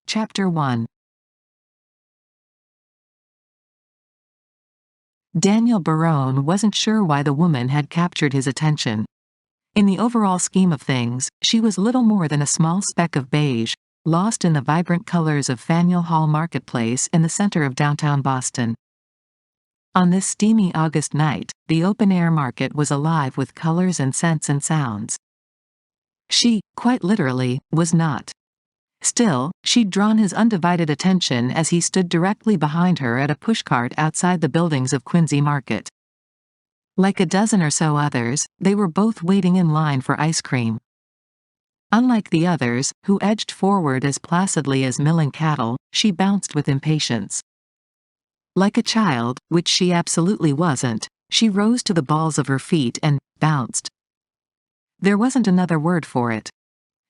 Chapter 1. Daniel Barone wasn't sure why the woman had captured his attention. In the overall scheme of things, she was little more than a small speck of beige, lost in the vibrant colors of Faneuil Hall Marketplace in the center of downtown Boston. On this steamy August night, the open-air market was alive with colors and scents and sounds. She, quite literally, was not. Still, she'd drawn his undivided attention as he stood directly behind her at a pushcart outside the buildings of Quincy Market. Like a dozen or so others, they were both waiting in line for ice cream. Unlike the others, who edged forward as placidly as milling cattle, she bounced with impatience. Like a child, which she absolutely wasn't, she rose to the balls of her feet and bounced. There wasn't another word for it.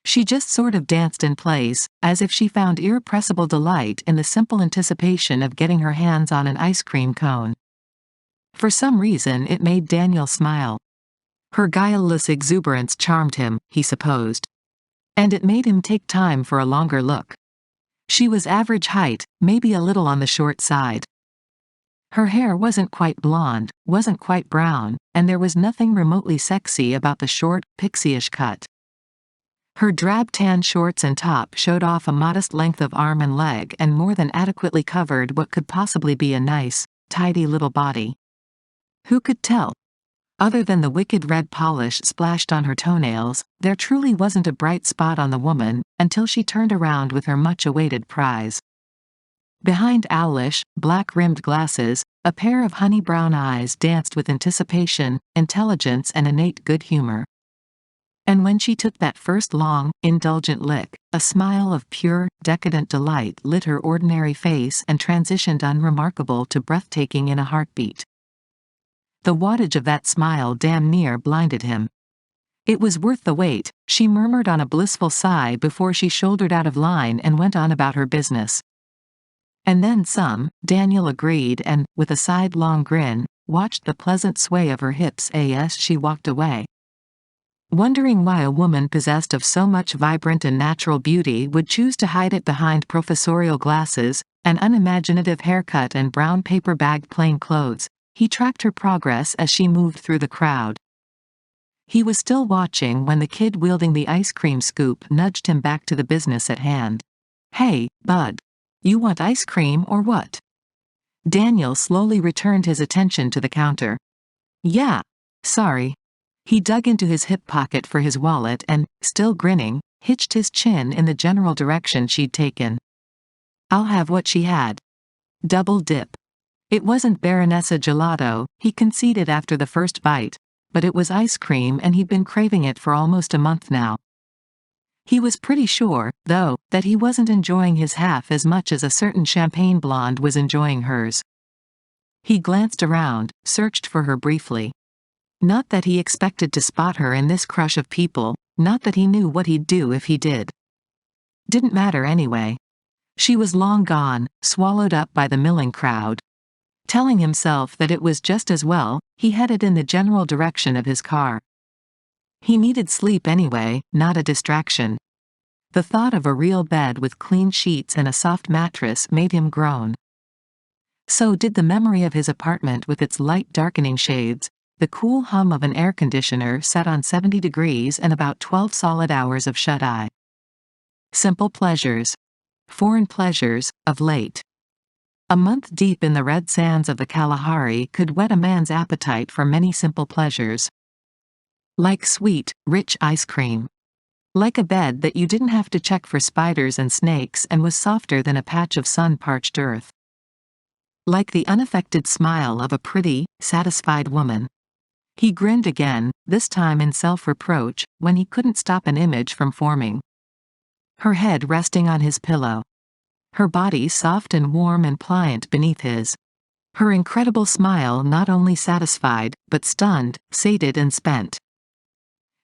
She just sort of danced in place, as if she found irrepressible delight in the simple anticipation of getting her hands on an ice cream cone. For some reason it made Daniel smile. Her guileless exuberance charmed him, he supposed. And it made him take time for a longer look. She was average height, maybe a little on the short side. Her hair wasn't quite blonde, wasn't quite brown, and there was nothing remotely sexy about the short, pixie-ish cut. Her drab tan shorts and top showed off a modest length of arm and leg and more than adequately covered what could possibly be a nice, tidy little body. Who could tell? Other than the wicked red polish splashed on her toenails, there truly wasn't a bright spot on the woman, until she turned around with her much-awaited prize. Behind owlish, black-rimmed glasses, a pair of honey-brown eyes danced with anticipation, intelligence and innate good humor. And when she took that first long, indulgent lick, a smile of pure, decadent delight lit her ordinary face and transitioned unremarkable to breathtaking in a heartbeat. The wattage of that smile damn near blinded him. It was worth the wait, she murmured on a blissful sigh before she shouldered out of line and went on about her business. And then some, Daniel agreed and, with a sidelong grin, watched the pleasant sway of her hips as she walked away. Wondering why a woman possessed of so much vibrant and natural beauty would choose to hide it behind professorial glasses, an unimaginative haircut and brown paper-bagged plain clothes, he tracked her progress as she moved through the crowd. He was still watching when the kid wielding the ice cream scoop nudged him back to the business at hand. "Hey, bud. You want ice cream or what?" Daniel slowly returned his attention to the counter. "Yeah. Sorry." He dug into his hip pocket for his wallet and, still grinning, hitched his chin in the general direction she'd taken. "I'll have what she had. Double dip." It wasn't Baronessa Gelato, he conceded after the first bite, but it was ice cream and he'd been craving it for almost a month now. He was pretty sure, though, that he wasn't enjoying his half as much as a certain champagne blonde was enjoying hers. He glanced around, searched for her briefly. Not that he expected to spot her in this crush of people, not that he knew what he'd do if he did. Didn't matter anyway. She was long gone, swallowed up by the milling crowd. Telling himself that it was just as well, he headed in the general direction of his car. He needed sleep anyway, not a distraction. The thought of a real bed with clean sheets and a soft mattress made him groan. So did the memory of his apartment with its light darkening shades, the cool hum of an air conditioner set on 70 degrees and about 12 solid hours of shut-eye. Simple pleasures. Foreign pleasures, of late. A month deep in the red sands of the Kalahari could whet a man's appetite for many simple pleasures. Like sweet, rich ice cream. Like a bed that you didn't have to check for spiders and snakes and was softer than a patch of sun-parched earth. Like the unaffected smile of a pretty, satisfied woman. He grinned again, this time in self-reproach, when he couldn't stop an image from forming. Her head resting on his pillow. Her body soft and warm and pliant beneath his. Her incredible smile not only satisfied, but stunned, sated and spent.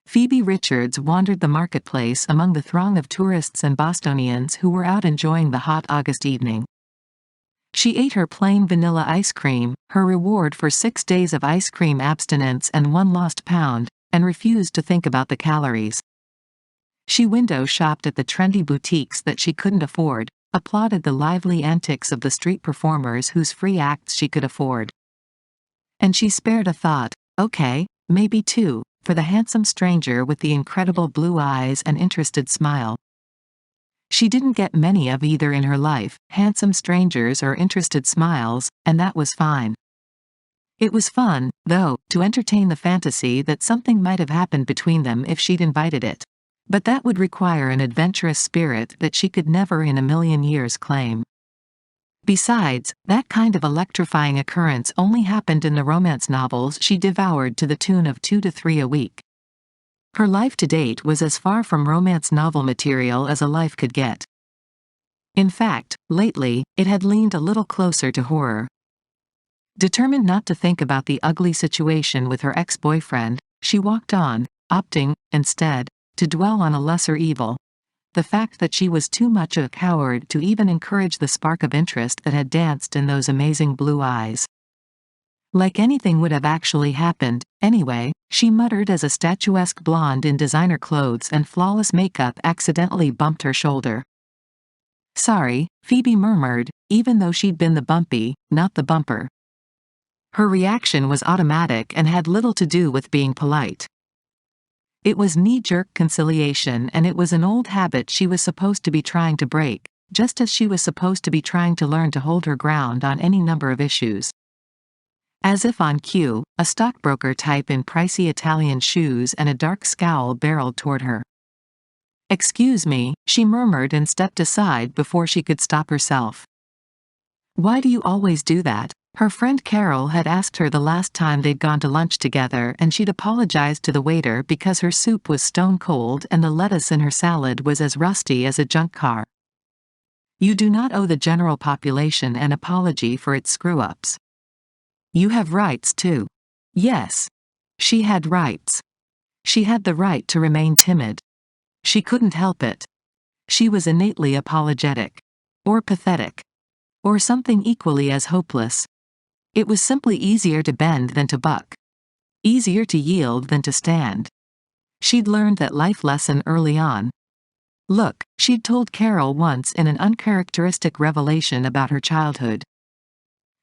Phoebe Richards wandered the marketplace among the throng of tourists and Bostonians who were out enjoying the hot August evening. She ate her plain vanilla ice cream, her reward for 6 days of ice cream abstinence and 1 lost pound, and refused to think about the calories. She window shopped at the trendy boutiques that she couldn't afford, applauded the lively antics of the street performers whose free acts she could afford. And she spared a thought, okay, maybe two, for the handsome stranger with the incredible blue eyes and interested smile. She didn't get many of either in her life, handsome strangers or interested smiles, and that was fine. It was fun, though, to entertain the fantasy that something might have happened between them if she'd invited it. But that would require an adventurous spirit that she could never in a million years claim. Besides, that kind of electrifying occurrence only happened in the romance novels she devoured to the tune of 2 to 3 a week. Her life to date was as far from romance novel material as a life could get. In fact, lately, it had leaned a little closer to horror. Determined not to think about the ugly situation with her ex-boyfriend, she walked on, opting, instead, to dwell on a lesser evil. The fact that she was too much a coward to even encourage the spark of interest that had danced in those amazing blue eyes. Like anything would have actually happened, anyway, she muttered as a statuesque blonde in designer clothes and flawless makeup accidentally bumped her shoulder. Sorry, Phoebe murmured, even though she'd been the bumpy, not the bumper. Her reaction was automatic and had little to do with being polite. It was knee-jerk conciliation, and it was an old habit she was supposed to be trying to break, just as she was supposed to be trying to learn to hold her ground on any number of issues. As if on cue, a stockbroker type in pricey Italian shoes and a dark scowl barreled toward her. "Excuse me," she murmured and stepped aside before she could stop herself. "Why do you always do that?" Her friend Carol had asked her the last time they'd gone to lunch together, and she'd apologized to the waiter because her soup was stone cold and the lettuce in her salad was as rusty as a junk car. You do not owe the general population an apology for its screw-ups. You have rights too. Yes. She had rights. She had the right to remain timid. She couldn't help it. She was innately apologetic. Or pathetic. Or something equally as hopeless. It was simply easier to bend than to buck. Easier to yield than to stand. She'd learned that life lesson early on. Look, she'd told Carol once in an uncharacteristic revelation about her childhood.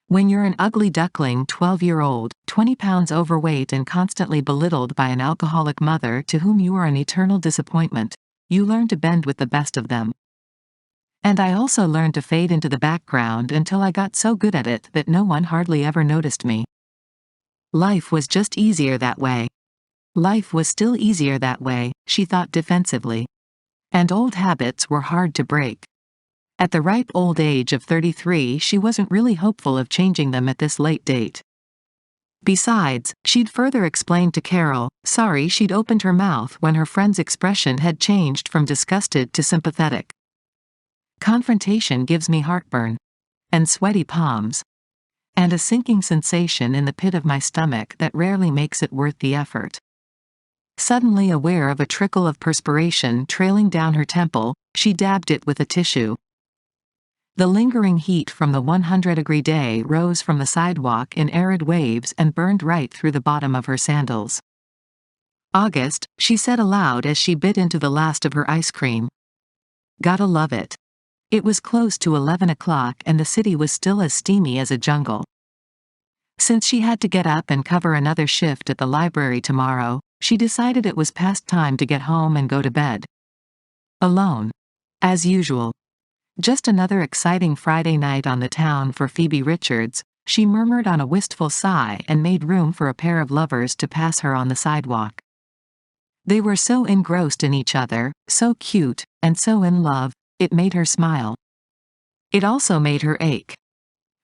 When you're an ugly duckling 12-year-old, 20 pounds overweight and constantly belittled by an alcoholic mother to whom you are an eternal disappointment, you learn to bend with the best of them. And I also learned to fade into the background until I got so good at it that no one hardly ever noticed me. Life was just easier that way. Life was still easier that way, she thought defensively. And old habits were hard to break. At the ripe old age of 33, she wasn't really hopeful of changing them at this late date. Besides, she'd further explained to Carol, sorry she'd opened her mouth when her friend's expression had changed from disgusted to sympathetic. Confrontation gives me heartburn. And sweaty palms. And a sinking sensation in the pit of my stomach that rarely makes it worth the effort. Suddenly aware of a trickle of perspiration trailing down her temple, she dabbed it with a tissue. The lingering heat from the 100-degree day rose from the sidewalk in arid waves and burned right through the bottom of her sandals. August, she said aloud as she bit into the last of her ice cream. Gotta love it. It was close to 11 o'clock and the city was still as steamy as a jungle. Since she had to get up and cover another shift at the library tomorrow, she decided it was past time to get home and go to bed. Alone. As usual. Just another exciting Friday night on the town for Phoebe Richards, she murmured on a wistful sigh and made room for a pair of lovers to pass her on the sidewalk. They were so engrossed in each other, so cute, and so in love, it made her smile. It also made her ache.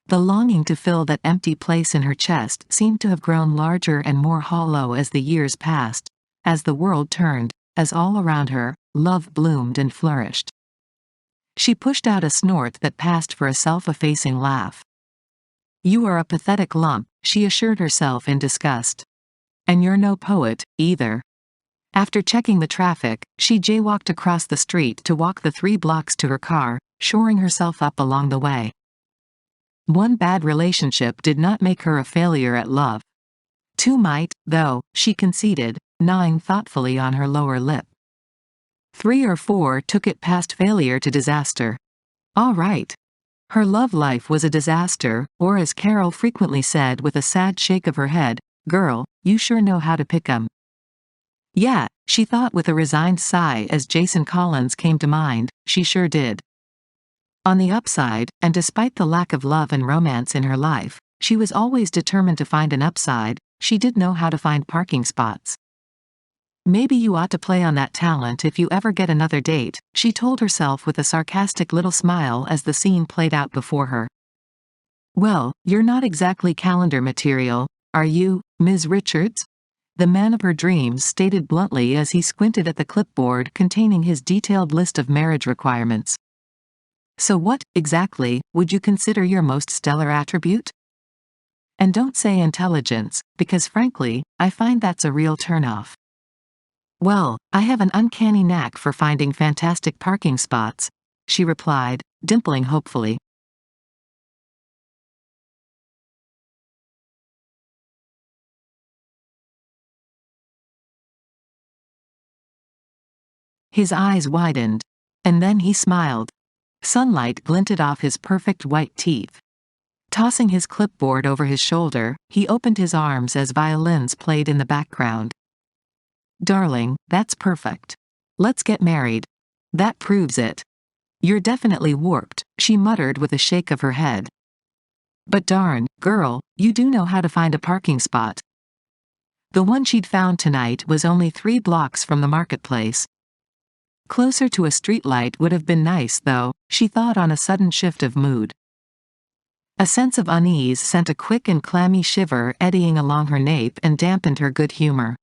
The longing to fill that empty place in her chest seemed to have grown larger and more hollow as the years passed, as the world turned, as all around her, love bloomed and flourished. She pushed out a snort that passed for a self-effacing laugh. You are a pathetic lump, she assured herself in disgust. And you're no poet, either. After checking the traffic, she jaywalked across the street to walk the 3 blocks to her car, shoring herself up along the way. One bad relationship did not make her a failure at love. 2 might, though, she conceded, gnawing thoughtfully on her lower lip. 3 or 4 took it past failure to disaster. All right. Her love life was a disaster, or as Carol frequently said with a sad shake of her head, "Girl, you sure know how to pick 'em." Yeah, she thought with a resigned sigh as Jason Collins came to mind, she sure did. On the upside, and despite the lack of love and romance in her life, she was always determined to find an upside. She did know how to find parking spots. Maybe you ought to play on that talent if you ever get another date, she told herself with a sarcastic little smile as the scene played out before her. Well, you're not exactly calendar material, are you, Ms. Richards? The man of her dreams stated bluntly as he squinted at the clipboard containing his detailed list of marriage requirements. So what, exactly, would you consider your most stellar attribute? And don't say intelligence, because frankly, I find that's a real turnoff. Well, I have an uncanny knack for finding fantastic parking spots, she replied, dimpling hopefully. His eyes widened. And then he smiled. Sunlight glinted off his perfect white teeth. Tossing his clipboard over his shoulder, he opened his arms as violins played in the background. Darling, that's perfect. Let's get married. That proves it. You're definitely warped, she muttered with a shake of her head. But darn, girl, you do know how to find a parking spot. The one she'd found tonight was only 3 blocks from the marketplace. Closer to a streetlight would have been nice though, she thought on a sudden shift of mood. A sense of unease sent a quick and clammy shiver eddying along her nape and dampened her good humor.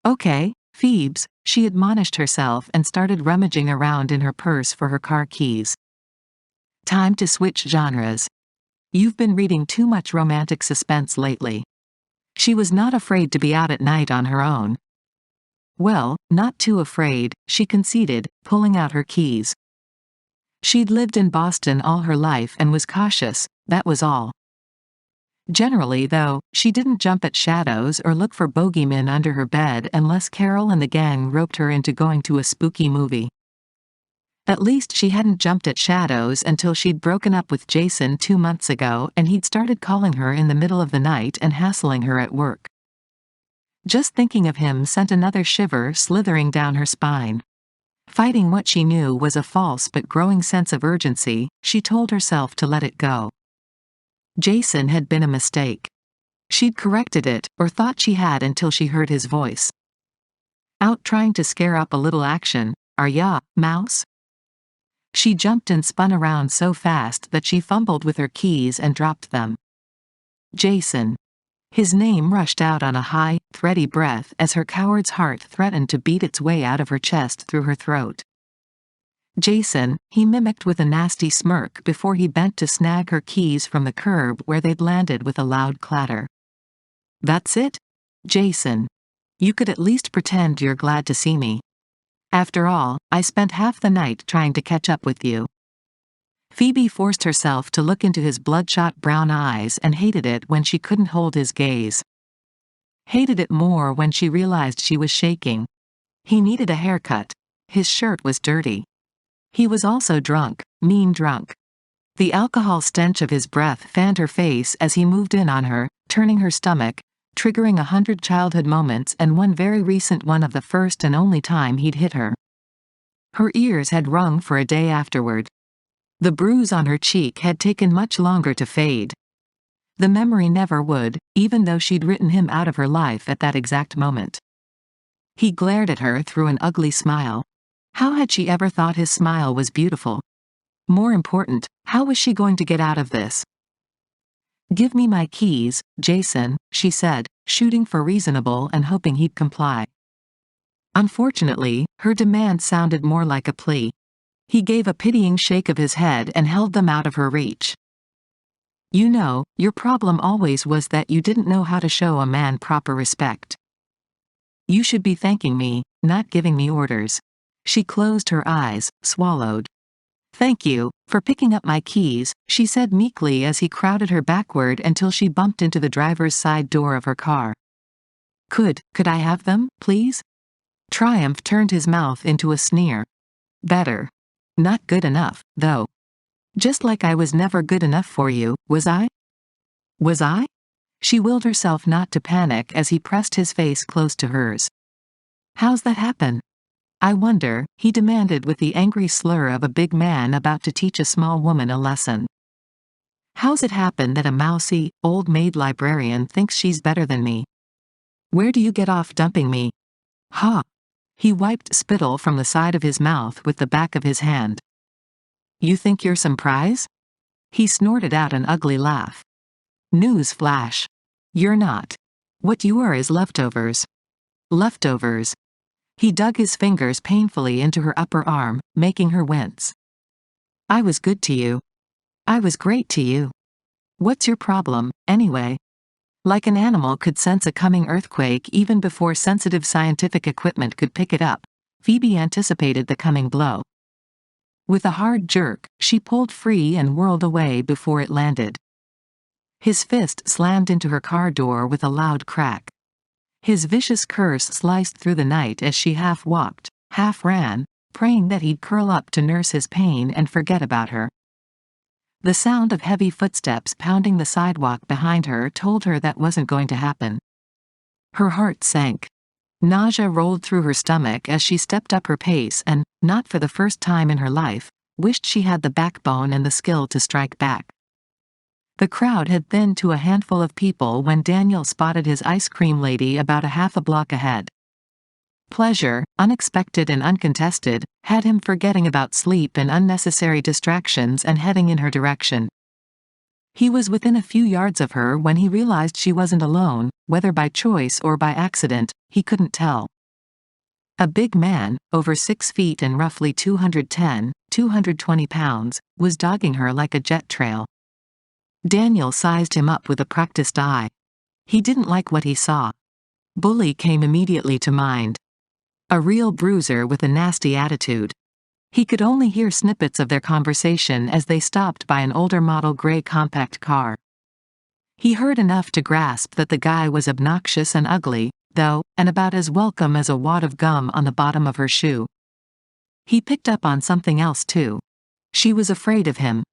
Okay, Phoebes, she admonished herself and started rummaging around in her purse for her car keys. Time to switch genres. You've been reading too much romantic suspense lately. She was not afraid to be out at night on her own. Well, not too afraid, she conceded, pulling out her keys. She'd lived in Boston all her life and was cautious, that was all. Generally, though, she didn't jump at shadows or look for bogeymen under her bed unless Carol and the gang roped her into going to a spooky movie. At least she hadn't jumped at shadows until she'd broken up with Jason 2 months ago and he'd started calling her in the middle of the night and hassling her at work. Just thinking of him sent another shiver slithering down her spine. Fighting what she knew was a false but growing sense of urgency, she told herself to let it go. Jason had been a mistake. She'd corrected it, or thought she had until she heard his voice. Out trying to scare up a little action, are ya, mouse? She jumped and spun around so fast that she fumbled with her keys and dropped them. Jason. His name rushed out on a high, thready breath as her coward's heart threatened to beat its way out of her chest through her throat. Jason, he mimicked with a nasty smirk before he bent to snag her keys from the curb where they'd landed with a loud clatter. That's it? Jason. You could at least pretend you're glad to see me. After all, I spent half the night trying to catch up with you. Phoebe forced herself to look into his bloodshot brown eyes and hated it when she couldn't hold his gaze. Hated it more when she realized she was shaking. He needed a haircut. His shirt was dirty. He was also drunk, mean drunk. The alcohol stench of his breath fanned her face as he moved in on her, turning her stomach, triggering 100 childhood moments and one very recent one of the first and only time he'd hit her. Her ears had rung for a day afterward. The bruise on her cheek had taken much longer to fade. The memory never would, even though she'd written him out of her life at that exact moment. He glared at her through an ugly smile. How had she ever thought his smile was beautiful? More important, how was she going to get out of this? Give me my keys, Jason, she said, shooting for reasonable and hoping he'd comply. Unfortunately, her demand sounded more like a plea. He gave a pitying shake of his head and held them out of her reach. You know, your problem always was that you didn't know how to show a man proper respect. You should be thanking me, not giving me orders. She closed her eyes, swallowed. Thank you, for picking up my keys, she said meekly as he crowded her backward until she bumped into the driver's side door of her car. Could I have them, please? Triumph turned his mouth into a sneer. Better. Not good enough, though. Just like I was never good enough for you, was I? Was I? She willed herself not to panic as he pressed his face close to hers. How's that happen? I wonder, he demanded with the angry slur of a big man about to teach a small woman a lesson. How's it happen that a mousy, old maid librarian thinks she's better than me? Where do you get off dumping me? Ha! He wiped spittle from the side of his mouth with the back of his hand. You think you're some prize? He snorted out an ugly laugh. News flash. You're not. What you are is leftovers. Leftovers. He dug his fingers painfully into her upper arm, making her wince. I was good to you. I was great to you. What's your problem, anyway? Like an animal could sense a coming earthquake even before sensitive scientific equipment could pick it up, Phoebe anticipated the coming blow. With a hard jerk, she pulled free and whirled away before it landed. His fist slammed into her car door with a loud crack. His vicious curse sliced through the night as she half walked, half ran, praying that he'd curl up to nurse his pain and forget about her. The sound of heavy footsteps pounding the sidewalk behind her told her that wasn't going to happen. Her heart sank. Nausea rolled through her stomach as she stepped up her pace and, not for the first time in her life, wished she had the backbone and the skill to strike back. The crowd had thinned to a handful of people when Daniel spotted his ice cream lady about a half a block ahead. Pleasure, unexpected and uncontested, had him forgetting about sleep and unnecessary distractions and heading in her direction. He was within a few yards of her when he realized she wasn't alone, whether by choice or by accident, he couldn't tell. A big man, over 6 feet and roughly 210, 220 pounds, was dogging her like a jet trail. Daniel sized him up with a practiced eye. He didn't like what he saw. Bully came immediately to mind. A real bruiser with a nasty attitude. He could only hear snippets of their conversation as they stopped by an older model gray compact car. He heard enough to grasp that the guy was obnoxious and ugly, though, and about as welcome as a wad of gum on the bottom of her shoe. He picked up on something else too. She was afraid of him.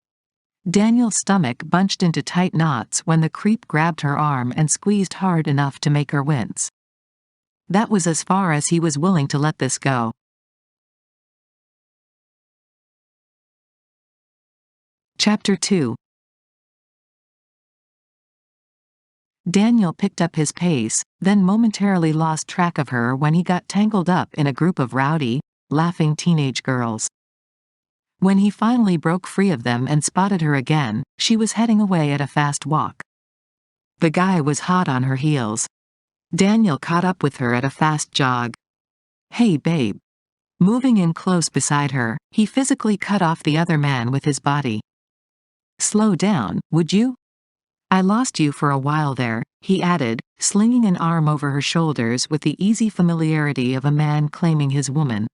Daniel's stomach bunched into tight knots when the creep grabbed her arm and squeezed hard enough to make her wince. That was as far as he was willing to let this go. Chapter 2. Daniel picked up his pace, then momentarily lost track of her when he got tangled up in a group of rowdy, laughing teenage girls. When he finally broke free of them and spotted her again, she was heading away at a fast walk. The guy was hot on her heels. Daniel caught up with her at a fast jog. Hey babe. Moving in close beside her, he physically cut off the other man with his body. Slow down, would you? I lost you for a while there, he added, slinging an arm over her shoulders with the easy familiarity of a man claiming his woman.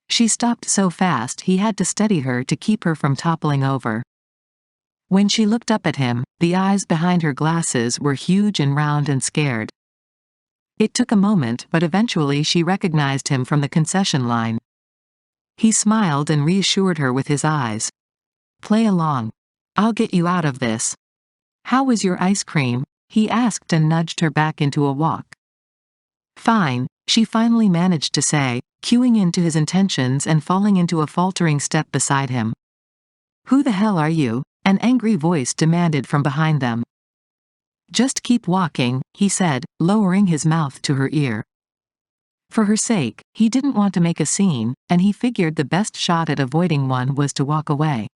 She stopped so fast he had to steady her to keep her from toppling over. When she looked up at him, the eyes behind her glasses were huge and round and scared. It took a moment, but eventually she recognized him from the concession line. He smiled and reassured her with his eyes. Play along. I'll get you out of this. How was your ice cream? He asked and nudged her back into a walk. Fine, she finally managed to say, cueing into his intentions and falling into a faltering step beside him. Who the hell are you? An angry voice demanded from behind them. Just keep walking, he said, lowering his mouth to her ear. For her sake, he didn't want to make a scene, and he figured the best shot at avoiding one was to walk away.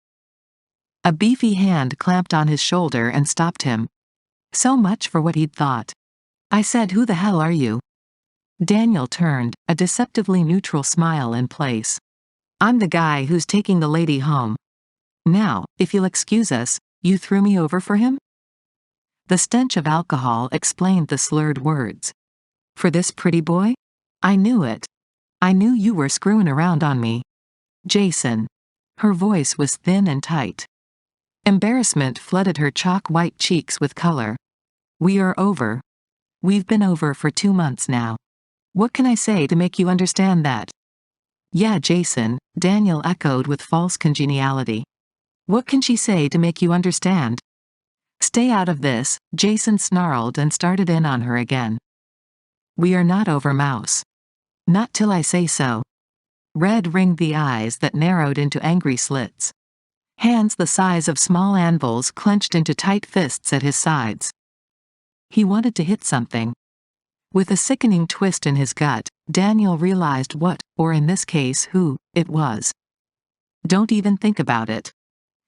A beefy hand clamped on his shoulder and stopped him. So much for what he'd thought. I said, who the hell are you? Daniel turned, a deceptively neutral smile in place. I'm the guy who's taking the lady home. Now, if you'll excuse us, you threw me over for him? The stench of alcohol explained the slurred words. For this pretty boy? I knew it. I knew you were screwing around on me. Jason. Her voice was thin and tight. Embarrassment flooded her chalk-white cheeks with color. We are over. We've been over for 2 months now. What can I say to make you understand that? Yeah, Jason, Daniel echoed with false congeniality. What can she say to make you understand? Stay out of this, Jason snarled and started in on her again. We are not over mouse. Not till I say so. Red ringed the eyes that narrowed into angry slits. Hands the size of small anvils clenched into tight fists at his sides. He wanted to hit something. With a sickening twist in his gut, Daniel realized what, or in this case who, it was. Don't even think about it.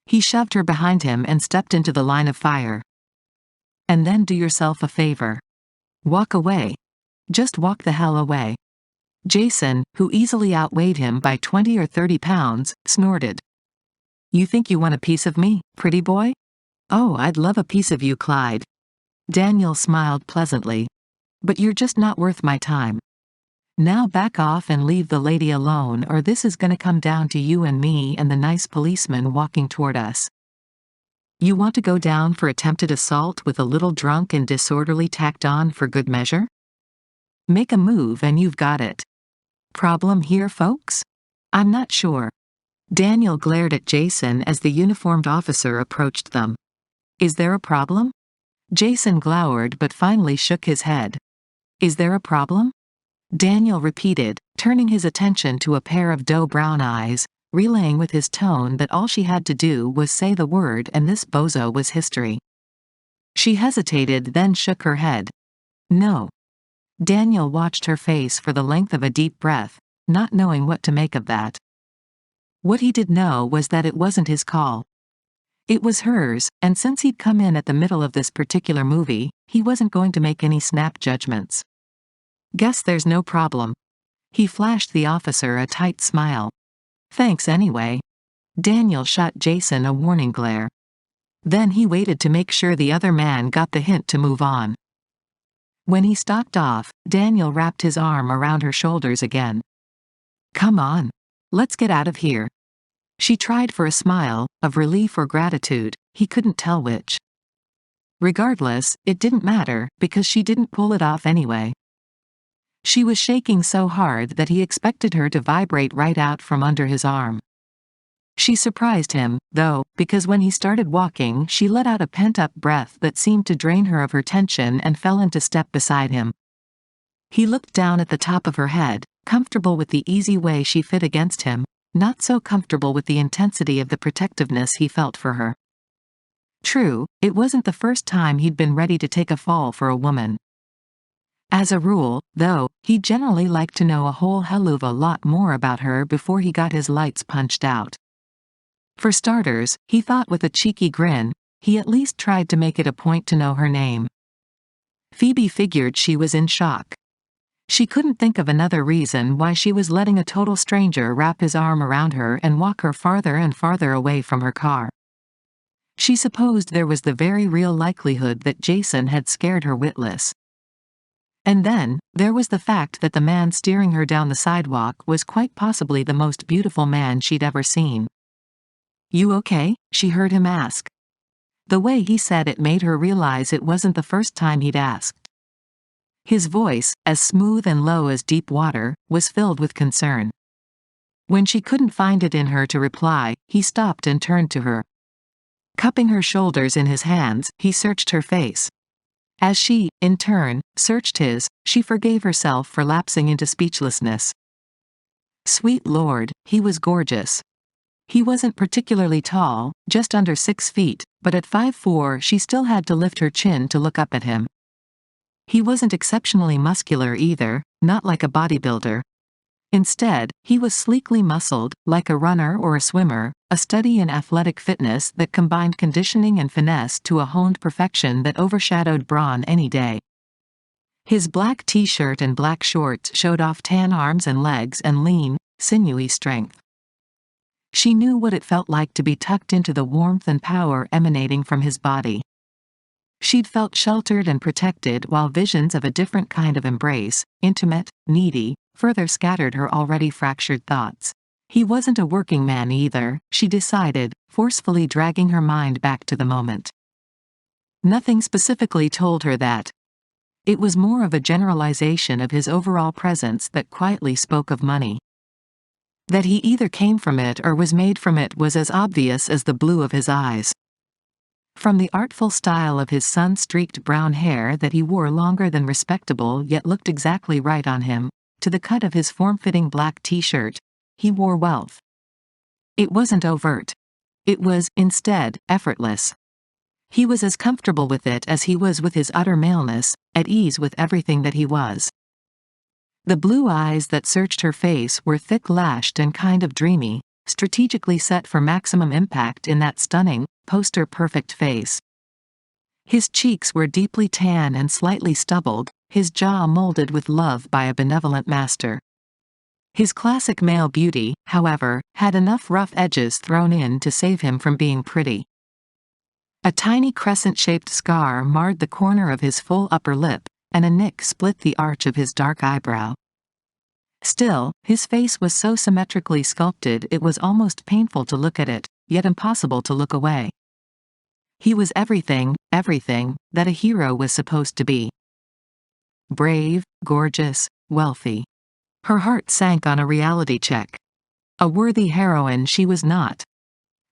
He shoved her behind him and stepped into the line of fire. And then do yourself a favor. Walk away. Just walk the hell away. Jason, who easily outweighed him by 20 or 30 pounds, snorted. You think you want a piece of me, pretty boy? Oh, I'd love a piece of you, Clyde. Daniel smiled pleasantly. But you're just not worth my time. Now back off and leave the lady alone, or this is gonna come down to you and me and the nice policeman walking toward us. You want to go down for attempted assault with a little drunk and disorderly tacked on for good measure? Make a move and you've got it. Problem here, folks? I'm not sure. Daniel glared at Jason as the uniformed officer approached them. Is there a problem? Jason glowered but finally shook his head. Is there a problem? Daniel repeated, turning his attention to a pair of dough-brown eyes, relaying with his tone that all she had to do was say the word and this bozo was history. She hesitated, then shook her head. No. Daniel watched her face for the length of a deep breath, not knowing what to make of that. What he did know was that it wasn't his call. It was hers, and since he'd come in at the middle of this particular movie, he wasn't going to make any snap judgments. Guess there's no problem. He flashed the officer a tight smile. Thanks anyway. Daniel shot Jason a warning glare. Then he waited to make sure the other man got the hint to move on. When he stalked off, Daniel wrapped his arm around her shoulders again. Come on. Let's get out of here. She tried for a smile, of relief or gratitude, he couldn't tell which. Regardless, it didn't matter, because she didn't pull it off anyway. She was shaking so hard that he expected her to vibrate right out from under his arm. She surprised him, though, because when he started walking she let out a pent-up breath that seemed to drain her of her tension and fell into step beside him. He looked down at the top of her head, comfortable with the easy way she fit against him, not so comfortable with the intensity of the protectiveness he felt for her. True, it wasn't the first time he'd been ready to take a fall for a woman. As a rule, though, he generally liked to know a whole hell of a lot more about her before he got his lights punched out. For starters, he thought with a cheeky grin, he at least tried to make it a point to know her name. Phoebe figured she was in shock. She couldn't think of another reason why she was letting a total stranger wrap his arm around her and walk her farther and farther away from her car. She supposed there was the very real likelihood that Jason had scared her witless. And then, there was the fact that the man steering her down the sidewalk was quite possibly the most beautiful man she'd ever seen. You okay? She heard him ask. The way he said it made her realize it wasn't the first time he'd asked. His voice, as smooth and low as deep water, was filled with concern. When she couldn't find it in her to reply, he stopped and turned to her. Cupping her shoulders in his hands, he searched her face. As she, in turn, searched his, she forgave herself for lapsing into speechlessness. Sweet Lord, he was gorgeous. He wasn't particularly tall, just under 6 feet, but at 5'4" she still had to lift her chin to look up at him. He wasn't exceptionally muscular either, not like a bodybuilder. Instead, he was sleekly muscled, like a runner or a swimmer, a study in athletic fitness that combined conditioning and finesse to a honed perfection that overshadowed brawn any day. His black t-shirt and black shorts showed off tan arms and legs and lean, sinewy strength. She knew what it felt like to be tucked into the warmth and power emanating from his body. She'd felt sheltered and protected while visions of a different kind of embrace, intimate, needy, further scattered her already fractured thoughts. He wasn't a working man either, she decided, forcefully dragging her mind back to the moment. Nothing specifically told her that. It was more of a generalization of his overall presence that quietly spoke of money. That he either came from it or was made from it was as obvious as the blue of his eyes. From the artful style of his sun-streaked brown hair that he wore longer than respectable yet looked exactly right on him, to the cut of his form-fitting black t-shirt, he wore wealth. It wasn't overt. It was, instead, effortless. He was as comfortable with it as he was with his utter maleness, at ease with everything that he was. The blue eyes that searched her face were thick-lashed and kind of dreamy, strategically set for maximum impact in that stunning, poster-perfect face. His cheeks were deeply tan and slightly stubbled, his jaw molded with love by a benevolent master. His classic male beauty, however, had enough rough edges thrown in to save him from being pretty. A tiny crescent-shaped scar marred the corner of his full upper lip, and a nick split the arch of his dark eyebrow. Still, his face was so symmetrically sculpted it was almost painful to look at it, yet impossible to look away. He was everything that a hero was supposed to be. Brave, gorgeous, wealthy. Her heart sank on a reality check. A worthy heroine she was not.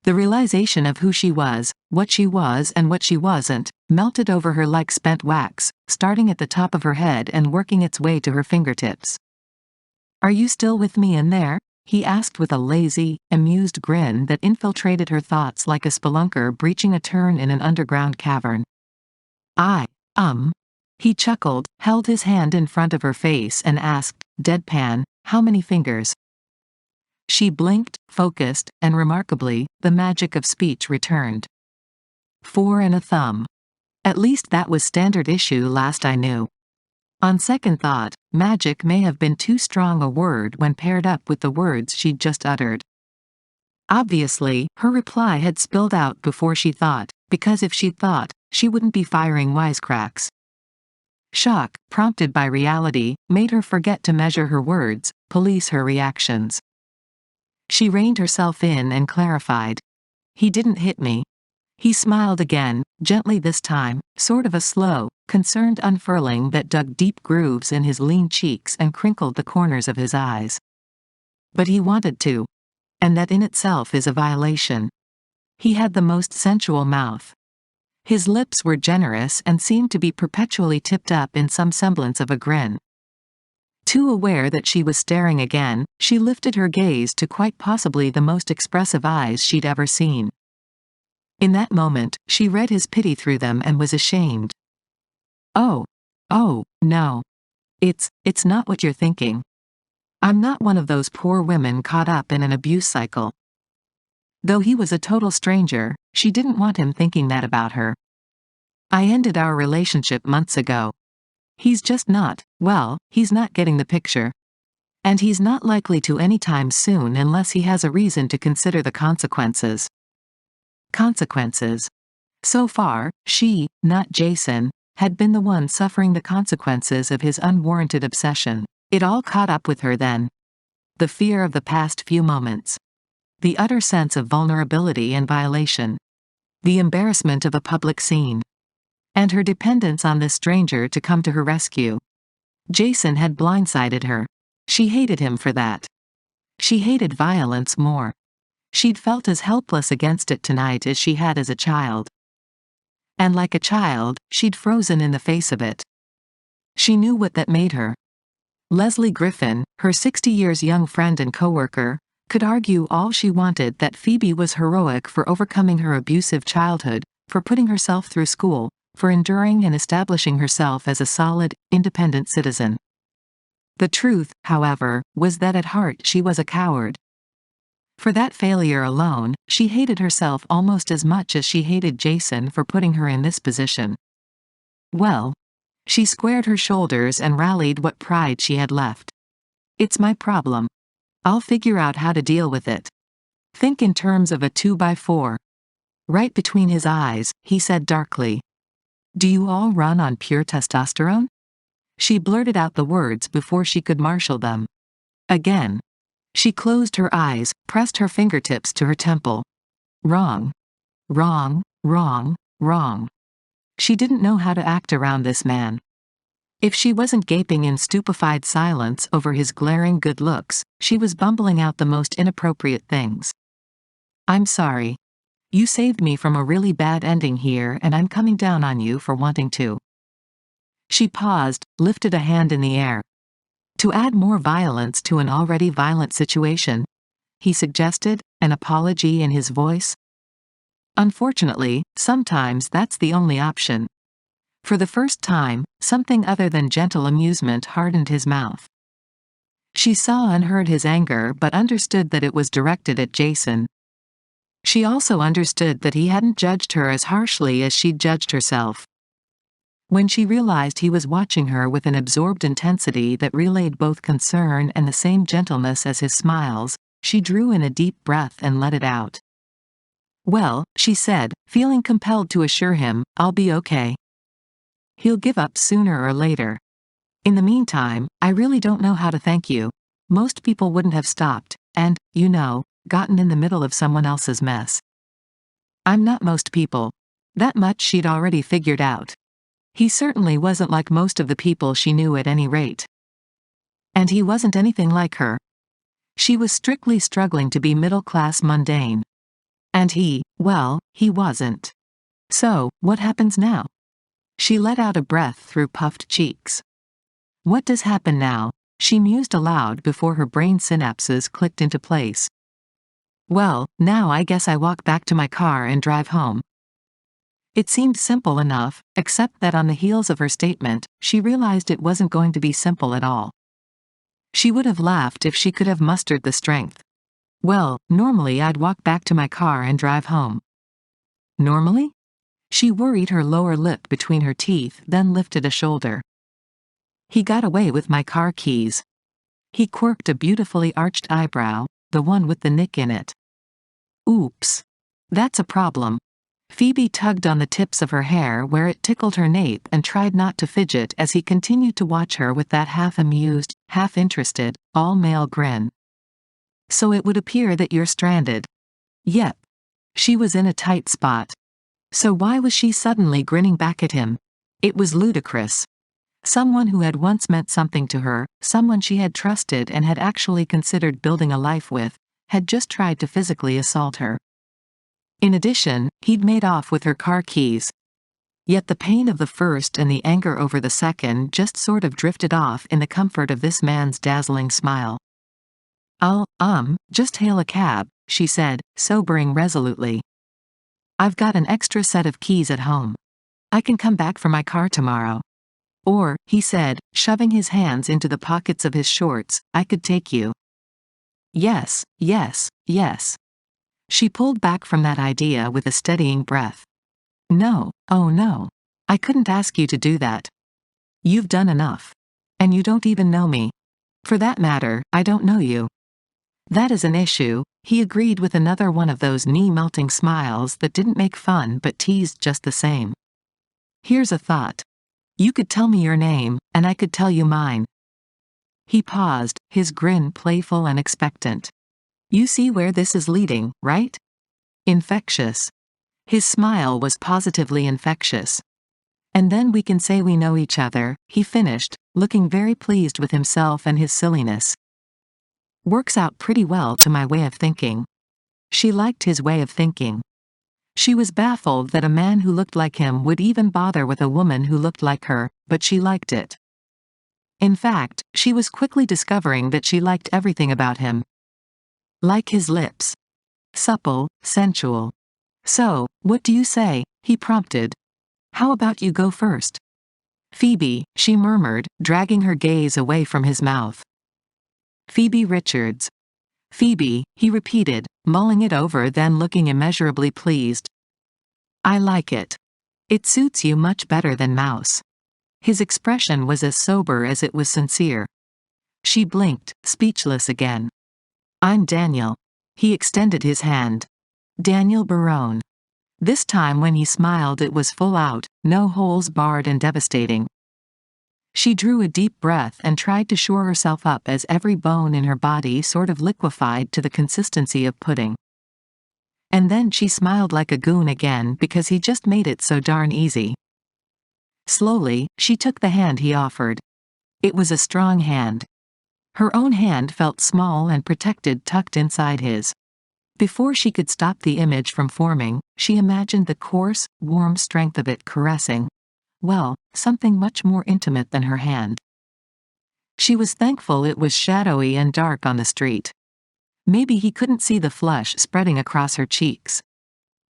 The realization of who she was, what she was and what she wasn't, melted over her like spent wax, starting at the top of her head and working its way to her fingertips. "Are you still with me in there?" he asked with a lazy, amused grin that infiltrated her thoughts like a spelunker breaching a turn in an underground cavern. He chuckled, held his hand in front of her face and asked, deadpan, "How many fingers?" She blinked, focused, and remarkably, the magic of speech returned. 4 and a thumb. At least that was standard issue last I knew. On second thought, magic may have been too strong a word when paired up with the words she'd just uttered. Obviously, her reply had spilled out before she thought, because if she'd thought, she wouldn't be firing wisecracks. Shock, prompted by reality, made her forget to measure her words, police her reactions. She reined herself in and clarified. "He didn't hit me." He smiled again, gently this time, sort of a slow, concerned unfurling that dug deep grooves in his lean cheeks and crinkled the corners of his eyes. "But he wanted to. And that in itself is a violation." He had the most sensual mouth. His lips were generous and seemed to be perpetually tipped up in some semblance of a grin. Too aware that she was staring again, she lifted her gaze to quite possibly the most expressive eyes she'd ever seen. In that moment, she read his pity through them and was ashamed. Oh, no. It's not what you're thinking. I'm not one of those poor women caught up in an abuse cycle." Though he was a total stranger, she didn't want him thinking that about her. "I ended our relationship months ago. He's just not, well, he's not getting the picture. And he's not likely to anytime soon unless he has a reason to consider the consequences." Consequences. So far, she, not Jason, had been the one suffering the consequences of his unwarranted obsession. It all caught up with her then. The fear of the past few moments. The utter sense of vulnerability and violation. The embarrassment of a public scene. And her dependence on this stranger to come to her rescue. Jason had blindsided her. She hated him for that. She hated violence more. She'd felt as helpless against it tonight as she had as a child. And like a child, she'd frozen in the face of it. She knew what that made her. Leslie Griffin, her 60 years young friend and coworker, could argue all she wanted that Phoebe was heroic for overcoming her abusive childhood, for putting herself through school, for enduring and establishing herself as a solid, independent citizen. The truth, however, was that at heart she was a coward. For that failure alone, she hated herself almost as much as she hated Jason for putting her in this position. Well, she squared her shoulders and rallied what pride she had left. "It's my problem. I'll figure out how to deal with it. Think in terms of a 2x4. Right between his eyes, he said darkly. "Do you all run on pure testosterone?" She blurted out the words before she could marshal them. Again. She closed her eyes, pressed her fingertips to her temple. Wrong. Wrong, wrong, wrong. She didn't know how to act around this man. If she wasn't gaping in stupefied silence over his glaring good looks, she was bumbling out the most inappropriate things. "I'm sorry. You saved me from a really bad ending here, and I'm coming down on you for wanting to." She paused, lifted a hand in the air. "To add more violence to an already violent situation," he suggested, an apology in his voice. "Unfortunately, sometimes that's the only option." For the first time, something other than gentle amusement hardened his mouth. She saw and heard his anger but understood that it was directed at Jason. She also understood that he hadn't judged her as harshly as she'd judged herself. When she realized he was watching her with an absorbed intensity that relayed both concern and the same gentleness as his smiles, she drew in a deep breath and let it out. "Well," she said, feeling compelled to assure him, "I'll be okay. He'll give up sooner or later. In the meantime, I really don't know how to thank you. Most people wouldn't have stopped, and, gotten in the middle of someone else's mess. I'm not most people." That much she'd already figured out. He certainly wasn't like most of the people she knew at any rate. And he wasn't anything like her. She was strictly struggling to be middle-class mundane. And he wasn't. So, what happens now? She let out a breath through puffed cheeks. What does happen now? She mused aloud before her brain synapses clicked into place. Well, now I guess I walk back to my car and drive home. It seemed simple enough, except that on the heels of her statement, she realized it wasn't going to be simple at all. She would have laughed if she could have mustered the strength. Well, normally I'd walk back to my car and drive home. Normally? She worried her lower lip between her teeth, then lifted a shoulder. He got away with my car keys. He quirked a beautifully arched eyebrow, the one with the nick in it. Oops. That's a problem. Phoebe tugged on the tips of her hair where it tickled her nape and tried not to fidget as he continued to watch her with that half-amused, half-interested, all-male grin. So it would appear that you're stranded. Yep. She was in a tight spot. So why was she suddenly grinning back at him? It was ludicrous. Someone who had once meant something to her, someone she had trusted and had actually considered building a life with, had just tried to physically assault her. In addition, he'd made off with her car keys. Yet the pain of the first and the anger over the second just sort of drifted off in the comfort of this man's dazzling smile. "I'll, just hail a cab," she said, sobering resolutely. "I've got an extra set of keys at home. I can come back for my car tomorrow. Or," he said, shoving his hands into the pockets of his shorts, "I could take you." Yes, yes, yes. She pulled back from that idea with a steadying breath. "No, oh no. I couldn't ask you to do that. You've done enough. And you don't even know me. For that matter, I don't know you." "That is an issue," he agreed with another one of those knee-melting smiles that didn't make fun but teased just the same. "Here's a thought. You could tell me your name, and I could tell you mine." He paused, his grin playful and expectant. "You see where this is leading, right? Infectious." His smile was positively infectious. "And then we can say we know each other," he finished, looking very pleased with himself and his silliness. "Works out pretty well to my way of thinking." She liked his way of thinking. She was baffled that a man who looked like him would even bother with a woman who looked like her, but she liked it. In fact, she was quickly discovering that she liked everything about him. Like his lips. Supple, sensual. "So, what do you say?" he prompted. "How about you go first?" "Phoebe," she murmured, dragging her gaze away from his mouth. "Phoebe Richards." "Phoebe," he repeated, mulling it over then looking immeasurably pleased. "I like it. It suits you much better than Mouse." His expression was as sober as it was sincere. She blinked, speechless again. "I'm Daniel." He extended his hand. "Daniel Barone." This time when he smiled it was full out, no holes barred and devastating. She drew a deep breath and tried to shore herself up as every bone in her body sort of liquefied to the consistency of pudding. And then she smiled like a goon again because he just made it so darn easy. Slowly, she took the hand he offered. It was a strong hand. Her own hand felt small and protected, tucked inside his. Before she could stop the image from forming, she imagined the coarse, warm strength of it caressing. Well, something much more intimate than her hand. She was thankful it was shadowy and dark on the street. Maybe he couldn't see the flush spreading across her cheeks.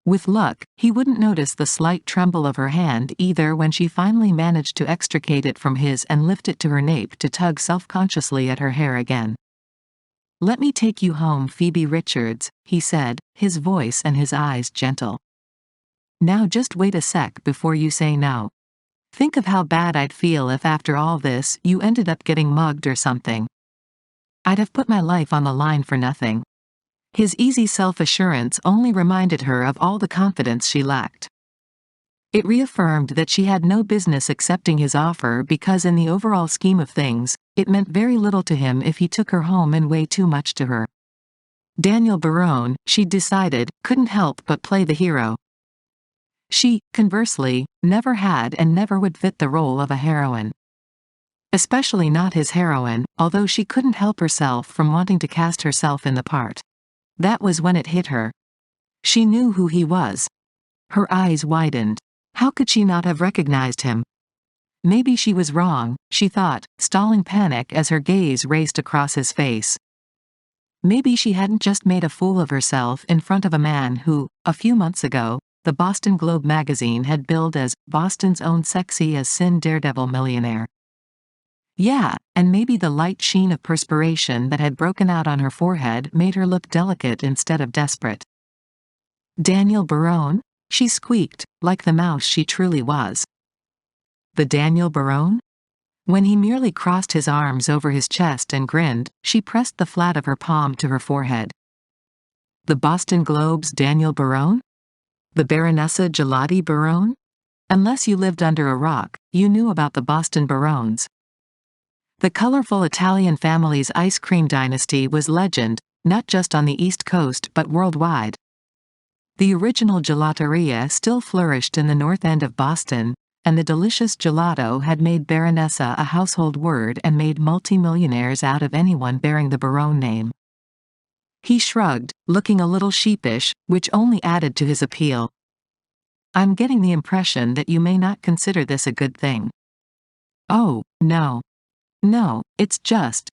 With luck, he wouldn't notice the slight tremble of her hand either when she finally managed to extricate it from his and lift it to her nape to tug self-consciously at her hair again. "Let me take you home, Phoebe Richards," he said, his voice and his eyes gentle. "Now just wait a sec before you say no. Think of how bad I'd feel if after all this you ended up getting mugged or something. I'd have put my life on the line for nothing." His easy self-assurance only reminded her of all the confidence she lacked. It reaffirmed that she had no business accepting his offer because in the overall scheme of things, it meant very little to him if he took her home and way too much to her. Daniel Barone, she'd decided, couldn't help but play the hero. She, conversely, never had and never would fit the role of a heroine. Especially not his heroine, although she couldn't help herself from wanting to cast herself in the part. That was when it hit her. She knew who he was. Her eyes widened. How could she not have recognized him? Maybe she was wrong, she thought, stalling panic as her gaze raced across his face. Maybe she hadn't just made a fool of herself in front of a man who, a few months ago, the Boston Globe magazine had billed as Boston's own sexy as sin daredevil millionaire. Yeah, and maybe the light sheen of perspiration that had broken out on her forehead made her look delicate instead of desperate. "Daniel Barone?" she squeaked, like the mouse she truly was. The Daniel Barone? When he merely crossed his arms over his chest and grinned, she pressed the flat of her palm to her forehead. The Boston Globe's Daniel Barone? The Baronessa Gelati Barone? Unless you lived under a rock, you knew about the Boston Barones. The colorful Italian family's ice cream dynasty was legend, not just on the East Coast but worldwide. The original gelateria still flourished in the North End of Boston, and the delicious gelato had made Baronessa a household word and made multimillionaires out of anyone bearing the Barone name. He shrugged, looking a little sheepish, which only added to his appeal. "I'm getting the impression that you may not consider this a good thing." "Oh, no. No, it's just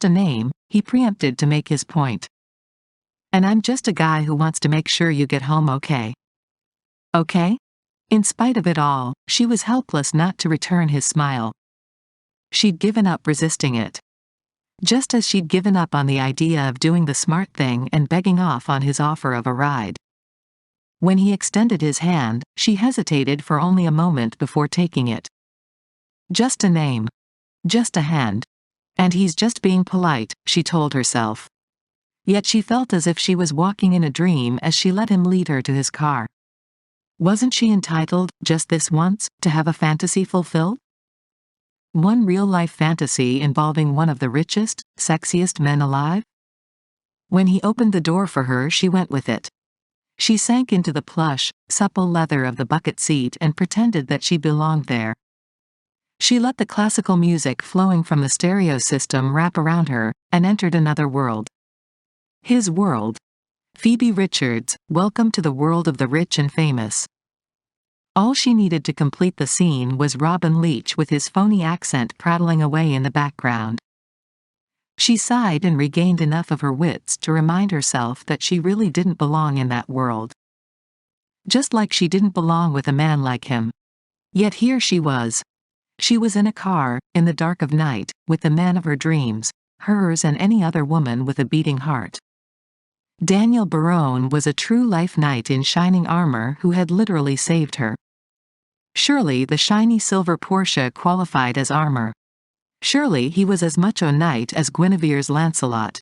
a name," he preempted to make his point. "And I'm just a guy who wants to make sure you get home okay." Okay? In spite of it all, she was helpless not to return his smile. She'd given up resisting it. Just as she'd given up on the idea of doing the smart thing and begging off on his offer of a ride. When he extended his hand, she hesitated for only a moment before taking it. Just a name. Just a hand. And he's just being polite, she told herself. Yet she felt as if she was walking in a dream as she let him lead her to his car. Wasn't she entitled, just this once, to have a fantasy fulfilled? One real-life fantasy involving one of the richest, sexiest men alive? When he opened the door for her, she went with it. She sank into the plush, supple leather of the bucket seat and pretended that she belonged there. She let the classical music flowing from the stereo system wrap around her, and entered another world. His world. Phoebe Richards, welcome to the world of the rich and famous. All she needed to complete the scene was Robin Leach with his phony accent prattling away in the background. She sighed and regained enough of her wits to remind herself that she really didn't belong in that world. Just like she didn't belong with a man like him. Yet here she was. She was in a car, in the dark of night, with the man of her dreams, hers and any other woman with a beating heart. Daniel Barone was a true-life knight in shining armor who had literally saved her. Surely the shiny silver Porsche qualified as armor. Surely he was as much a knight as Guinevere's Lancelot.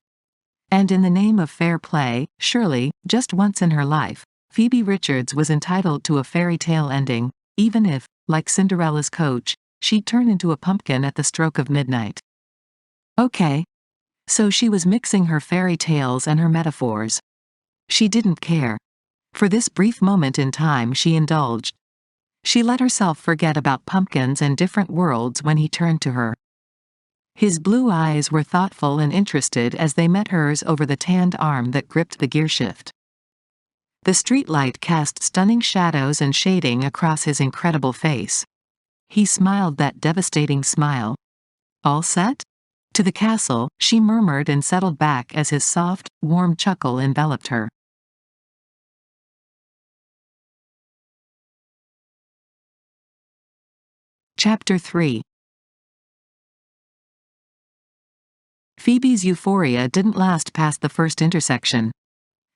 And in the name of fair play, surely, just once in her life, Phoebe Richards was entitled to a fairy tale ending, even if, like Cinderella's coach, she'd turn into a pumpkin at the stroke of midnight. Okay. So she was mixing her fairy tales and her metaphors. She didn't care. For this brief moment in time she indulged. She let herself forget about pumpkins and different worlds when he turned to her. His blue eyes were thoughtful and interested as they met hers over the tanned arm that gripped the gearshift. The streetlight cast stunning shadows and shading across his incredible face. He smiled that devastating smile. "All set?" "To the castle," she murmured and settled back as his soft, warm chuckle enveloped her. Chapter 3. Phoebe's euphoria didn't last past the first intersection.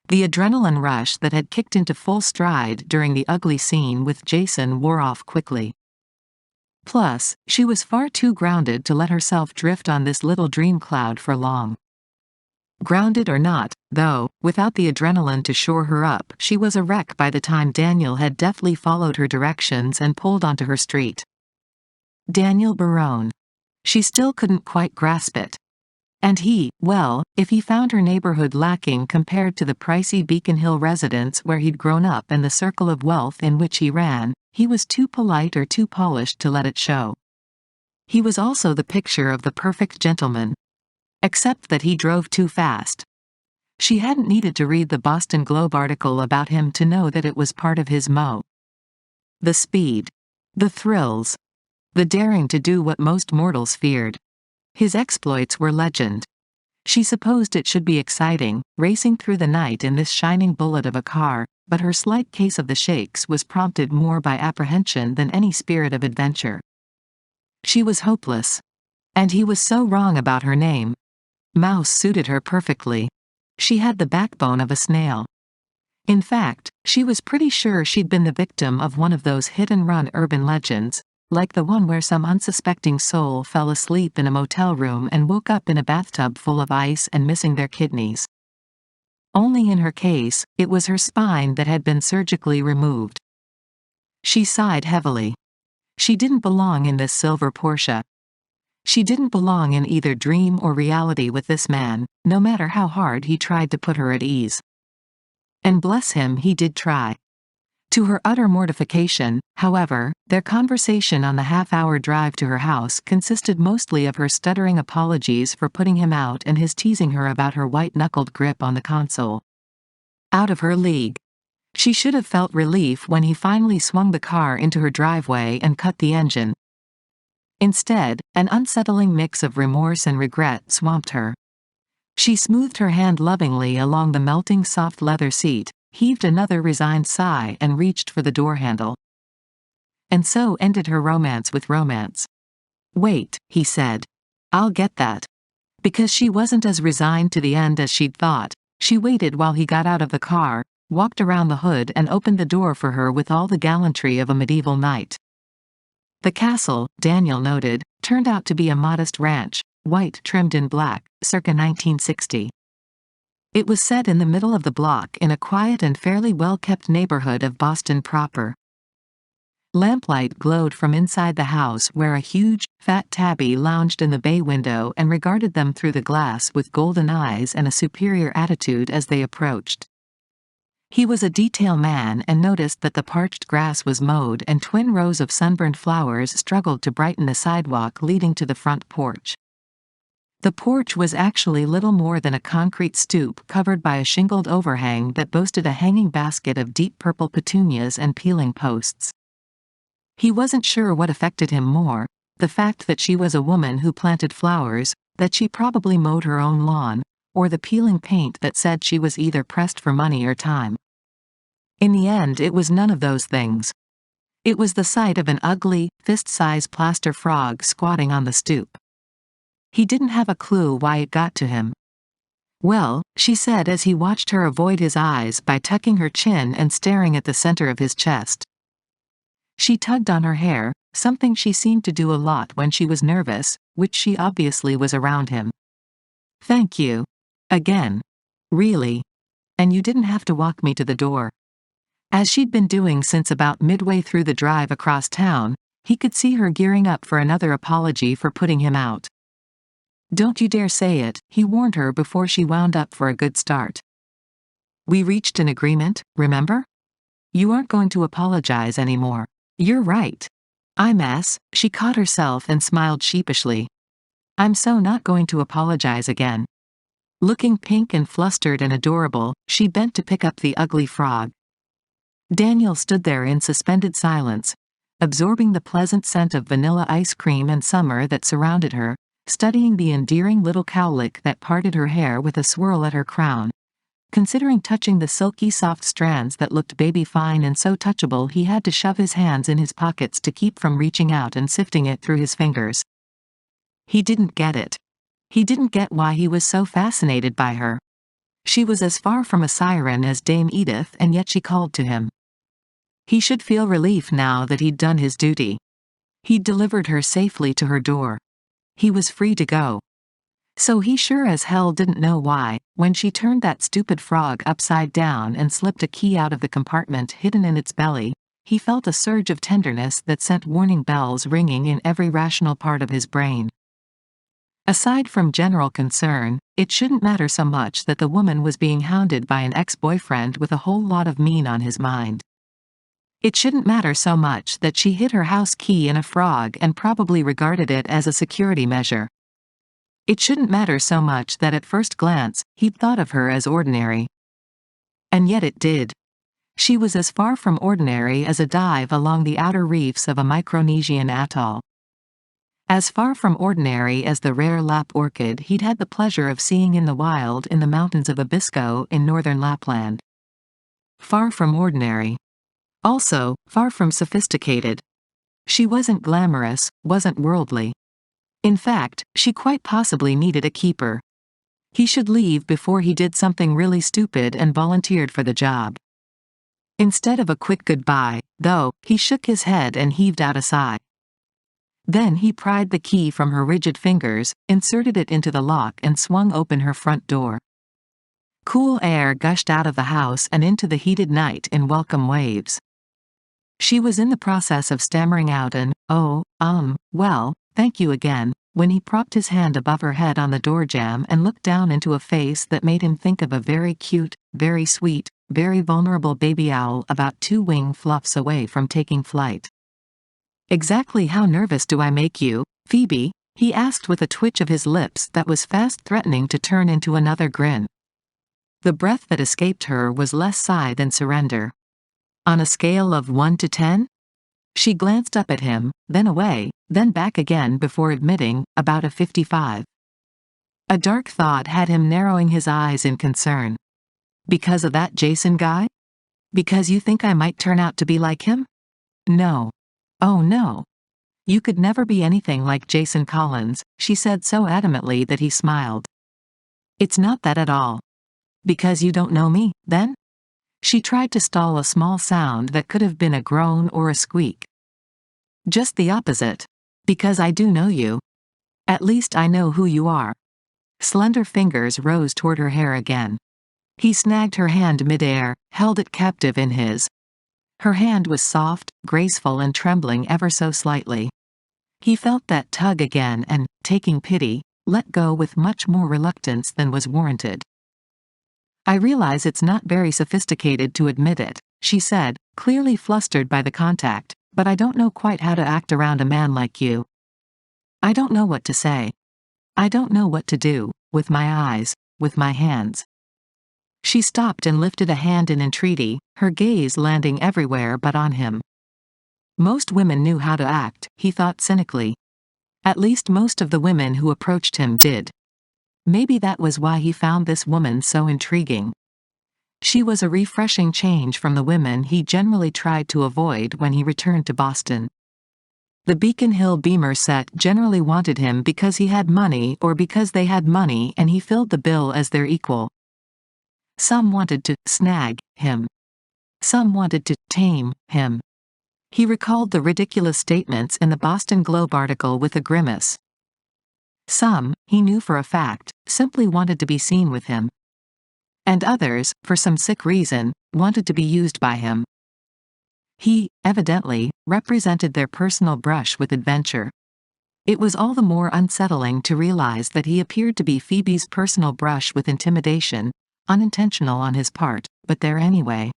The adrenaline rush that had kicked into full stride during the ugly scene with Jason wore off quickly. Plus, she was far too grounded to let herself drift on this little dream cloud for long. Grounded or not, though, without the adrenaline to shore her up, she was a wreck by the time Daniel had deftly followed her directions and pulled onto her street. Daniel Barone. She still couldn't quite grasp it. And he, well, if he found her neighborhood lacking compared to the pricey Beacon Hill residence where he'd grown up and the circle of wealth in which he ran, he was too polite or too polished to let it show. He was also the picture of the perfect gentleman. Except that he drove too fast. She hadn't needed to read the Boston Globe article about him to know that it was part of his mo. The speed. The thrills. The daring to do what most mortals feared. His exploits were legend. She supposed it should be exciting, racing through the night in this shining bullet of a car, but her slight case of the shakes was prompted more by apprehension than any spirit of adventure. She was hopeless. And he was so wrong about her name. Mouse suited her perfectly. She had the backbone of a snail. In fact, she was pretty sure she'd been the victim of one of those hit-and-run urban legends, like the one where some unsuspecting soul fell asleep in a motel room and woke up in a bathtub full of ice and missing their kidneys. Only in her case, it was her spine that had been surgically removed. She sighed heavily. She didn't belong in this silver Porsche. She didn't belong in either dream or reality with this man, no matter how hard he tried to put her at ease. And bless him, he did try. To her utter mortification, however, their conversation on the half-hour drive to her house consisted mostly of her stuttering apologies for putting him out and his teasing her about her white-knuckled grip on the console. Out of her league. She should have felt relief when he finally swung the car into her driveway and cut the engine. Instead, an unsettling mix of remorse and regret swamped her. She smoothed her hand lovingly along the melting soft leather seat, heaved another resigned sigh and reached for the door handle. And so ended her romance with romance. "Wait," he said. "I'll get that." Because she wasn't as resigned to the end as she'd thought, she waited while he got out of the car, walked around the hood and opened the door for her with all the gallantry of a medieval knight. The castle, Daniel noted, turned out to be a modest ranch, white trimmed in black, circa 1960. It was set in the middle of the block in a quiet and fairly well-kept neighborhood of Boston proper. Lamplight glowed from inside the house where a huge, fat tabby lounged in the bay window and regarded them through the glass with golden eyes and a superior attitude as they approached. He was a detail man and noticed that the parched grass was mowed and twin rows of sunburned flowers struggled to brighten the sidewalk leading to the front porch. The porch was actually little more than a concrete stoop covered by a shingled overhang that boasted a hanging basket of deep purple petunias and peeling posts. He wasn't sure what affected him more, the fact that she was a woman who planted flowers, that she probably mowed her own lawn, or the peeling paint that said she was either pressed for money or time. In the end, it was none of those things. It was the sight of an ugly, fist-sized plaster frog squatting on the stoop. He didn't have a clue why it got to him. "Well," she said as he watched her avoid his eyes by tucking her chin and staring at the center of his chest. She tugged on her hair, something she seemed to do a lot when she was nervous, which she obviously was around him. "Thank you. Again. Really. And you didn't have to walk me to the door." As she'd been doing since about midway through the drive across town, he could see her gearing up for another apology for putting him out. "Don't you dare say it," he warned her before she wound up for a good start. "We reached an agreement, remember? You aren't going to apologize anymore." You're right. She caught herself and smiled sheepishly. I'm so not going to apologize again. Looking pink and flustered and adorable, she bent to pick up the ugly frog. Daniel stood there in suspended silence, absorbing the pleasant scent of vanilla ice cream and summer that surrounded her, studying the endearing little cowlick that parted her hair with a swirl at her crown. Considering touching the silky soft strands that looked baby-fine and so touchable he had to shove his hands in his pockets to keep from reaching out and sifting it through his fingers. He didn't get it. He didn't get why he was so fascinated by her. She was as far from a siren as Dame Edith, and yet she called to him. He should feel relief now that he'd done his duty. He'd delivered her safely to her door. He was free to go. So he sure as hell didn't know why, when she turned that stupid frog upside down and slipped a key out of the compartment hidden in its belly, he felt a surge of tenderness that sent warning bells ringing in every rational part of his brain. Aside from general concern, it shouldn't matter so much that the woman was being hounded by an ex-boyfriend with a whole lot of mean on his mind. It shouldn't matter so much that she hid her house key in a frog and probably regarded it as a security measure. It shouldn't matter so much that at first glance, he'd thought of her as ordinary. And yet it did. She was as far from ordinary as a dive along the outer reefs of a Micronesian atoll. As far from ordinary as the rare Lap orchid he'd had the pleasure of seeing in the wild in the mountains of Abisko in northern Lapland. Far from ordinary. Also, far from sophisticated. She wasn't glamorous, wasn't worldly. In fact, she quite possibly needed a keeper. He should leave before he did something really stupid and volunteered for the job. Instead of a quick goodbye, though, he shook his head and heaved out a sigh. Then he pried the key from her rigid fingers, inserted it into the lock and swung open her front door. Cool air gushed out of the house and into the heated night in welcome waves. She was in the process of stammering out an, well, thank you again, when he propped his hand above her head on the doorjamb and looked down into a face that made him think of a very cute, very sweet, very vulnerable baby owl about 2 wing fluffs away from taking flight. Exactly how nervous do I make you, Phoebe? He asked with a twitch of his lips that was fast threatening to turn into another grin. The breath that escaped her was less sigh than surrender. On a scale of 1 to 10? She glanced up at him, then away, then back again before admitting, about a 55. A dark thought had him narrowing his eyes in concern. Because of that Jason guy? Because you think I might turn out to be like him? No. Oh no. You could never be anything like Jason Collins, she said so adamantly that he smiled. It's not that at all. Because you don't know me, then? She tried to stall a small sound that could have been a groan or a squeak. Just the opposite. Because I do know you. At least I know who you are. Slender fingers rose toward her hair again. He snagged her hand midair, held it captive in his. Her hand was soft, graceful and trembling ever so slightly. He felt that tug again and, taking pity, let go with much more reluctance than was warranted. I realize it's not very sophisticated to admit it, she said, clearly flustered by the contact, but I don't know quite how to act around a man like you. I don't know what to say. I don't know what to do, with my eyes, with my hands. She stopped and lifted a hand in entreaty, her gaze landing everywhere but on him. Most women knew how to act, he thought cynically. At least most of the women who approached him did. Maybe that was why he found this woman so intriguing. She was a refreshing change from the women he generally tried to avoid when he returned to Boston. The Beacon Hill Beamer set generally wanted him because he had money or because they had money and he filled the bill as their equal. Some wanted to snag him. Some wanted to tame him. He recalled the ridiculous statements in the Boston Globe article with a grimace. Some, he knew for a fact, simply wanted to be seen with him. And others, for some sick reason, wanted to be used by him. He, evidently, represented their personal brush with adventure. It was all the more unsettling to realize that he appeared to be Phoebe's personal brush with intimidation, unintentional on his part, but there anyway.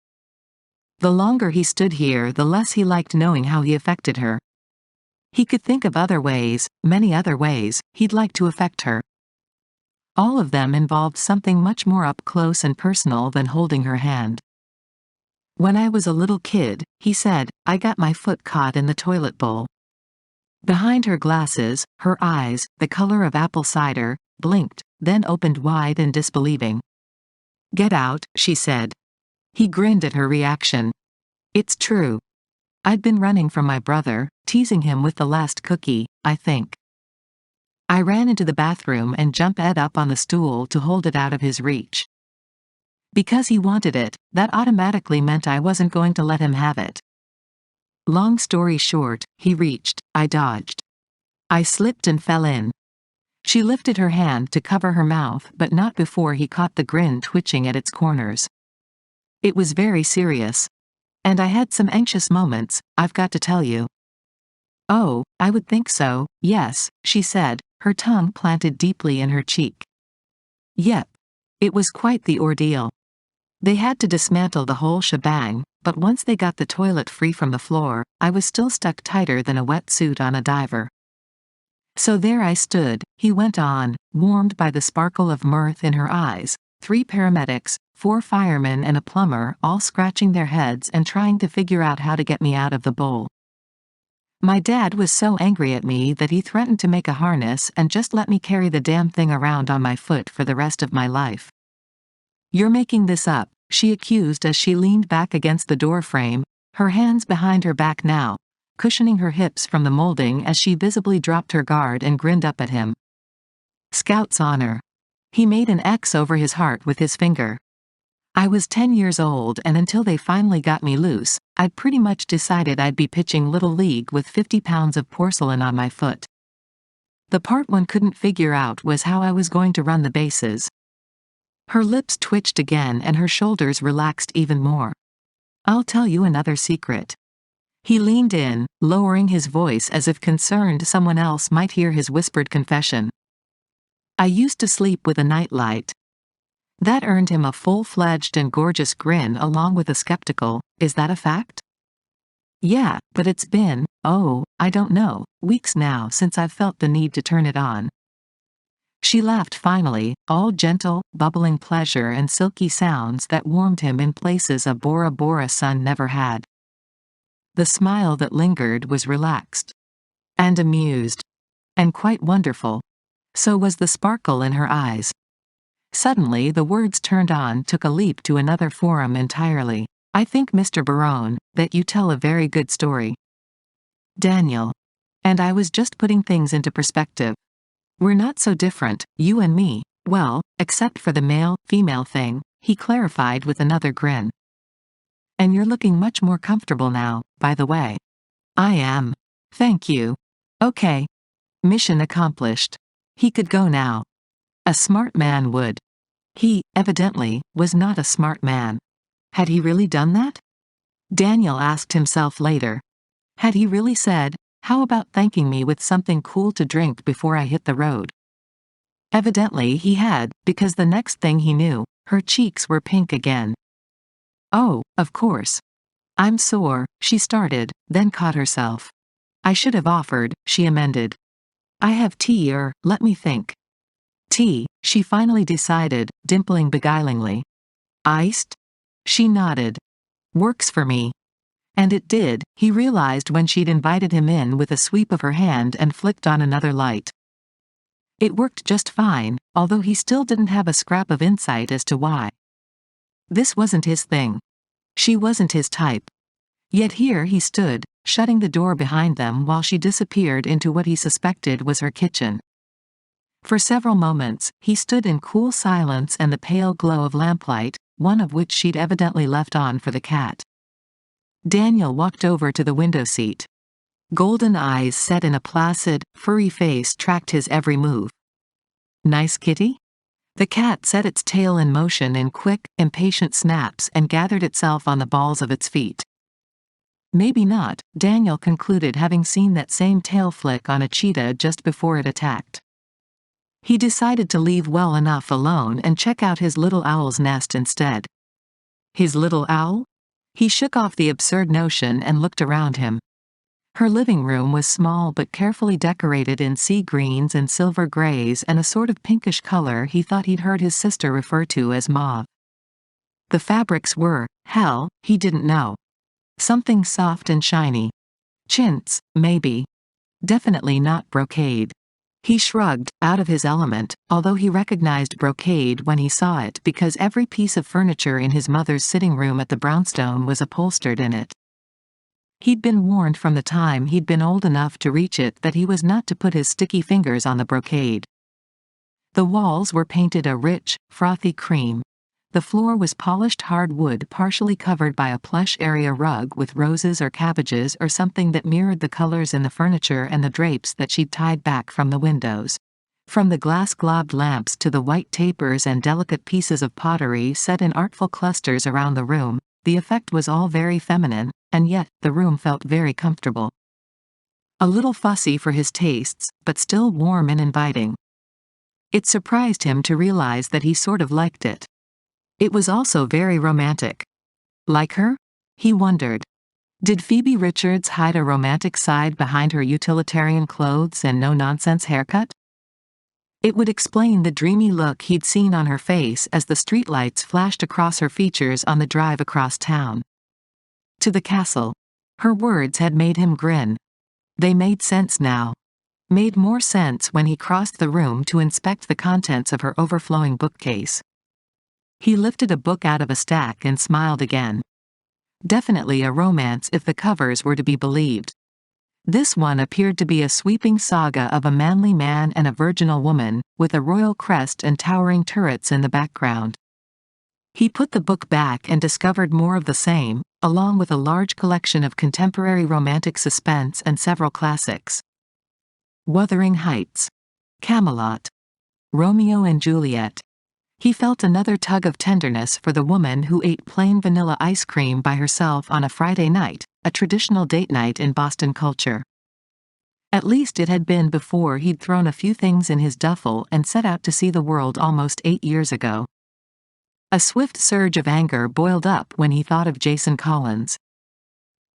The longer he stood here, the less he liked knowing how he affected her. He could think of other ways, many other ways, he'd like to affect her. All of them involved something much more up close and personal than holding her hand. When I was a little kid, he said, I got my foot caught in the toilet bowl. Behind her glasses, her eyes, the color of apple cider, blinked, then opened wide in disbelieving. Get out, she said. He grinned at her reaction. It's true. I'd been running from my brother, teasing him with the last cookie, I think. I ran into the bathroom and jumped Ed up on the stool to hold it out of his reach. Because he wanted it, that automatically meant I wasn't going to let him have it. Long story short, he reached, I dodged. I slipped and fell in. She lifted her hand to cover her mouth, but not before he caught the grin twitching at its corners. It was very serious. And I had some anxious moments, I've got to tell you. Oh, I would think so, yes, she said, her tongue planted deeply in her cheek. Yep. It was quite the ordeal. They had to dismantle the whole shebang, but once they got the toilet free from the floor, I was still stuck tighter than a wetsuit on a diver. So there I stood, he went on, warmed by the sparkle of mirth in her eyes, 3 paramedics, 4 firemen and a plumber all scratching their heads and trying to figure out how to get me out of the bowl. My dad was so angry at me that he threatened to make a harness and just let me carry the damn thing around on my foot for the rest of my life. You're making this up, she accused as she leaned back against the door frame, her hands behind her back now, cushioning her hips from the molding as she visibly dropped her guard and grinned up at him. Scout's honor. He made an X over his heart with his finger. I was 10 years old, and until they finally got me loose, I'd pretty much decided I'd be pitching Little League with 50 pounds of porcelain on my foot. The part one couldn't figure out was how I was going to run the bases. Her lips twitched again and her shoulders relaxed even more. I'll tell you another secret. He leaned in, lowering his voice as if concerned someone else might hear his whispered confession. I used to sleep with a nightlight. That earned him a full-fledged and gorgeous grin along with a skeptical, is that a fact? Yeah, but it's been, I don't know, weeks now since I've felt the need to turn it on. She laughed finally, all gentle, bubbling pleasure and silky sounds that warmed him in places a Bora Bora sun never had. The smile that lingered was relaxed. And amused. And quite wonderful. So was the sparkle in her eyes. Suddenly the words turned on took a leap to another forum entirely. I think, Mr. Barone, that you tell a very good story. Daniel. And I was just putting things into perspective. We're not so different, you and me, well, except for the male-female thing, he clarified with another grin. And you're looking much more comfortable now, by the way. I am. Thank you. Okay. Mission accomplished. He could go now. A smart man would. He, evidently, was not a smart man. Had he really done that? Daniel asked himself later. Had he really said, how about thanking me with something cool to drink before I hit the road? Evidently he had, because the next thing he knew, her cheeks were pink again. Oh, of course. I'm sore, she started, then caught herself. I should have offered, she amended. I have tea or, let me think. Tea, she finally decided, dimpling beguilingly. Iced? She nodded. Works for me. And it did, he realized when she'd invited him in with a sweep of her hand and flicked on another light. It worked just fine, although he still didn't have a scrap of insight as to why. This wasn't his thing. She wasn't his type. Yet here he stood, shutting the door behind them while she disappeared into what he suspected was her kitchen. For several moments, he stood in cool silence and the pale glow of lamplight, one of which she'd evidently left on for the cat. Daniel walked over to the window seat. Golden eyes set in a placid, furry face tracked his every move. Nice kitty? The cat set its tail in motion in quick, impatient snaps and gathered itself on the balls of its feet. Maybe not, Daniel concluded, having seen that same tail flick on a cheetah just before it attacked. He decided to leave well enough alone and check out his little owl's nest instead. His little owl? He shook off the absurd notion and looked around him. Her living room was small but carefully decorated in sea greens and silver grays and a sort of pinkish color he thought he'd heard his sister refer to as mauve. The fabrics were, hell, he didn't know. Something soft and shiny. Chintz, maybe. Definitely not brocade. He shrugged, out of his element, although he recognized brocade when he saw it because every piece of furniture in his mother's sitting room at the brownstone was upholstered in it. He'd been warned from the time he'd been old enough to reach it that he was not to put his sticky fingers on the brocade. The walls were painted a rich, frothy cream. The floor was polished hardwood partially covered by a plush area rug with roses or cabbages or something that mirrored the colors in the furniture and the drapes that she'd tied back from the windows. From the glass-globed lamps to the white tapers and delicate pieces of pottery set in artful clusters around the room, the effect was all very feminine, and yet the room felt very comfortable. A little fussy for his tastes, but still warm and inviting. It surprised him to realize that he sort of liked it. It was also very romantic. Like her? He wondered. Did Phoebe Richards hide a romantic side behind her utilitarian clothes and no-nonsense haircut? It would explain the dreamy look he'd seen on her face as the streetlights flashed across her features on the drive across town. To the castle. Her words had made him grin. They made sense now. Made more sense when he crossed the room to inspect the contents of her overflowing bookcase. He lifted a book out of a stack and smiled again. Definitely a romance if the covers were to be believed. This one appeared to be a sweeping saga of a manly man and a virginal woman, with a royal crest and towering turrets in the background. He put the book back and discovered more of the same, along with a large collection of contemporary romantic suspense and several classics. Wuthering Heights. Camelot. Romeo and Juliet. He felt another tug of tenderness for the woman who ate plain vanilla ice cream by herself on a Friday night, a traditional date night in Boston culture. At least it had been before he'd thrown a few things in his duffel and set out to see the world almost 8 years ago. A swift surge of anger boiled up when he thought of Jason Collins.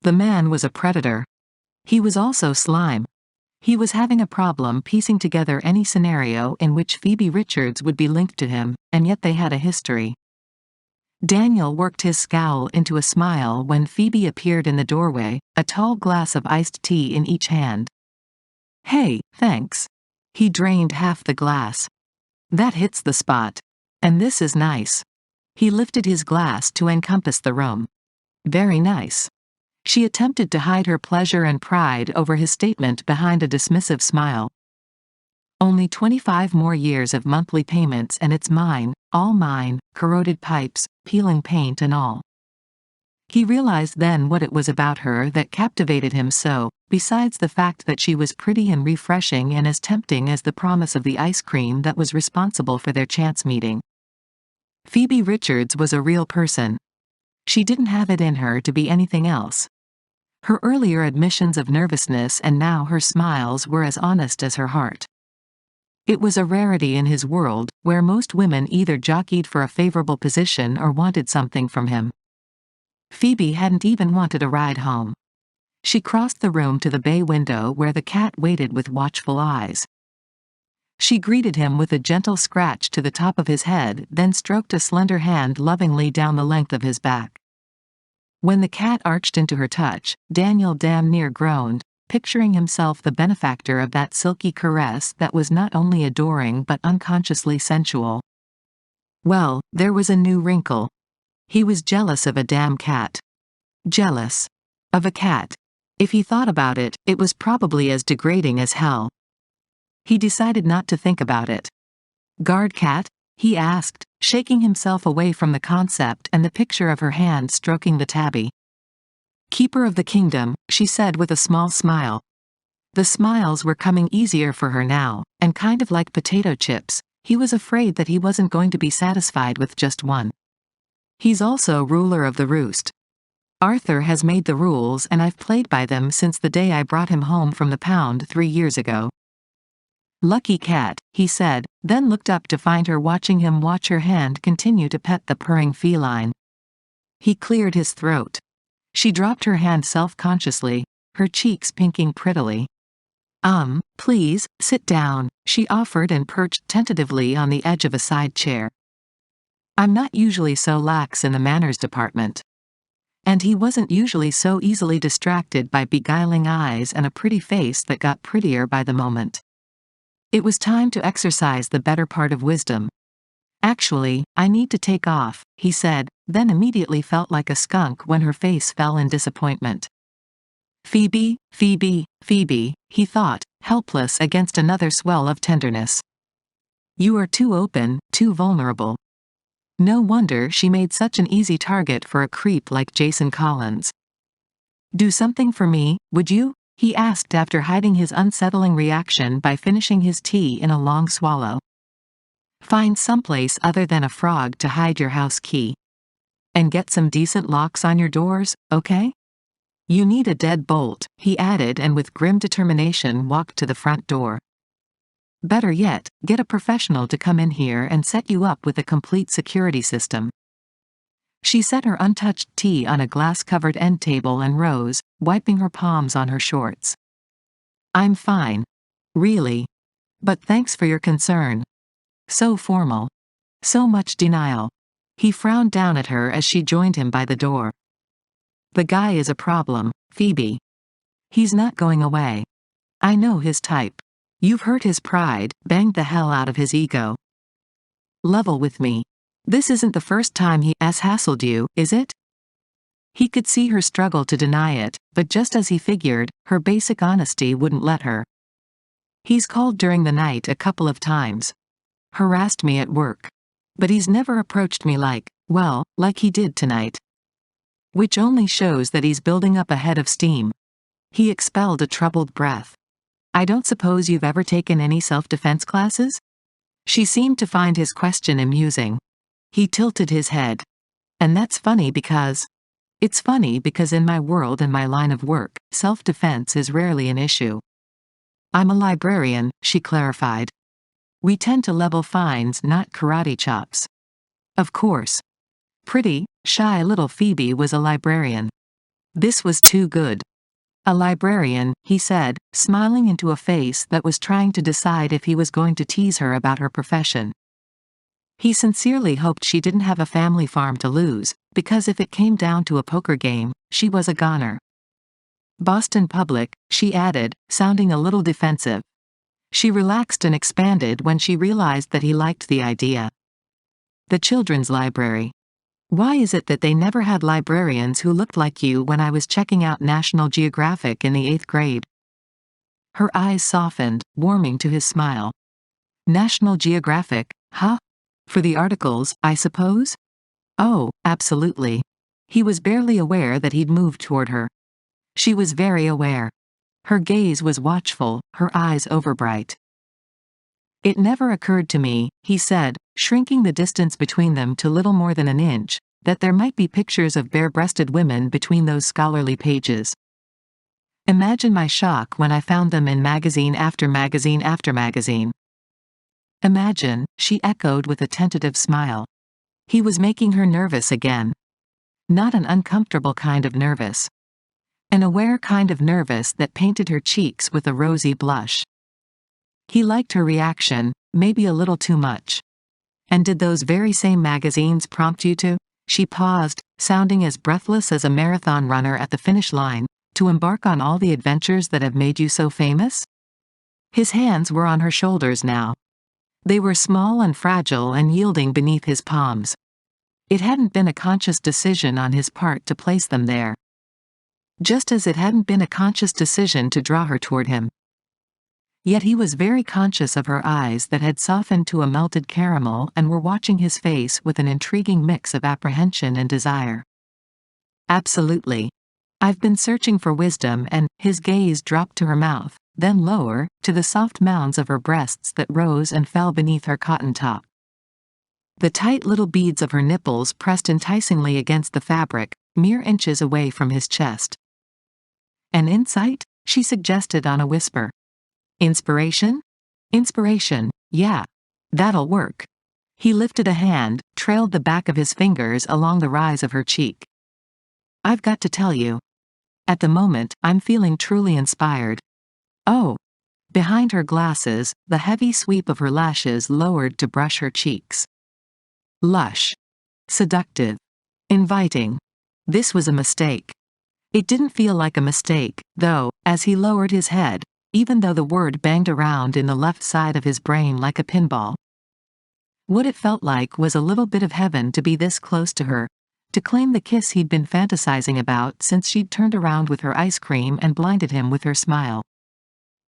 The man was a predator. He was also slime. He was having a problem piecing together any scenario in which Phoebe Richards would be linked to him, and yet they had a history. Daniel worked his scowl into a smile when Phoebe appeared in the doorway, a tall glass of iced tea in each hand. "Hey, thanks." He drained half the glass. "That hits the spot. And this is nice." He lifted his glass to encompass the room. "Very nice." She attempted to hide her pleasure and pride over his statement behind a dismissive smile. "Only 25 more years of monthly payments and it's mine, all mine, corroded pipes, peeling paint and all." He realized then what it was about her that captivated him so, besides the fact that she was pretty and refreshing and as tempting as the promise of the ice cream that was responsible for their chance meeting. Phoebe Richards was a real person. She didn't have it in her to be anything else. Her earlier admissions of nervousness and now her smiles were as honest as her heart. It was a rarity in his world, where most women either jockeyed for a favorable position or wanted something from him. Phoebe hadn't even wanted a ride home. She crossed the room to the bay window where the cat waited with watchful eyes. She greeted him with a gentle scratch to the top of his head, then stroked a slender hand lovingly down the length of his back. When the cat arched into her touch, Daniel damn near groaned, picturing himself the benefactor of that silky caress that was not only adoring but unconsciously sensual. Well, there was a new wrinkle. He was jealous of a damn cat. Jealous. Of a cat. If he thought about it, it was probably as degrading as hell. He decided not to think about it. "Guard cat?" he asked, shaking himself away from the concept and the picture of her hand stroking the tabby. "Keeper of the kingdom," she said with a small smile. The smiles were coming easier for her now, and kind of like potato chips, he was afraid that he wasn't going to be satisfied with just one. "He's also ruler of the roost. Arthur has made the rules and I've played by them since the day I brought him home from the pound 3 years ago." "Lucky cat," he said, then looked up to find her watching him watch her hand continue to pet the purring feline. He cleared his throat. She dropped her hand self-consciously, her cheeks pinking prettily. Please, sit down, she offered and perched tentatively on the edge of a side chair. I'm not usually so lax in the manners department. And he wasn't usually so easily distracted by beguiling eyes and a pretty face that got prettier by the moment. It was time to exercise the better part of wisdom. Actually, I need to take off, he said, then immediately felt like a skunk when her face fell in disappointment. Phoebe, Phoebe, Phoebe, he thought, helpless against another swell of tenderness. You are too open, too vulnerable. No wonder she made such an easy target for a creep like Jason Collins. Do something for me, would you? He asked after hiding his unsettling reaction by finishing his tea in a long swallow. Find someplace other than a frog to hide your house key. And get some decent locks on your doors, okay? You need a deadbolt, he added and with grim determination walked to the front door. Better yet, get a professional to come in here and set you up with a complete security system. She set her untouched tea on a glass-covered end table and rose, wiping her palms on her shorts. I'm fine. Really. But thanks for your concern. So formal. So much denial. He frowned down at her as she joined him by the door. The guy is a problem, Phoebe. He's not going away. I know his type. You've hurt his pride, banged the hell out of his ego. Level with me. This isn't the first time he has hassled you, is it? He could see her struggle to deny it, but just as he figured, her basic honesty wouldn't let her. He's called during the night a couple of times. Harassed me at work. But he's never approached me like he did tonight. Which only shows that he's building up a head of steam. He expelled a troubled breath. I don't suppose you've ever taken any self-defense classes? She seemed to find his question amusing. He tilted his head. And that's funny because... It's funny because in my world and my line of work, self-defense is rarely an issue. I'm a librarian, she clarified. We tend to level fines, not karate chops. Of course. Pretty, shy little Phoebe was a librarian. This was too good. A librarian, he said, smiling into a face that was trying to decide if he was going to tease her about her profession. He sincerely hoped she didn't have a family farm to lose, because if it came down to a poker game, she was a goner. Boston Public, she added, sounding a little defensive. She relaxed and expanded when she realized that he liked the idea. The children's library. Why is it that they never had librarians who looked like you when I was checking out National Geographic in the 8th grade? Her eyes softened, warming to his smile. National Geographic, huh? For the articles, I suppose? Oh, absolutely. He was barely aware that he'd moved toward her. She was very aware. Her gaze was watchful, her eyes overbright. It never occurred to me, he said, shrinking the distance between them to little more than an inch, that there might be pictures of bare-breasted women between those scholarly pages. Imagine my shock when I found them in magazine after magazine after magazine. Imagine, she echoed with a tentative smile. He was making her nervous again. Not an uncomfortable kind of nervous. An aware kind of nervous that painted her cheeks with a rosy blush. He liked her reaction, maybe a little too much. And did those very same magazines prompt you to? She paused, sounding as breathless as a marathon runner at the finish line, to embark on all the adventures that have made you so famous? His hands were on her shoulders now. They were small and fragile and yielding beneath his palms. It hadn't been a conscious decision on his part to place them there. Just as it hadn't been a conscious decision to draw her toward him. Yet he was very conscious of her eyes that had softened to a melted caramel and were watching his face with an intriguing mix of apprehension and desire. Absolutely. I've been searching for wisdom and, his gaze dropped to her mouth, then lower, to the soft mounds of her breasts that rose and fell beneath her cotton top. The tight little beads of her nipples pressed enticingly against the fabric, mere inches away from his chest. An insight? She suggested on a whisper. Inspiration? Inspiration, yeah. That'll work. He lifted a hand, trailed the back of his fingers along the rise of her cheek. I've got to tell you. At the moment, I'm feeling truly inspired. Oh. Behind her glasses, the heavy sweep of her lashes lowered to brush her cheeks. Lush. Seductive. Inviting. This was a mistake. It didn't feel like a mistake, though, as he lowered his head, even though the word banged around in the left side of his brain like a pinball. What it felt like was a little bit of heaven to be this close to her, to claim the kiss he'd been fantasizing about since she'd turned around with her ice cream and blinded him with her smile.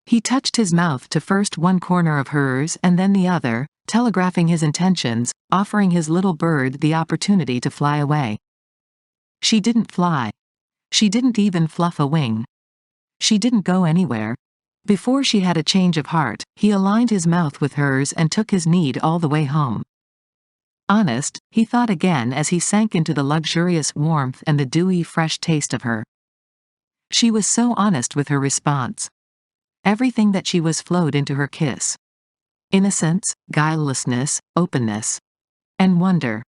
He touched his mouth to first one corner of hers and then the other, telegraphing his intentions, offering his little bird the opportunity to fly away. She didn't fly. She didn't even fluff a wing. She didn't go anywhere. Before she had a change of heart, he aligned his mouth with hers and took his need all the way home. Honest, he thought again as he sank into the luxurious warmth and the dewy fresh taste of her. She was so honest with her response. Everything that she was flowed into her kiss. Innocence, guilelessness, openness. And wonder.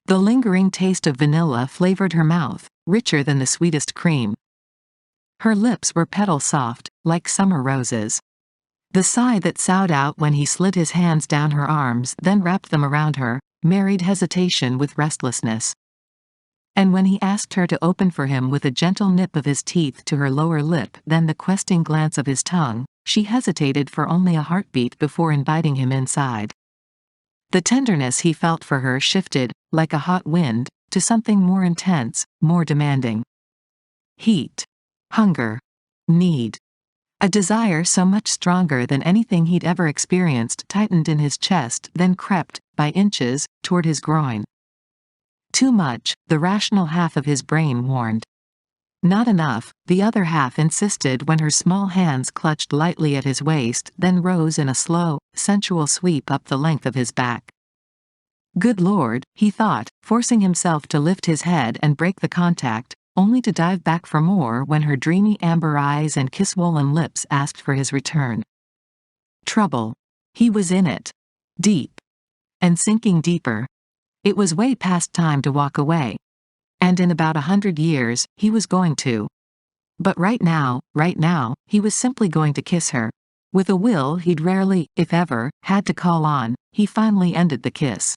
The lingering taste of vanilla flavored her mouth, richer than the sweetest cream. Her lips were petal soft, like summer roses. The sigh that soughed out when he slid his hands down her arms then wrapped them around her, married hesitation with restlessness. And when he asked her to open for him with a gentle nip of his teeth to her lower lip then the questing glance of his tongue, she hesitated for only a heartbeat before inviting him inside. The tenderness he felt for her shifted, like a hot wind, to something more intense, more demanding. Heat. Hunger. Need. A desire so much stronger than anything he'd ever experienced tightened in his chest then crept, by inches, toward his groin. Too much, the rational half of his brain warned. Not enough, the other half insisted when her small hands clutched lightly at his waist then rose in a slow, sensual sweep up the length of his back. Good Lord, he thought, forcing himself to lift his head and break the contact, only to dive back for more when her dreamy amber eyes and kiss-swollen lips asked for his return. Trouble. He was in it. Deep. And sinking deeper. It was way past time to walk away. And in about 100 years, he was going to. But right now, he was simply going to kiss her. With a will he'd rarely, if ever, had to call on, he finally ended the kiss.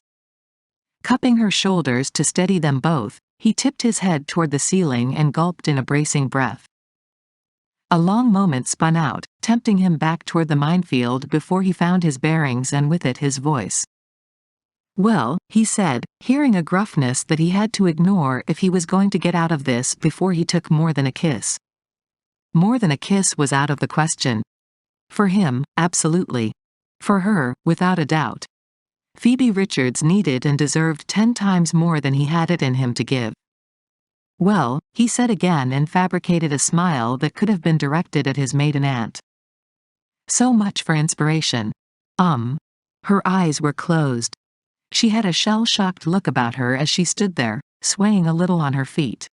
Cupping her shoulders to steady them both, he tipped his head toward the ceiling and gulped in a bracing breath. A long moment spun out, tempting him back toward the minefield before he found his bearings and with it his voice. Well, he said, hearing a gruffness that he had to ignore if he was going to get out of this before he took more than a kiss. More than a kiss was out of the question. For him, absolutely. For her, without a doubt. Phoebe Richards needed and deserved 10 times more than he had it in him to give. Well, he said again and fabricated a smile that could have been directed at his maiden aunt. So much for inspiration. Her eyes were closed. She had a shell-shocked look about her as she stood there, swaying a little on her feet.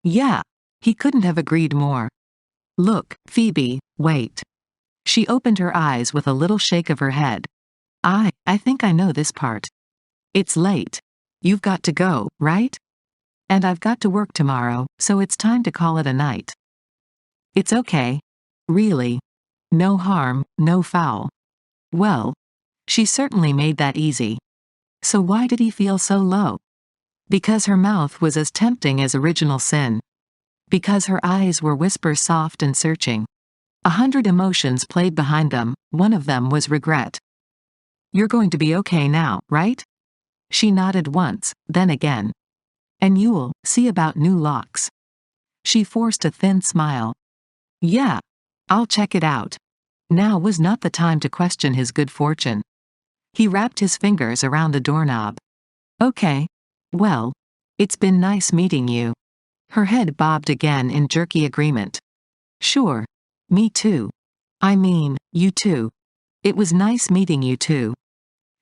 Yeah. He couldn't have agreed more. Look, Phoebe, wait. She opened her eyes with a little shake of her head. I think I know this part. It's late. You've got to go, right? And I've got to work tomorrow, so it's time to call it a night. It's okay. Really. No harm, no foul. Well. She certainly made that easy. So why did he feel so low? Because her mouth was as tempting as original sin. Because her eyes were whisper soft and searching. 100 emotions played behind them, one of them was regret. You're going to be okay now, right? She nodded once, then again. And you'll see about new locks. She forced a thin smile. Yeah. I'll check it out. Now was not the time to question his good fortune. He wrapped his fingers around the doorknob. Okay. Well. It's been nice meeting you. Her head bobbed again in jerky agreement. Sure. Me too. I mean, you too. It was nice meeting you too.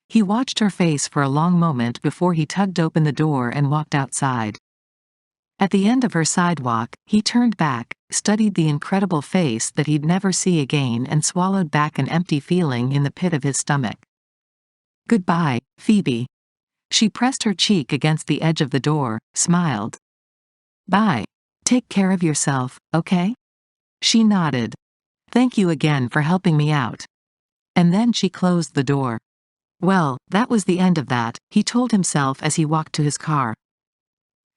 He watched her face for a long moment before he tugged open the door and walked outside. At the end of her sidewalk, he turned back, studied the incredible face that he'd never see again and swallowed back an empty feeling in the pit of his stomach. Goodbye, Phoebe. She pressed her cheek against the edge of the door, smiled. Bye. Take care of yourself, okay? She nodded. Thank you again for helping me out. And then she closed the door. Well, that was the end of that, he told himself as he walked to his car.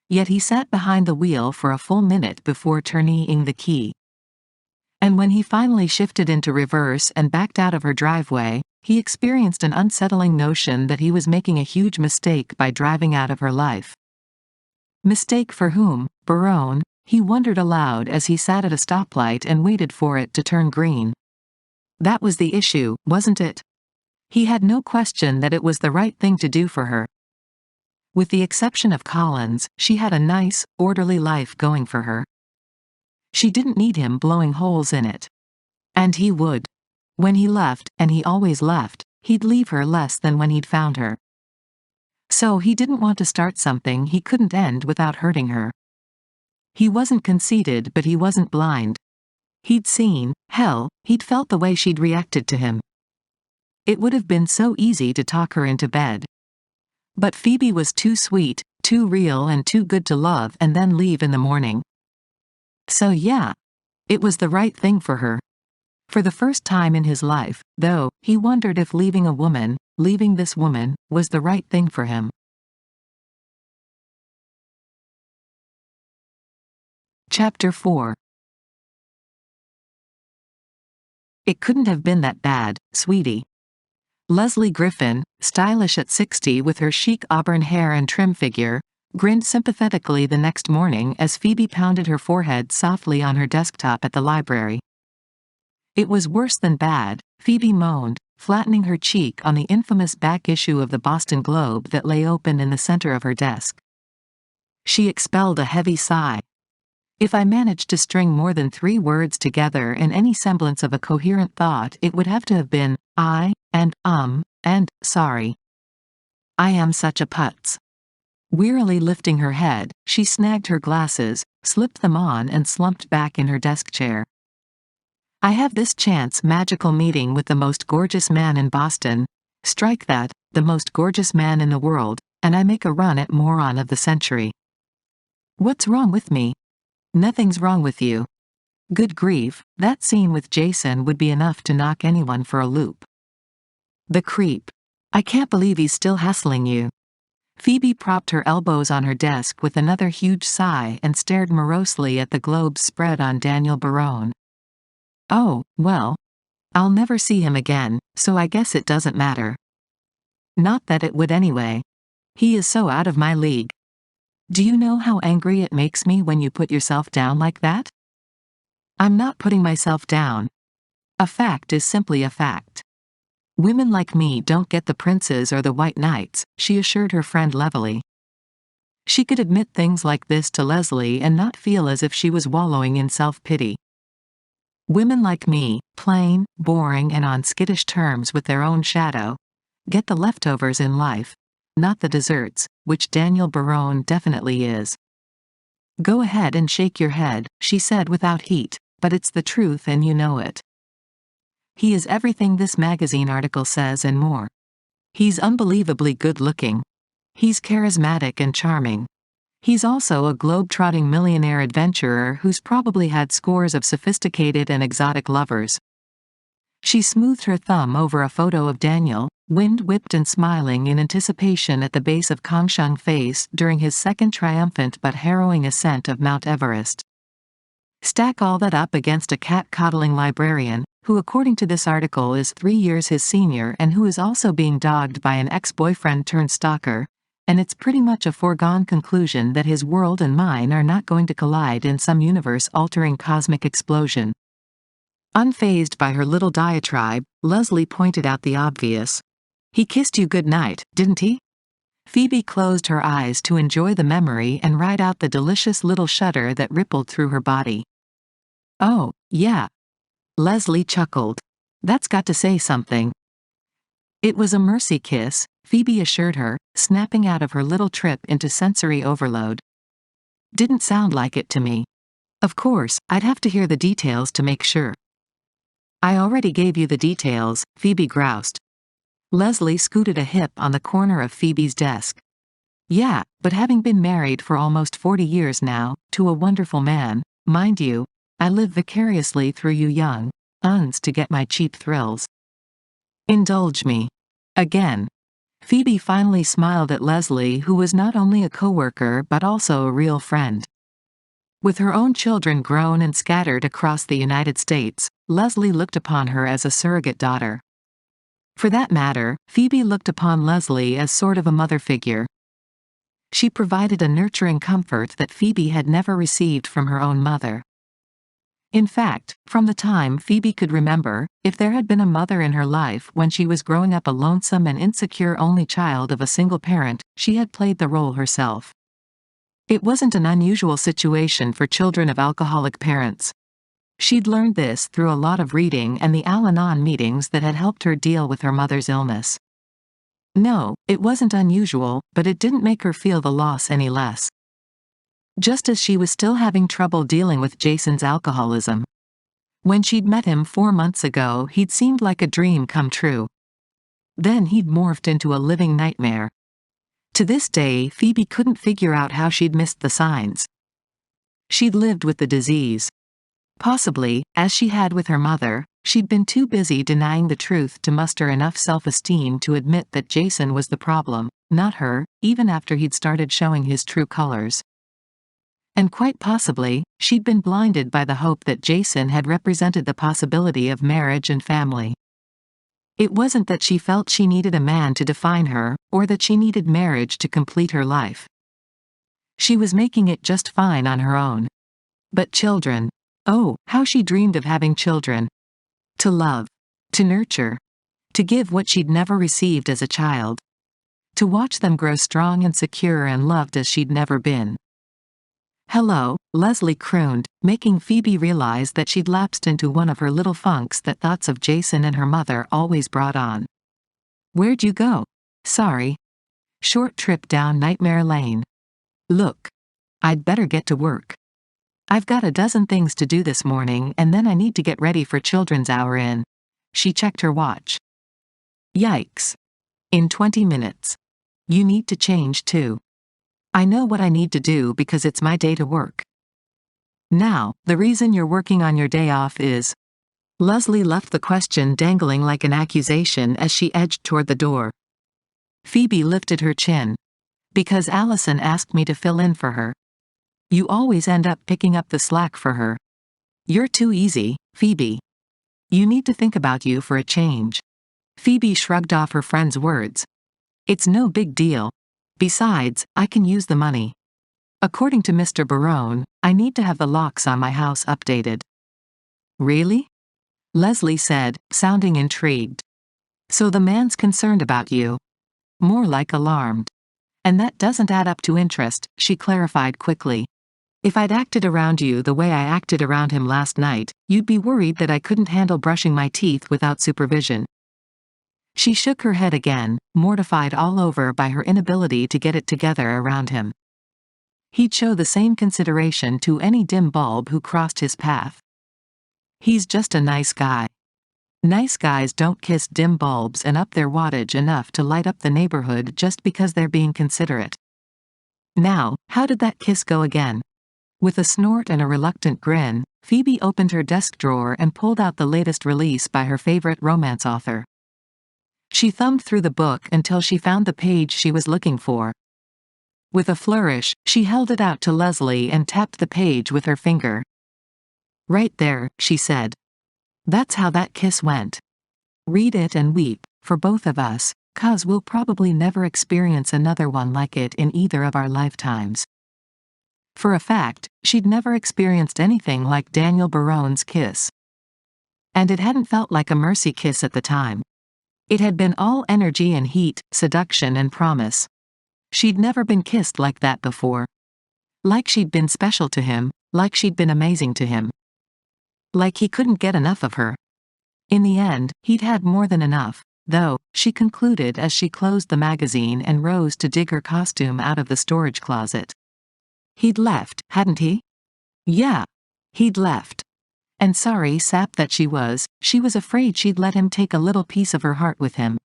Yet he sat behind the wheel for a full minute before turning the key. And when he finally shifted into reverse and backed out of her driveway, he experienced an unsettling notion that he was making a huge mistake by driving out of her life. Mistake for whom, Barone? He wondered aloud as he sat at a stoplight and waited for it to turn green. That was the issue, wasn't it? He had no question that it was the right thing to do for her. With the exception of Collins, she had a nice, orderly life going for her. She didn't need him blowing holes in it. And he would. When he left, and he always left, he'd leave her less than when he'd found her. So he didn't want to start something he couldn't end without hurting her. He wasn't conceited, but he wasn't blind. He'd seen, hell, he'd felt the way she'd reacted to him. It would have been so easy to talk her into bed. But Phoebe was too sweet, too real and too good to love and then leave in the morning. So yeah, it was the right thing for her. For the first time in his life, though, he wondered if leaving this woman, was the right thing for him. Chapter 4. It couldn't have been that bad, sweetie. Leslie Griffin, stylish at 60 with her chic auburn hair and trim figure, grinned sympathetically the next morning as Phoebe pounded her forehead softly on her desktop at the library. It was worse than bad, Phoebe moaned, flattening her cheek on the infamous back issue of the Boston Globe that lay open in the center of her desk. She expelled a heavy sigh. If I managed to string more than 3 words together in any semblance of a coherent thought, it would have to have been, I, and sorry. I am such a putz. Wearily lifting her head, she snagged her glasses, slipped them on and slumped back in her desk chair. I have this chance magical meeting with the most gorgeous man in Boston, strike that, the most gorgeous man in the world, and I make a run at moron of the century. What's wrong with me? Nothing's wrong with you. Good grief, that scene with Jason would be enough to knock anyone for a loop. The creep. I can't believe he's still hassling you. Phoebe propped her elbows on her desk with another huge sigh and stared morosely at the Globe spread on Daniel Barone. Oh, well. I'll never see him again, so I guess it doesn't matter. Not that it would anyway. He is so out of my league. Do you know how angry it makes me when you put yourself down like that? I'm not putting myself down. A fact is simply a fact. Women like me don't get the princes or the white knights, she assured her friend levelly. She could admit things like this to Leslie and not feel as if she was wallowing in self-pity. Women like me, plain, boring and on skittish terms with their own shadow, get the leftovers in life, not the desserts, which Daniel Barone definitely is. Go ahead and shake your head, she said without heat, but it's the truth and you know it. He is everything this magazine article says and more. He's unbelievably good-looking. He's charismatic and charming. He's also a globe-trotting millionaire adventurer who's probably had scores of sophisticated and exotic lovers. She smoothed her thumb over a photo of Daniel, wind-whipped and smiling in anticipation at the base of Kangshung Face during his second triumphant but harrowing ascent of Mount Everest. Stack all that up against a cat-coddling librarian, who according to this article is 3 years his senior and who is also being dogged by an ex-boyfriend-turned-stalker, and it's pretty much a foregone conclusion that his world and mine are not going to collide in some universe-altering cosmic explosion. Unfazed by her little diatribe, Leslie pointed out the obvious. He kissed you good night, didn't he? Phoebe closed her eyes to enjoy the memory and ride out the delicious little shudder that rippled through her body. Oh, yeah. Leslie chuckled. That's got to say something. It was a mercy kiss, Phoebe assured her, snapping out of her little trip into sensory overload. Didn't sound like it to me. Of course, I'd have to hear the details to make sure. I already gave you the details, Phoebe groused. Leslie scooted a hip on the corner of Phoebe's desk. Yeah, but having been married for almost 40 years now, to a wonderful man, mind you, I live vicariously through you young uns to get my cheap thrills. Indulge me. Again. Phoebe finally smiled at Leslie, who was not only a coworker but also a real friend. With her own children grown and scattered across the United States, Leslie looked upon her as a surrogate daughter. For that matter, Phoebe looked upon Leslie as sort of a mother figure. She provided a nurturing comfort that Phoebe had never received from her own mother. In fact, from the time Phoebe could remember, if there had been a mother in her life when she was growing up a lonesome and insecure only child of a single parent, she had played the role herself. It wasn't an unusual situation for children of alcoholic parents. She'd learned this through a lot of reading and the Al-Anon meetings that had helped her deal with her mother's illness. No, it wasn't unusual, but it didn't make her feel the loss any less. Just as she was still having trouble dealing with Jason's alcoholism. When she'd met him 4 months ago, he'd seemed like a dream come true. Then he'd morphed into a living nightmare. To this day, Phoebe couldn't figure out how she'd missed the signs. She'd lived with the disease. Possibly, as she had with her mother, she'd been too busy denying the truth to muster enough self-esteem to admit that Jason was the problem, not her, even after he'd started showing his true colors. And quite possibly, she'd been blinded by the hope that Jason had represented the possibility of marriage and family. It wasn't that she felt she needed a man to define her, or that she needed marriage to complete her life. She was making it just fine on her own. But children. Oh, how she dreamed of having children. To love. To nurture. To give what she'd never received as a child. To watch them grow strong and secure and loved as she'd never been. Hello, Leslie crooned, making Phoebe realize that she'd lapsed into one of her little funks that thoughts of Jason and her mother always brought on. Where'd you go? Sorry. Short trip down Nightmare Lane. Look. I'd better get to work. I've got a dozen things to do this morning and then I need to get ready for children's hour in. She checked her watch. Yikes. In 20 minutes. You need to change too. I know what I need to do because it's my day to work. Now, the reason you're working on your day off is... Leslie left the question dangling like an accusation as she edged toward the door. Phoebe lifted her chin. Because Allison asked me to fill in for her. You always end up picking up the slack for her. You're too easy, Phoebe. You need to think about you for a change. Phoebe shrugged off her friend's words. It's no big deal. Besides, I can use the money. According to Mr. Barone, I need to have the locks on my house updated. Really? Leslie said, sounding intrigued. So the man's concerned about you. More like alarmed. And that doesn't add up to interest, she clarified quickly. If I'd acted around you the way I acted around him last night, you'd be worried that I couldn't handle brushing my teeth without supervision. She shook her head again, mortified all over by her inability to get it together around him. He'd show the same consideration to any dim bulb who crossed his path. He's just a nice guy. Nice guys don't kiss dim bulbs and up their wattage enough to light up the neighborhood just because they're being considerate. Now, how did that kiss go again? With a snort and a reluctant grin, Phoebe opened her desk drawer and pulled out the latest release by her favorite romance author. She thumbed through the book until she found the page she was looking for. With a flourish, she held it out to Leslie and tapped the page with her finger. Right there, she said. That's how that kiss went. Read it and weep, for both of us, 'cause we'll probably never experience another one like it in either of our lifetimes. For a fact, she'd never experienced anything like Daniel Barone's kiss. And it hadn't felt like a mercy kiss at the time. It had been all energy and heat, seduction and promise. She'd never been kissed like that before. Like she'd been special to him, like she'd been amazing to him. Like he couldn't get enough of her. In the end, he'd had more than enough, though, she concluded as she closed the magazine and rose to dig her costume out of the storage closet. He'd left, hadn't he? Yeah. He'd left. And sorry sap that she was afraid she'd let him take a little piece of her heart with him.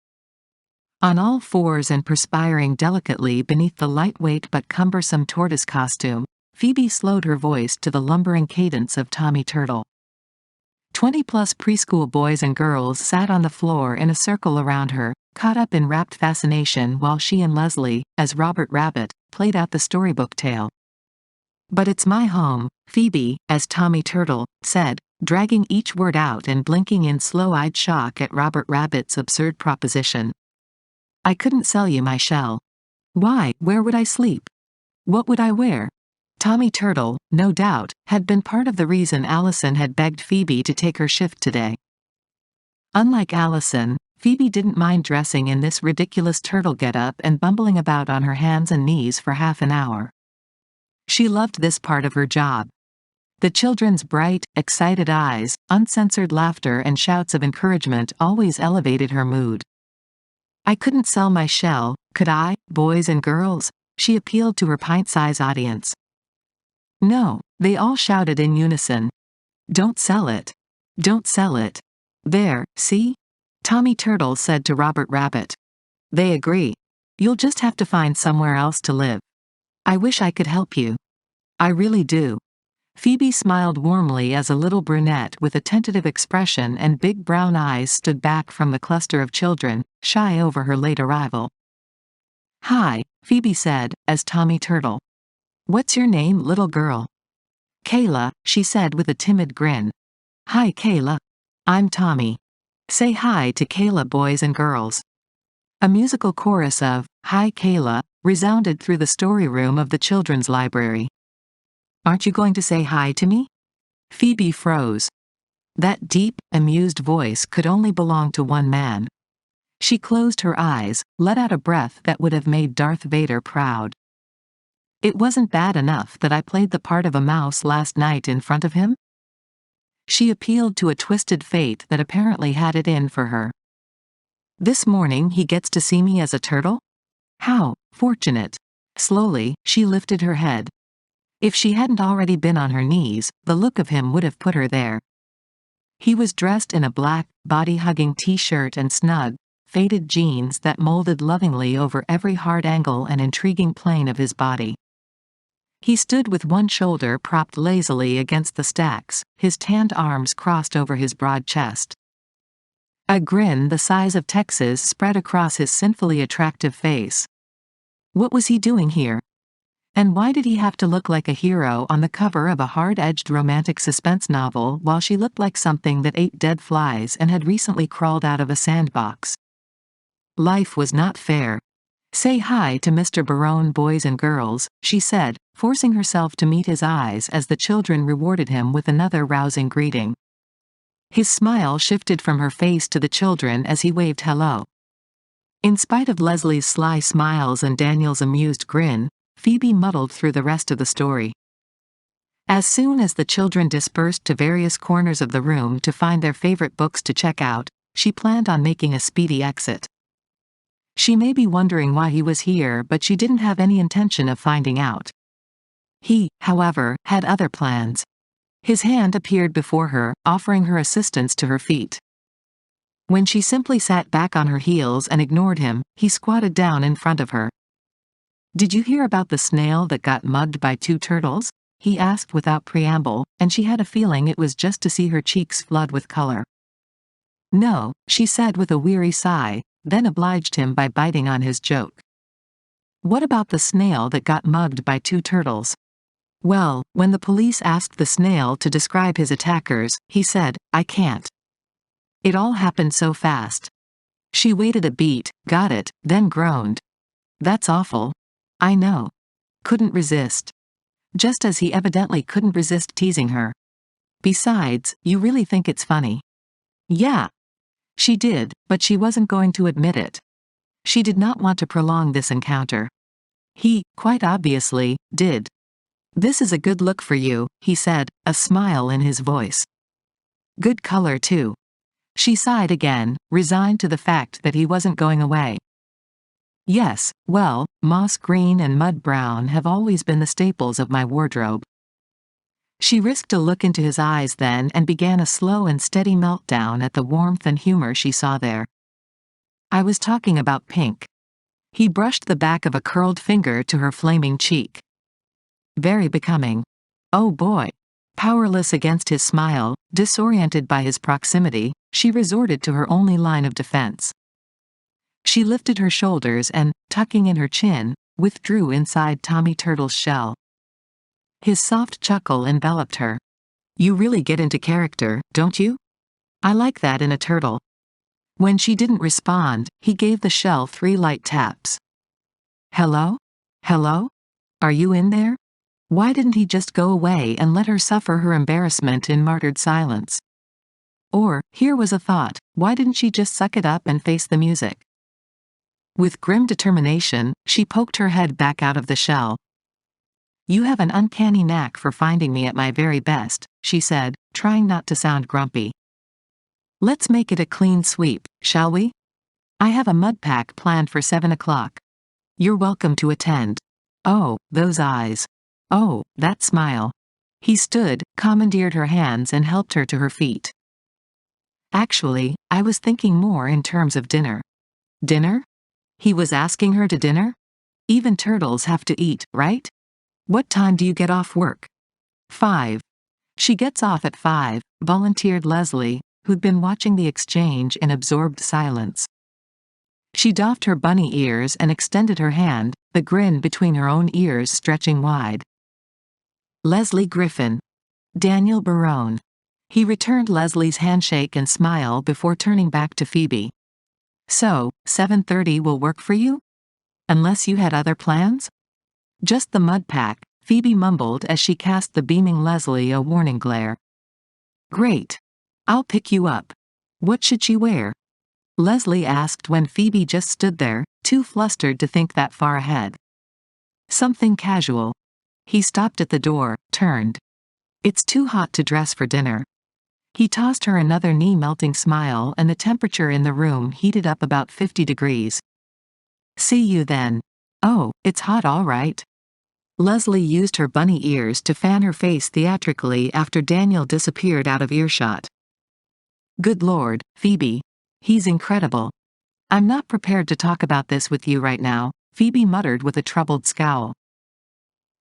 On all fours and perspiring delicately beneath the lightweight but cumbersome tortoise costume, Phoebe slowed her voice to the lumbering cadence of Tommy Turtle. 20-plus preschool boys and girls sat on the floor in a circle around her, caught up in rapt fascination while she and Leslie, as Robert Rabbit, played out the storybook tale. "But it's my home, Phoebe," as Tommy Turtle said, dragging each word out and blinking in slow-eyed shock at Robert Rabbit's absurd proposition. "I couldn't sell you my shell. Why, where would I sleep? What would I wear?" Tommy Turtle, no doubt, had been part of the reason Allison had begged Phoebe to take her shift today. Unlike Allison, Phoebe didn't mind dressing in this ridiculous turtle getup and bumbling about on her hands and knees for half an hour. She loved this part of her job. The children's bright, excited eyes, uncensored laughter and shouts of encouragement always elevated her mood. "I couldn't sell my shell, could I, boys and girls?" she appealed to her pint-sized audience. "No," they all shouted in unison. "Don't sell it. Don't sell it. There, see?" Tommy Turtle said to Robert Rabbit. "They agree. You'll just have to find somewhere else to live. I wish I could help you. I really do." Phoebe smiled warmly as a little brunette with a tentative expression and big brown eyes stood back from the cluster of children, shy over her late arrival. "Hi," Phoebe said, as Tommy Turtle. "What's your name, little girl?" "Kayla," she said with a timid grin. "Hi, Kayla. I'm Tommy. Say hi to Kayla, boys and girls." A musical chorus of "Hi, Kayla" resounded through the story room of the children's library. "Aren't you going to say hi to me?" Phoebe froze. That deep, amused voice could only belong to one man. She closed her eyes, let out a breath that would have made Darth Vader proud. "It wasn't bad enough that I played the part of a mouse last night in front of him?" She appealed to a twisted fate that apparently had it in for her. "This morning he gets to see me as a turtle? How fortunate." Slowly, she lifted her head. If she hadn't already been on her knees, the look of him would have put her there. He was dressed in a black, body-hugging t-shirt and snug, faded jeans that molded lovingly over every hard angle and intriguing plane of his body. He stood with one shoulder propped lazily against the stacks, his tanned arms crossed over his broad chest. A grin the size of Texas spread across his sinfully attractive face. What was he doing here? And why did he have to look like a hero on the cover of a hard-edged romantic suspense novel while she looked like something that ate dead flies and had recently crawled out of a sandbox? Life was not fair. "Say hi to Mr. Barone, boys and girls," she said, forcing herself to meet his eyes as the children rewarded him with another rousing greeting. His smile shifted from her face to the children as he waved hello. In spite of Leslie's sly smiles and Daniel's amused grin, Phoebe muddled through the rest of the story. As soon as the children dispersed to various corners of the room to find their favorite books to check out, she planned on making a speedy exit. She may be wondering why he was here, but she didn't have any intention of finding out. He, however, had other plans. His hand appeared before her, offering her assistance to her feet. When she simply sat back on her heels and ignored him, he squatted down in front of her. "Did you hear about the snail that got mugged by two turtles?" he asked without preamble, and she had a feeling it was just to see her cheeks flood with color. "No," she said with a weary sigh, then obliged him by biting on his joke. "What about the snail that got mugged by two turtles?" "Well, when the police asked the snail to describe his attackers, he said, 'I can't.' It all happened so fast." She waited a beat, got it, then groaned. "That's awful." "I know. Couldn't resist." Just as he evidently couldn't resist teasing her. "Besides, you really think it's funny?" "Yeah." She did, but she wasn't going to admit it. She did not want to prolong this encounter. He, quite obviously, did. "This is a good look for you," he said, a smile in his voice. "Good color too." She sighed again, resigned to the fact that he wasn't going away. "Yes, well, moss green and mud brown have always been the staples of my wardrobe." She risked a look into his eyes then and began a slow and steady meltdown at the warmth and humor she saw there. I was talking about pink. He brushed the back of a curled finger to her flaming cheek. Very becoming. Oh boy. Powerless against his smile, disoriented by his proximity, she resorted to her only line of defense. She lifted her shoulders and, tucking in her chin, withdrew inside Tommy Turtle's shell. His soft chuckle enveloped her. You really get into character, don't you? I like that in a turtle. When she didn't respond, he gave the shell 3 light taps. Hello? Hello? Are you in there? Why didn't he just go away and let her suffer her embarrassment in martyred silence? Or, here was a thought, why didn't she just suck it up and face the music? With grim determination, she poked her head back out of the shell. You have an uncanny knack for finding me at my very best, she said, trying not to sound grumpy. Let's make it a clean sweep, shall we? I have a mud pack planned for 7 o'clock. You're welcome to attend. Oh, those eyes. Oh, that smile. He stood, commandeered her hands and helped her to her feet. Actually, I was thinking more in terms of dinner. Dinner? He was asking her to dinner? Even turtles have to eat, right? What time do you get off work? 5. She gets off at 5, volunteered Leslie, who'd been watching the exchange in absorbed silence. She doffed her bunny ears and extended her hand, the grin between her own ears stretching wide. Leslie Griffin. Daniel Barone. He returned Leslie's handshake and smile before turning back to Phoebe. So, 7:30 will work for you? Unless you had other plans? Just the mud pack, Phoebe mumbled as she cast the beaming Leslie a warning glare. Great. I'll pick you up. What should she wear? Leslie asked when Phoebe just stood there, too flustered to think that far ahead. Something casual. He stopped at the door, turned. It's too hot to dress for dinner. He tossed her another knee-melting smile and the temperature in the room heated up about 50 degrees. See you then. Oh, it's hot all right. Leslie used her bunny ears to fan her face theatrically after Daniel disappeared out of earshot. Good Lord, Phoebe. He's incredible. I'm not prepared to talk about this with you right now, Phoebe muttered with a troubled scowl.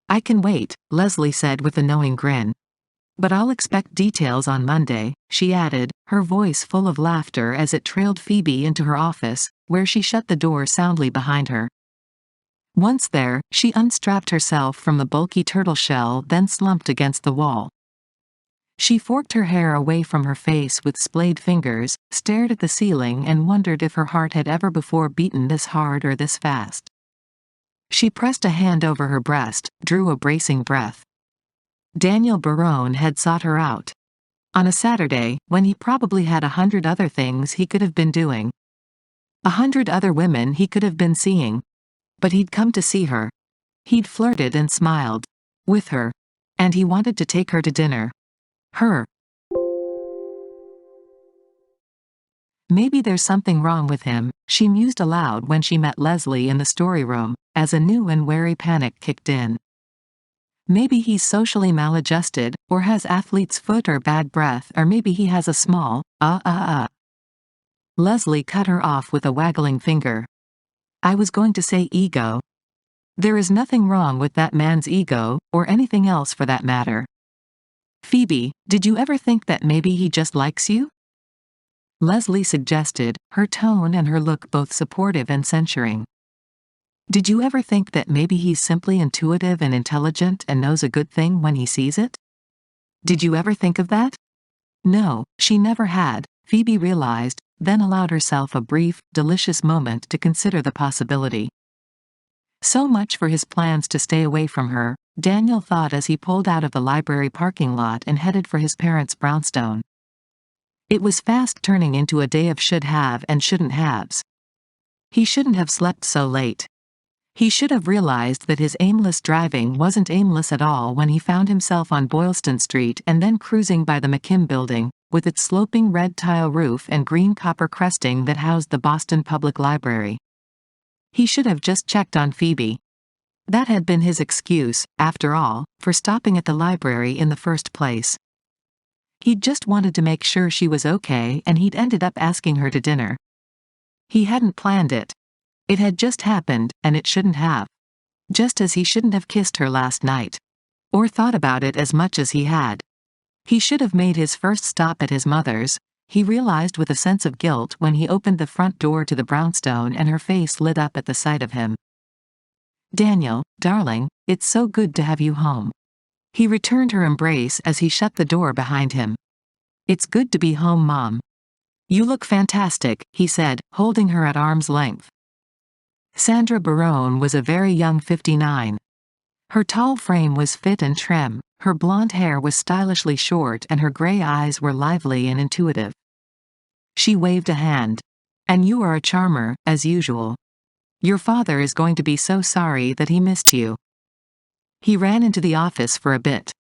I can wait, Leslie said with a knowing grin. But I'll expect details on Monday, she added, her voice full of laughter as it trailed Phoebe into her office, where she shut the door soundly behind her. Once there, she unstrapped herself from the bulky turtle shell, then slumped against the wall. She forked her hair away from her face with splayed fingers, stared at the ceiling and wondered if her heart had ever before beaten this hard or this fast. She pressed a hand over her breast, drew a bracing breath. Daniel Barone had sought her out. On a Saturday, when he probably had 100 other things he could have been doing. 100 other women he could have been seeing. But he'd come to see her. He'd flirted and smiled. With her. And he wanted to take her to dinner. Her. Maybe there's something wrong with him, she mused aloud when she met Leslie in the story room, as a new and wary panic kicked in. Maybe he's socially maladjusted, or has athlete's foot or bad breath, or maybe he has a small, Leslie cut her off with a waggling finger. I was going to say ego. There is nothing wrong with that man's ego, or anything else for that matter. Phoebe, did you ever think that maybe he just likes you? Leslie suggested, her tone and her look both supportive and censuring. Did you ever think that maybe he's simply intuitive and intelligent and knows a good thing when he sees it? Did you ever think of that? No, she never had, Phoebe realized, then allowed herself a brief, delicious moment to consider the possibility. So much for his plans to stay away from her, Daniel thought as he pulled out of the library parking lot and headed for his parents' brownstone. It was fast turning into a day of should have and shouldn't haves. He shouldn't have slept so late. He should have realized that his aimless driving wasn't aimless at all when he found himself on Boylston Street and then cruising by the McKim building, with its sloping red tile roof and green copper cresting that housed the Boston Public Library. He should have just checked on Phoebe. That had been his excuse, after all, for stopping at the library in the first place. He'd just wanted to make sure she was okay and he'd ended up asking her to dinner. He hadn't planned it. It had just happened, and it shouldn't have. Just as he shouldn't have kissed her last night. Or thought about it as much as he had. He should have made his first stop at his mother's, he realized with a sense of guilt when he opened the front door to the brownstone and her face lit up at the sight of him. "Daniel, darling, it's so good to have you home." He returned her embrace as he shut the door behind him. "It's good to be home, Mom." "You look fantastic," he said, holding her at arm's length. Sandra Barone was a very young 59. Her tall frame was fit and trim, her blonde hair was stylishly short and her gray eyes were lively and intuitive. She waved a hand. "And you are a charmer, as usual. Your father is going to be so sorry that he missed you." He ran into the office for a bit.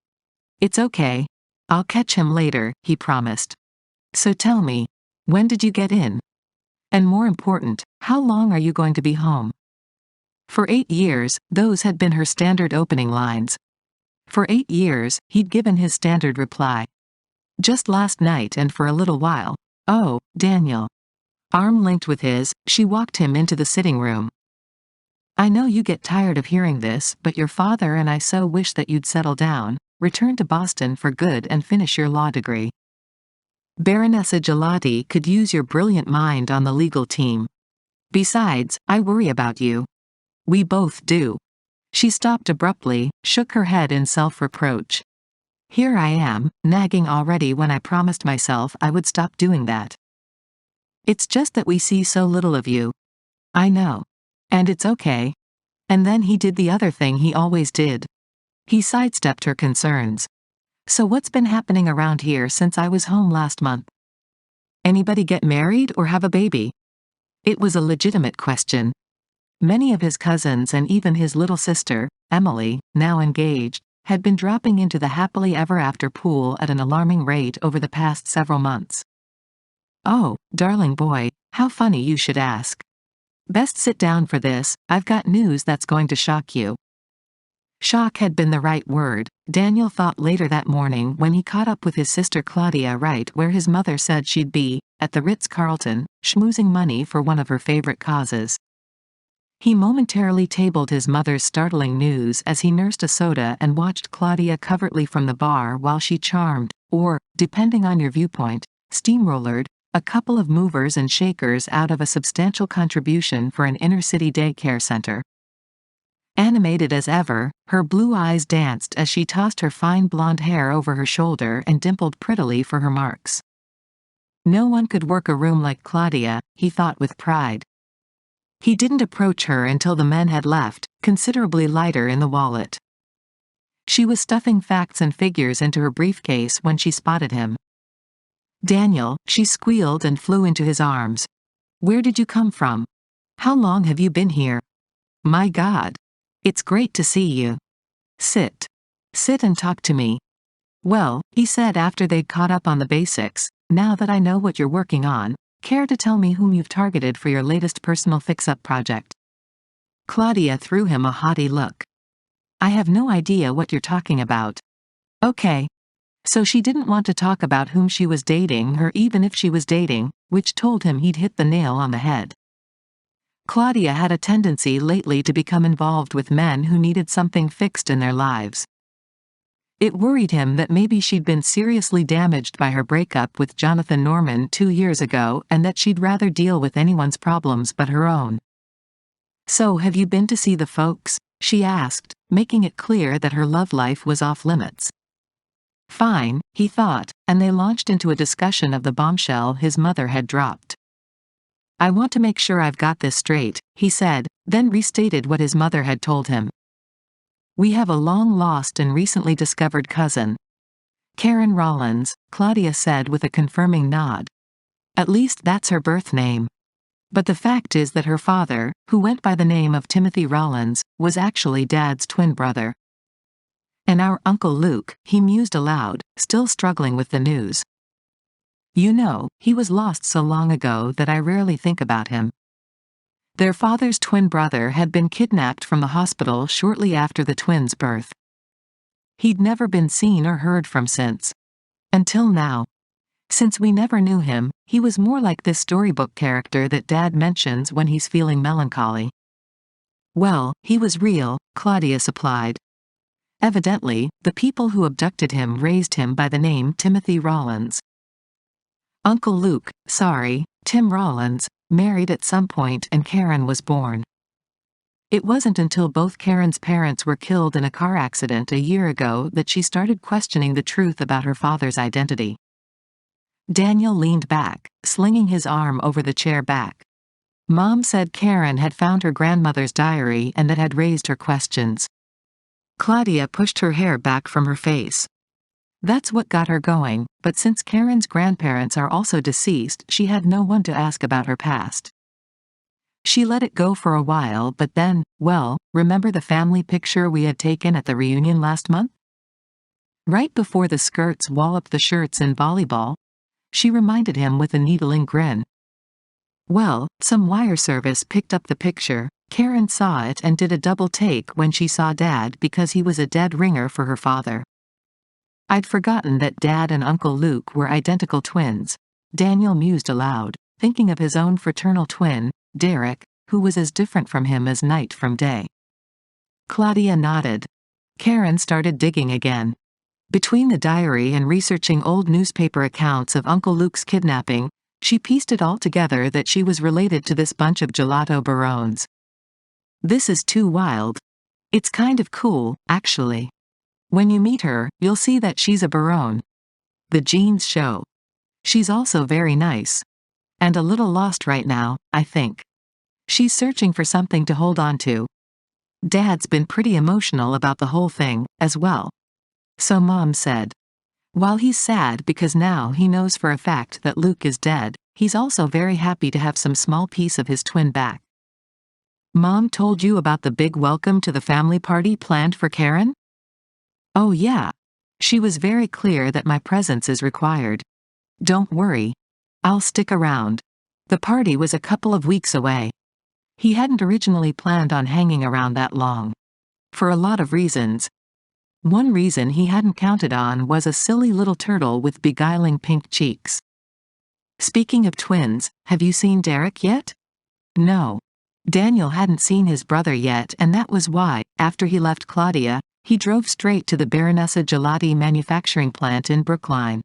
"It's okay. I'll catch him later," he promised. "So tell me, when did you get in? And more important, how long are you going to be home?" For 8 years, those had been her standard opening lines. For 8 years, he'd given his standard reply. Just last night and for a little while. "Oh, Daniel." Arm linked with his, she walked him into the sitting room. "I know you get tired of hearing this, but your father and I so wish that you'd settle down, return to Boston for good and finish your law degree. Baronessa Gelati could use your brilliant mind on the legal team. Besides, I worry about you. We both do." She stopped abruptly, shook her head in self-reproach. "Here I am, nagging already when I promised myself I would stop doing that. It's just that we see so little of you." "I know. And it's okay." And then he did the other thing he always did. He sidestepped her concerns. "So what's been happening around here since I was home last month? Anybody get married or have a baby?" It was a legitimate question. Many of his cousins and even his little sister, Emily, now engaged, had been dropping into the happily ever after pool at an alarming rate over the past several months. "Oh, darling boy, how funny you should ask. Best sit down for this, I've got news that's going to shock you." Shock had been the right word, Daniel thought later that morning when he caught up with his sister Claudia right where his mother said she'd be, at the Ritz-Carlton, schmoozing money for one of her favorite causes. He momentarily tabled his mother's startling news as he nursed a soda and watched Claudia covertly from the bar while she charmed, or, depending on your viewpoint, steamrollered, a couple of movers and shakers out of a substantial contribution for an inner-city daycare center. Animated as ever, her blue eyes danced as she tossed her fine blonde hair over her shoulder and dimpled prettily for her marks. No one could work a room like Claudia, he thought with pride. He didn't approach her until the men had left, considerably lighter in the wallet. She was stuffing facts and figures into her briefcase when she spotted him. "Daniel," she squealed and flew into his arms. "Where did you come from? How long have you been here? My God. It's great to see you. Sit. Sit and talk to me." "Well," he said after they'd caught up on the basics, "now that I know what you're working on, care to tell me whom you've targeted for your latest personal fix-up project?" Claudia threw him a haughty look. "I have no idea what you're talking about." "Okay." So she didn't want to talk about whom she was dating or even if she was dating, which told him he'd hit the nail on the head. Claudia had a tendency lately to become involved with men who needed something fixed in their lives. It worried him that maybe she'd been seriously damaged by her breakup with Jonathan Norman 2 years ago and that she'd rather deal with anyone's problems but her own. "So have you been to see the folks?" she asked, making it clear that her love life was off limits. Fine, he thought, and they launched into a discussion of the bombshell his mother had dropped. "I want to make sure I've got this straight," he said, then restated what his mother had told him. "We have a long-lost and recently discovered cousin. Karen Rollins," Claudia said with a confirming nod. "At least that's her birth name. But the fact is that her father, who went by the name of Timothy Rollins, was actually Dad's twin brother. And our Uncle Luke," he mused aloud, still struggling with the news. "You know, he was lost so long ago that I rarely think about him." Their father's twin brother had been kidnapped from the hospital shortly after the twins' birth. He'd never been seen or heard from since. Until now. "Since we never knew him, He was more like this storybook character that Dad mentions when he's feeling melancholy. Well, he was real, Claudia supplied. Evidently, the people who abducted him raised him by the name Timothy Rollins. Uncle Luke, sorry, Tim Rollins, married at some point and Karen was born. It wasn't until both Karen's parents were killed in a car accident a year ago that she started questioning the truth about her father's identity. Daniel leaned back, slinging his arm over the chair back. Mom said Karen had found her grandmother's diary and that had raised her questions. Claudia pushed her hair back from her face. That's what got her going, but since Karen's grandparents are also deceased, she had no one to ask about her past. She let it go for a while, but then, well, remember the family picture we had taken at the reunion last month? Right before the skirts walloped the shirts in volleyball, she reminded him with a needling grin. Well, some wire service picked up the picture. Karen saw it and did a double take when she saw Dad because he was a dead ringer for her father. I'd forgotten that Dad and Uncle Luke were identical twins. Daniel mused aloud, thinking of his own fraternal twin, Derek, who was as different from him as night from day. Claudia nodded. Karen started digging again. Between the diary and researching old newspaper accounts of Uncle Luke's kidnapping, she pieced it all together that she was related to this bunch of gelato barones. This is too wild. It's kind of cool, actually. When you meet her, you'll see that she's a barone. The genes show. She's also very nice. And a little lost right now, I think. She's searching for something to hold on to. Dad's been pretty emotional about the whole thing, as well. So Mom said. While he's sad because now he knows for a fact that Luke is dead, he's also very happy to have some small piece of his twin back. Mom told you about the big welcome to the family party planned for Karen? Oh yeah. She was very clear that my presence is required. Don't worry. I'll stick around. The party was a couple of weeks away. He hadn't originally planned on hanging around that long. For a lot of reasons. One reason he hadn't counted on was a silly little turtle with beguiling pink cheeks. Speaking of twins, have you seen Derek yet? No. Daniel hadn't seen his brother yet, and that was why, after he left Claudia, he drove straight to the Baronessa Gelati manufacturing plant in Brookline.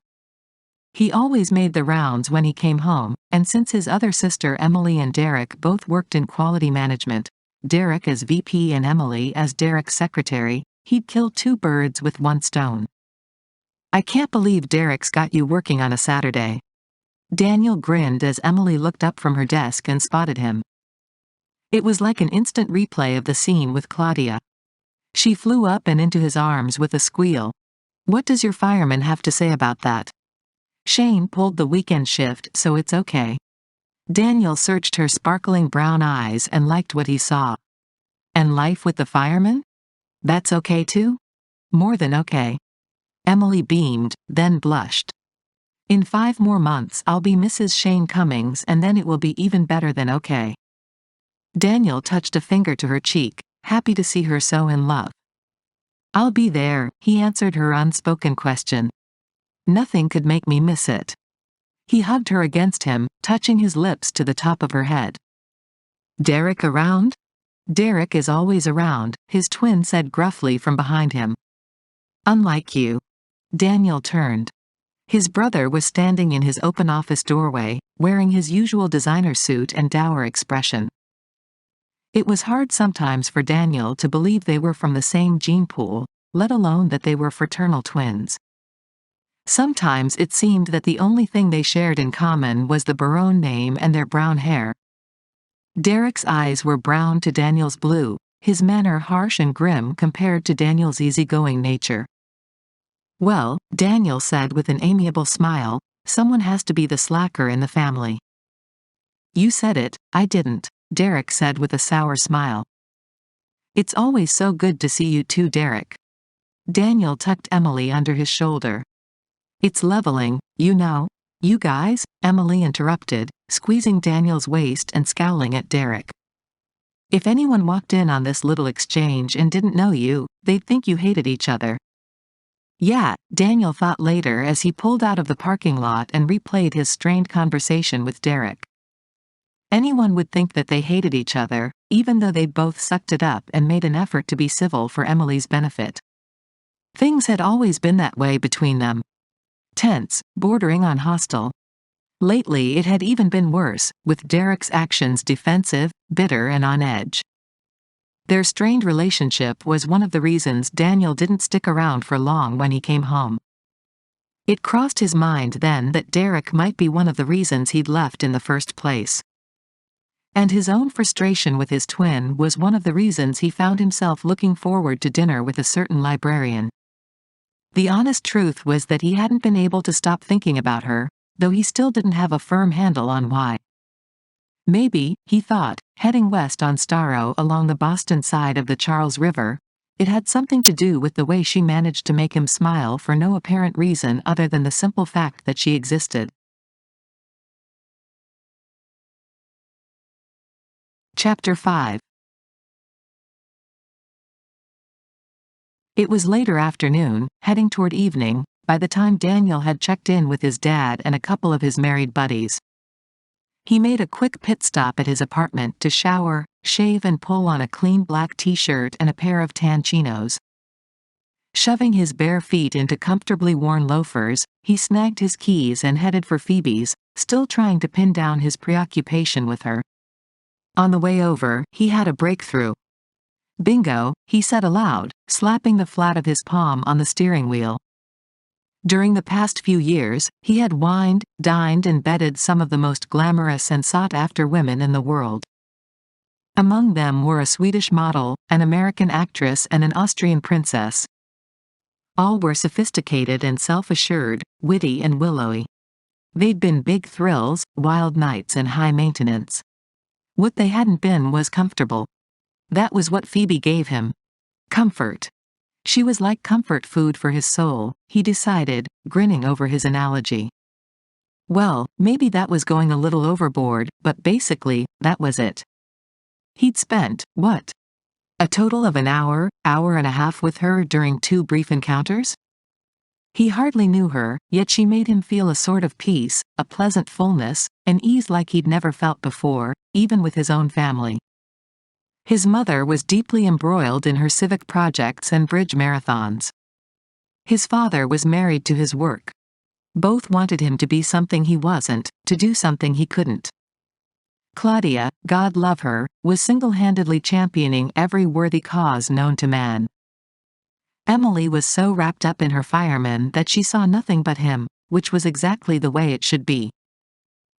He always made the rounds when he came home, and since his other sister Emily and Derek both worked in quality management, Derek as VP and Emily as Derek's secretary, he'd killed two birds with one stone. I can't believe Derek's got you working on a Saturday. Daniel grinned as Emily looked up from her desk and spotted him. It was like an instant replay of the scene with Claudia. She flew up and into his arms with a squeal. What does your fireman have to say about that? Shane pulled the weekend shift, so it's okay. Daniel searched her sparkling brown eyes and liked what he saw. And life with the fireman? That's okay too? More than okay. Emily beamed, then blushed. In 5 more months I'll be Mrs. Shane Cummings, and then it will be even better than okay. Daniel touched a finger to her cheek, happy to see her so in love. I'll be there, he answered her unspoken question. Nothing could make me miss it. He hugged her against him, touching his lips to the top of her head. Derek around? Derek is always around, his twin said gruffly from behind him. Unlike you. Daniel turned. His brother was standing in his open office doorway, wearing his usual designer suit and dour expression. It was hard sometimes for Daniel to believe they were from the same gene pool, let alone that they were fraternal twins. Sometimes it seemed that the only thing they shared in common was the Barone name and their brown hair. Derek's eyes were brown to Daniel's blue, his manner harsh and grim compared to Daniel's easygoing nature. Well, Daniel said with an amiable smile, someone has to be the slacker in the family. You said it, I didn't, Derek said with a sour smile. It's always so good to see you too, Derek. Daniel tucked Emily under his shoulder. It's leveling, you know. You guys, Emily interrupted, squeezing Daniel's waist and scowling at Derek. If anyone walked in on this little exchange and didn't know you, they'd think you hated each other. Yeah, Daniel thought later as he pulled out of the parking lot and replayed his strained conversation with Derek. Anyone would think that they hated each other, even though they both sucked it up and made an effort to be civil for Emily's benefit. Things had always been that way between them. Tense, bordering on hostile. Lately it had even been worse, with Derek's actions defensive, bitter and on edge. Their strained relationship was one of the reasons Daniel didn't stick around for long when he came home. It crossed his mind then that Derek might be one of the reasons he'd left in the first place. And his own frustration with his twin was one of the reasons he found himself looking forward to dinner with a certain librarian. The honest truth was that he hadn't been able to stop thinking about her, though he still didn't have a firm handle on why. Maybe, he thought, heading west on Starro along the Boston side of the Charles River, it had something to do with the way she managed to make him smile for no apparent reason other than the simple fact that she existed. Chapter 5. It was later afternoon, heading toward evening, by the time Daniel had checked in with his dad and a couple of his married buddies. He made a quick pit stop at his apartment to shower, shave and pull on a clean black t-shirt and a pair of tan chinos. Shoving his bare feet into comfortably worn loafers, he snagged his keys and headed for Phoebe's, still trying to pin down his preoccupation with her. On the way over, he had a breakthrough. "Bingo," he said aloud, slapping the flat of his palm on the steering wheel. During the past few years, he had wined, dined and bedded some of the most glamorous and sought-after women in the world. Among them were a Swedish model, an American actress and an Austrian princess. All were sophisticated and self-assured, witty and willowy. They'd been big thrills, wild nights and high maintenance. What they hadn't been was comfortable. That was what Phoebe gave him. Comfort. She was like comfort food for his soul, he decided, grinning over his analogy. Well, maybe that was going a little overboard, but basically, that was it. He'd spent, what? A total of an hour and a half with her during 2 brief encounters? He hardly knew her, yet she made him feel a sort of peace, a pleasant fullness, an ease like he'd never felt before, even with his own family. His mother was deeply embroiled in her civic projects and bridge marathons. His father was married to his work. Both wanted him to be something he wasn't, to do something he couldn't. Claudia, God love her, was single-handedly championing every worthy cause known to man. Emily was so wrapped up in her fireman that she saw nothing but him, which was exactly the way it should be.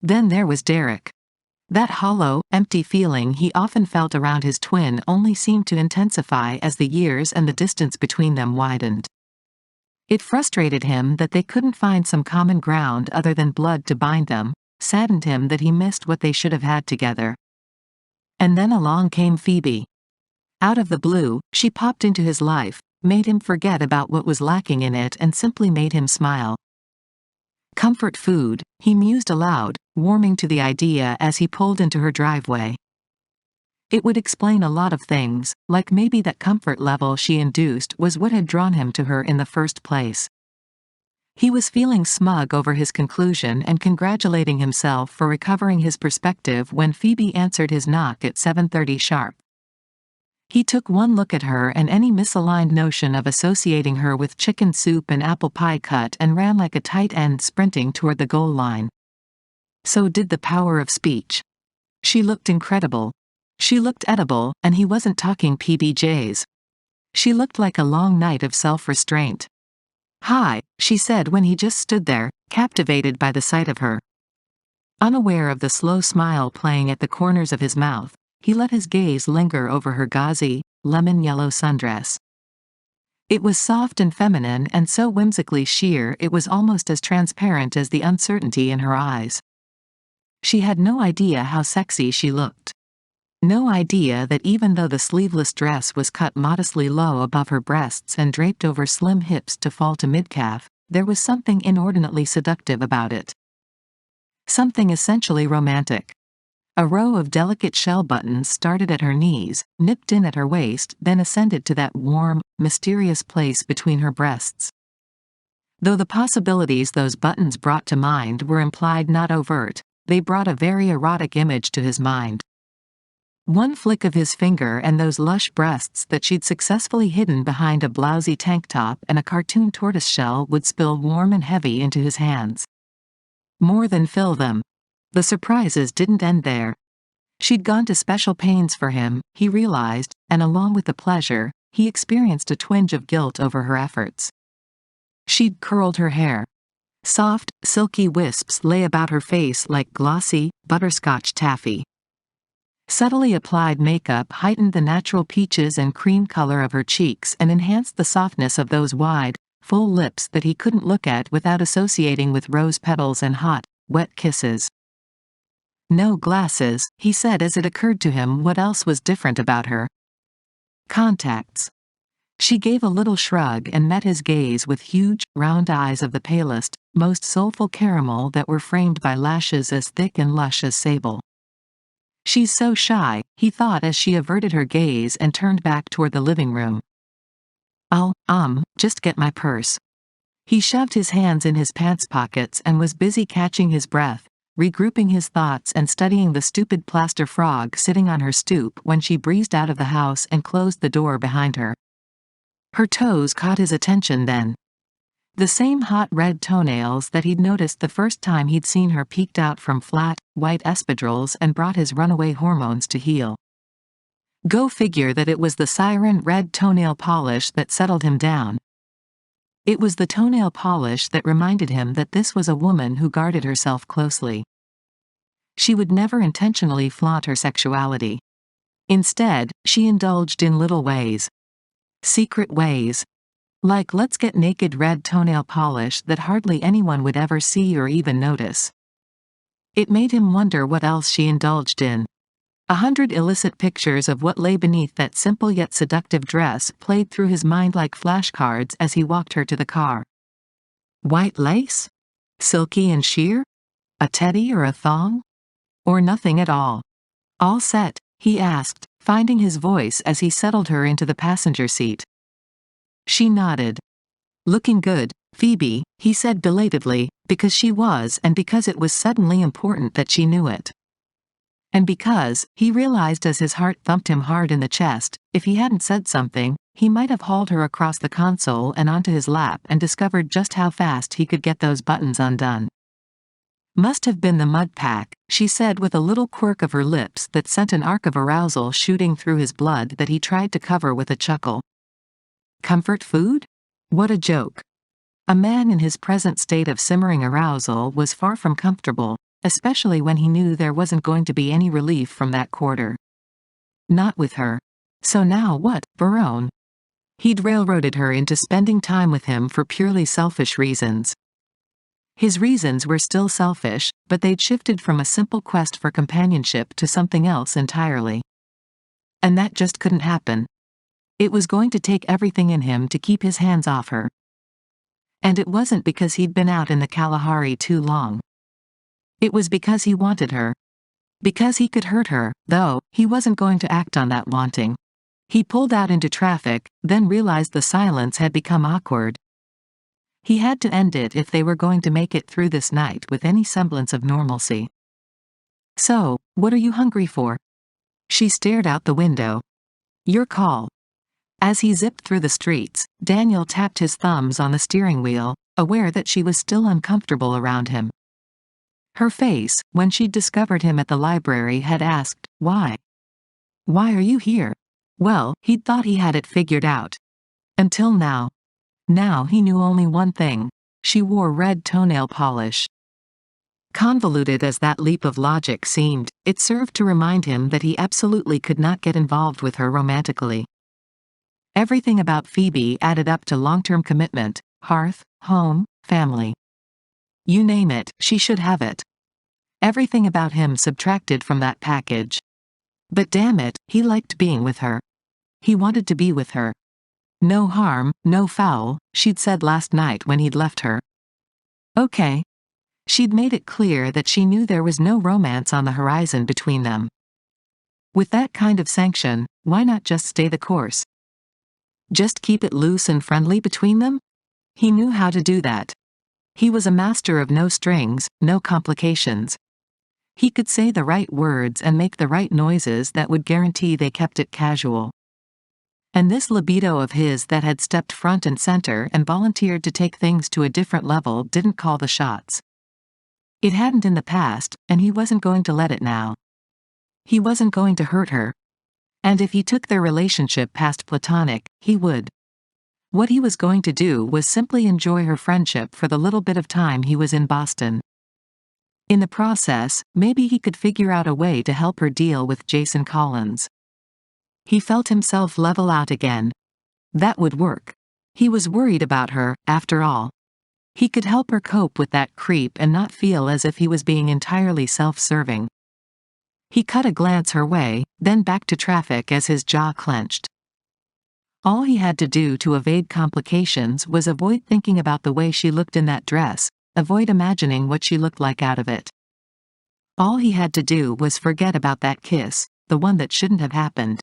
Then there was Derek. That hollow, empty feeling he often felt around his twin only seemed to intensify as the years and the distance between them widened. It frustrated him that they couldn't find some common ground other than blood to bind them, saddened him that he missed what they should have had together. And then along came Phoebe. Out of the blue, she popped into his life, made him forget about what was lacking in it and simply made him smile. Comfort food, he mused aloud, warming to the idea as he pulled into her driveway. It would explain a lot of things, like maybe that comfort level she induced was what had drawn him to her in the first place. He was feeling smug over his conclusion and congratulating himself for recovering his perspective when Phoebe answered his knock at 7:30 sharp. He took one look at her and any misaligned notion of associating her with chicken soup and apple pie cut and ran like a tight end sprinting toward the goal line. So did the power of speech. She looked incredible. She looked edible, and he wasn't talking PBJs. She looked like a long night of self-restraint. "Hi," she said when he just stood there, captivated by the sight of her. Unaware of the slow smile playing at the corners of his mouth, he let his gaze linger over her gauzy, lemon-yellow sundress. It was soft and feminine and so whimsically sheer it was almost as transparent as the uncertainty in her eyes. She had no idea how sexy she looked. No idea that even though the sleeveless dress was cut modestly low above her breasts and draped over slim hips to fall to mid-calf, there was something inordinately seductive about it. Something essentially romantic. A row of delicate shell buttons started at her knees, nipped in at her waist, then ascended to that warm, mysterious place between her breasts. Though the possibilities those buttons brought to mind were implied, not overt, they brought a very erotic image to his mind. One flick of his finger and those lush breasts that she'd successfully hidden behind a blousy tank top and a cartoon tortoiseshell would spill warm and heavy into his hands. More than fill them. The surprises didn't end there. She'd gone to special pains for him, he realized, and along with the pleasure, he experienced a twinge of guilt over her efforts. She'd curled her hair. Soft, silky wisps lay about her face like glossy, butterscotch taffy. Subtly applied makeup heightened the natural peaches and cream color of her cheeks and enhanced the softness of those wide, full lips that he couldn't look at without associating with rose petals and hot, wet kisses. No glasses, he said as it occurred to him what else was different about her. Contacts. She gave a little shrug and met his gaze with huge, round eyes of the palest, most soulful caramel that were framed by lashes as thick and lush as sable. She's so shy, he thought as she averted her gaze and turned back toward the living room. I'll, just get my purse. He shoved his hands in his pants pockets and was busy catching his breath, regrouping his thoughts and studying the stupid plaster frog sitting on her stoop when she breezed out of the house and closed the door behind her. Her toes caught his attention then. The same hot red toenails that he'd noticed the first time he'd seen her peeked out from flat, white espadrilles and brought his runaway hormones to heel. Go figure that it was the siren red toenail polish that settled him down. It was the toenail polish that reminded him that this was a woman who guarded herself closely. She would never intentionally flaunt her sexuality. Instead, she indulged in little ways. Secret ways. Like let's get naked red toenail polish that hardly anyone would ever see or even notice. It made him wonder what else she indulged in. 100 illicit pictures of what lay beneath that simple yet seductive dress played through his mind like flashcards as he walked her to the car. White lace? Silky and sheer? A teddy or a thong? Or nothing at all? All set, he asked, finding his voice as he settled her into the passenger seat. She nodded. Looking good, Phoebe, he said belatedly, because she was and because it was suddenly important that she knew it. And because, he realized as his heart thumped him hard in the chest, if he hadn't said something, he might have hauled her across the console and onto his lap and discovered just how fast he could get those buttons undone. Must have been the mud pack, she said with a little quirk of her lips that sent an arc of arousal shooting through his blood that he tried to cover with a chuckle. Comfort food? What a joke. A man in his present state of simmering arousal was far from comfortable, especially when he knew there wasn't going to be any relief from that quarter. Not with her. So now what, Barone? He'd railroaded her into spending time with him for purely selfish reasons. His reasons were still selfish, but they'd shifted from a simple quest for companionship to something else entirely. And that just couldn't happen. It was going to take everything in him to keep his hands off her. And it wasn't because he'd been out in the Kalahari too long. It was because he wanted her. Because he could hurt her, though, he wasn't going to act on that wanting. He pulled out into traffic, then realized the silence had become awkward. He had to end it if they were going to make it through this night with any semblance of normalcy. So, what are you hungry for? She stared out the window. Your call. As he zipped through the streets, Daniel tapped his thumbs on the steering wheel, aware that she was still uncomfortable around him. Her face, when she'd discovered him at the library, had asked, why? Why are you here? Well, he'd thought he had it figured out. Until now. Now he knew only one thing. She wore red toenail polish. Convoluted as that leap of logic seemed, it served to remind him that he absolutely could not get involved with her romantically. Everything about Phoebe added up to long-term commitment, hearth, home, family. You name it, she should have it. Everything about him subtracted from that package. But damn it, he liked being with her. He wanted to be with her. No harm, no foul, she'd said last night when he'd left her. Okay. She'd made it clear that she knew there was no romance on the horizon between them. With that kind of sanction, why not just stay the course? Just keep it loose and friendly between them? He knew how to do that. He was a master of no strings, no complications. He could say the right words and make the right noises that would guarantee they kept it casual. And this libido of his that had stepped front and center and volunteered to take things to a different level didn't call the shots. It hadn't in the past, and he wasn't going to let it now. He wasn't going to hurt her. And if he took their relationship past platonic, he would. What he was going to do was simply enjoy her friendship for the little bit of time he was in Boston. In the process, maybe he could figure out a way to help her deal with Jason Collins. He felt himself level out again. That would work. He was worried about her, after all. He could help her cope with that creep and not feel as if he was being entirely self-serving. He cut a glance her way, then back to traffic as his jaw clenched. All he had to do to evade complications was avoid thinking about the way she looked in that dress, avoid imagining what she looked like out of it. All he had to do was forget about that kiss, the one that shouldn't have happened.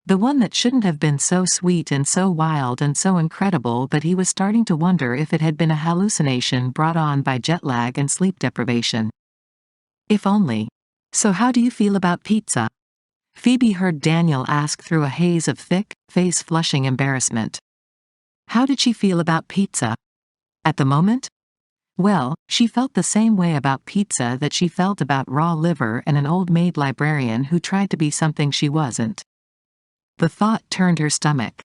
The one that shouldn't have been so sweet and so wild and so incredible, but he was starting to wonder if it had been a hallucination brought on by jet lag and sleep deprivation. If only. So how do you feel about pizza? Phoebe heard Daniel ask through a haze of thick, face-flushing embarrassment. How did she feel about pizza? At the moment? Well, she felt the same way about pizza that she felt about raw liver and an old-maid librarian who tried to be something she wasn't. The thought turned her stomach.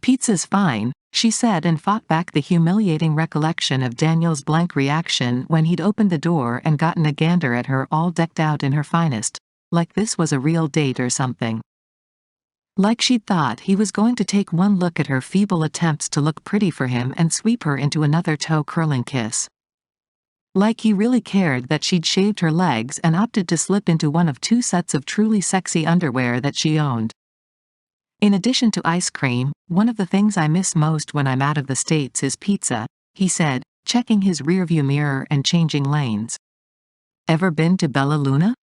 Pizza's fine, she said, and fought back the humiliating recollection of Daniel's blank reaction when he'd opened the door and gotten a gander at her all decked out in her finest, like this was a real date or something. Like she'd thought he was going to take one look at her feeble attempts to look pretty for him and sweep her into another toe-curling kiss. Like he really cared that she'd shaved her legs and opted to slip into one of 2 sets of truly sexy underwear that she owned. In addition to ice cream, one of the things I miss most when I'm out of the States is pizza, he said, checking his rearview mirror and changing lanes. Ever been to Bella Luna?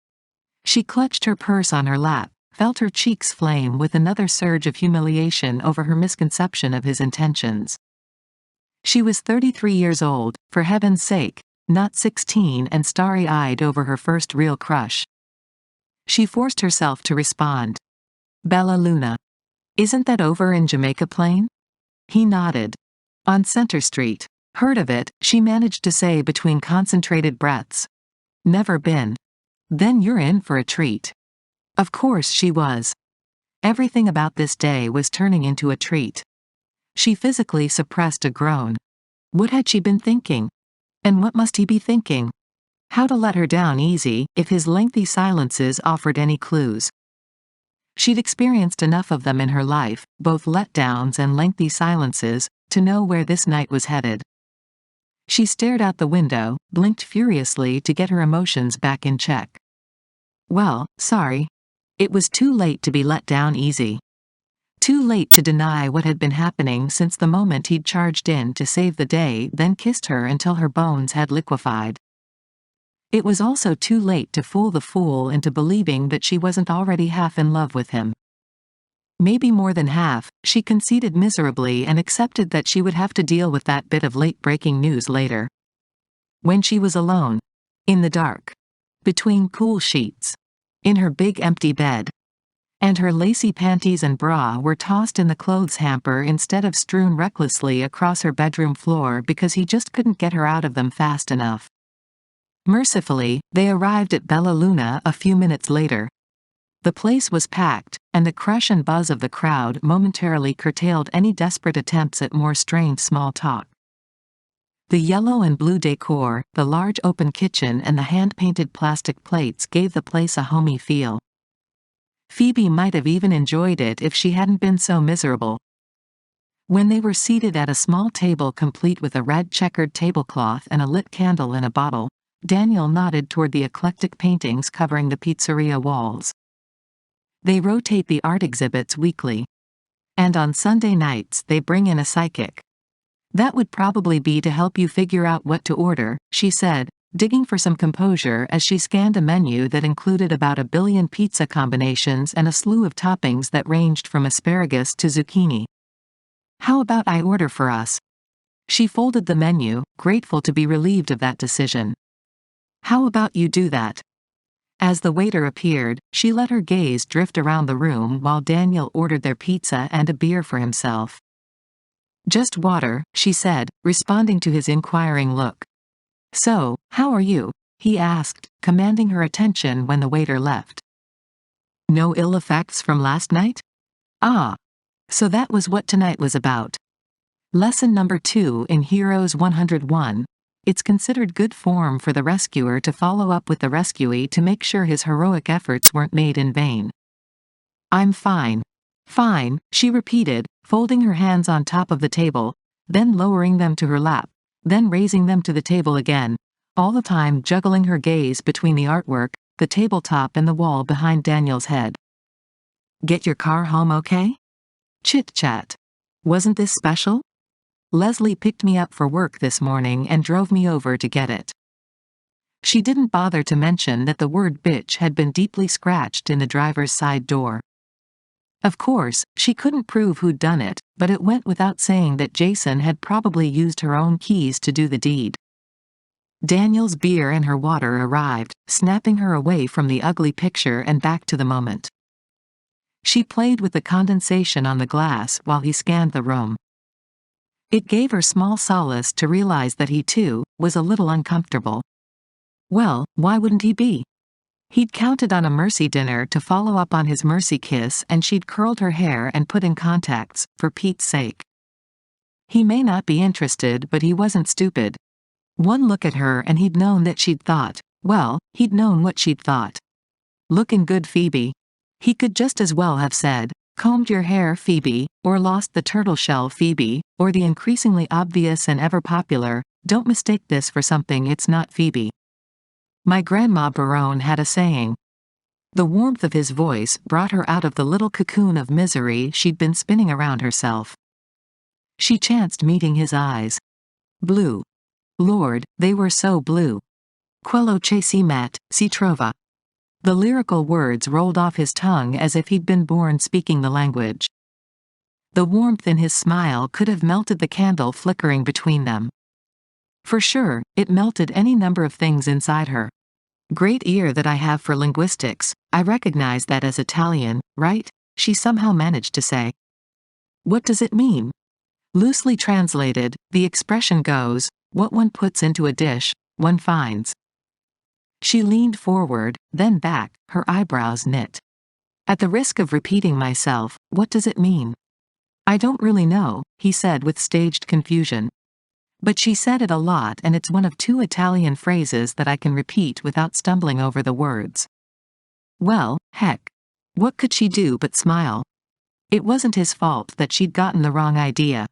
She clutched her purse on her lap, felt her cheeks flame with another surge of humiliation over her misconception of his intentions. She was 33 years old, for heaven's sake, not 16, and starry-eyed over her first real crush. She forced herself to respond. Bella Luna. Isn't that over in Jamaica Plain? He nodded. On Center Street. Heard of it, she managed to say between concentrated breaths. Never been. Then you're in for a treat. Of course she was. Everything about this day was turning into a treat. She physically suppressed a groan. What had she been thinking? And what must he be thinking? How to let her down easy, if his lengthy silences offered any clues. She'd experienced enough of them in her life, both letdowns and lengthy silences, to know where this night was headed. She stared out the window, blinked furiously to get her emotions back in check. Well, sorry. It was too late to be let down easy. Too late to deny what had been happening since the moment he'd charged in to save the day, then kissed her until her bones had liquefied. It was also too late to fool the fool into believing that she wasn't already half in love with him. Maybe more than half, she conceded miserably and accepted that she would have to deal with that bit of late-breaking news later. When she was alone. In the dark. Between cool sheets. In her big empty bed. And her lacy panties and bra were tossed in the clothes hamper instead of strewn recklessly across her bedroom floor because he just couldn't get her out of them fast enough. Mercifully, they arrived at Bella Luna a few minutes later. The place was packed, and the crush and buzz of the crowd momentarily curtailed any desperate attempts at more strained small talk. The yellow and blue decor, the large open kitchen and the hand-painted plastic plates gave the place a homey feel. Phoebe might have even enjoyed it if she hadn't been so miserable. When they were seated at a small table complete with a red checkered tablecloth and a lit candle in a bottle, Daniel nodded toward the eclectic paintings covering the pizzeria walls. They rotate the art exhibits weekly. And on Sunday nights they bring in a psychic. That would probably be to help you figure out what to order, she said, digging for some composure as she scanned a menu that included about 1 billion pizza combinations and a slew of toppings that ranged from asparagus to zucchini. How about I order for us? She folded the menu, grateful to be relieved of that decision. How about you do that? As the waiter appeared, she let her gaze drift around the room while Daniel ordered their pizza and a beer for himself. Just water, she said, responding to his inquiring look. So, how are you? He asked, commanding her attention when the waiter left. No ill effects from last night? Ah. So that was what tonight was about. Lesson number 2 in Heroes 101. It's considered good form for the rescuer to follow up with the rescuee to make sure his heroic efforts weren't made in vain. I'm fine. Fine, she repeated, folding her hands on top of the table, then lowering them to her lap, then raising them to the table again, all the time juggling her gaze between the artwork, the tabletop and the wall behind Daniel's head. Get your car home okay? Chit-chat. Wasn't this special? Leslie picked me up for work this morning and drove me over to get it. She didn't bother to mention that the word bitch had been deeply scratched in the driver's side door. Of course, she couldn't prove who'd done it, but it went without saying that Jason had probably used her own keys to do the deed. Daniel's beer and her water arrived, snapping her away from the ugly picture and back to the moment. She played with the condensation on the glass while he scanned the room. It gave her small solace to realize that he, too, was a little uncomfortable. Well, why wouldn't he be? He'd counted on a mercy dinner to follow up on his mercy kiss, and she'd curled her hair and put in contacts, for Pete's sake. He may not be interested, but he wasn't stupid. One look at her and he'd known that she'd thought, well, he'd known what she'd thought. Looking good, Phoebe. He could just as well have said, combed your hair, Phoebe, or lost the turtle shell, Phoebe, or the increasingly obvious and ever popular, don't mistake this for something it's not, Phoebe. My grandma Barone had a saying. The warmth of his voice brought her out of the little cocoon of misery she'd been spinning around herself. She chanced meeting his eyes. Blue. Lord, they were so blue. Quello che si met, si trova. The lyrical words rolled off his tongue as if he'd been born speaking the language. The warmth in his smile could have melted the candle flickering between them. For sure, it melted any number of things inside her. Great ear that I have for linguistics, I recognize that as Italian, right? She somehow managed to say. What does it mean? Loosely translated, the expression goes, what one puts into a dish, one finds. She leaned forward, then back, her eyebrows knit. At the risk of repeating myself, what does it mean? I don't really know, he said with staged confusion. But she said it a lot, and it's one of 2 Italian phrases that I can repeat without stumbling over the words. Well, heck. What could she do but smile? It wasn't his fault that she'd gotten the wrong idea.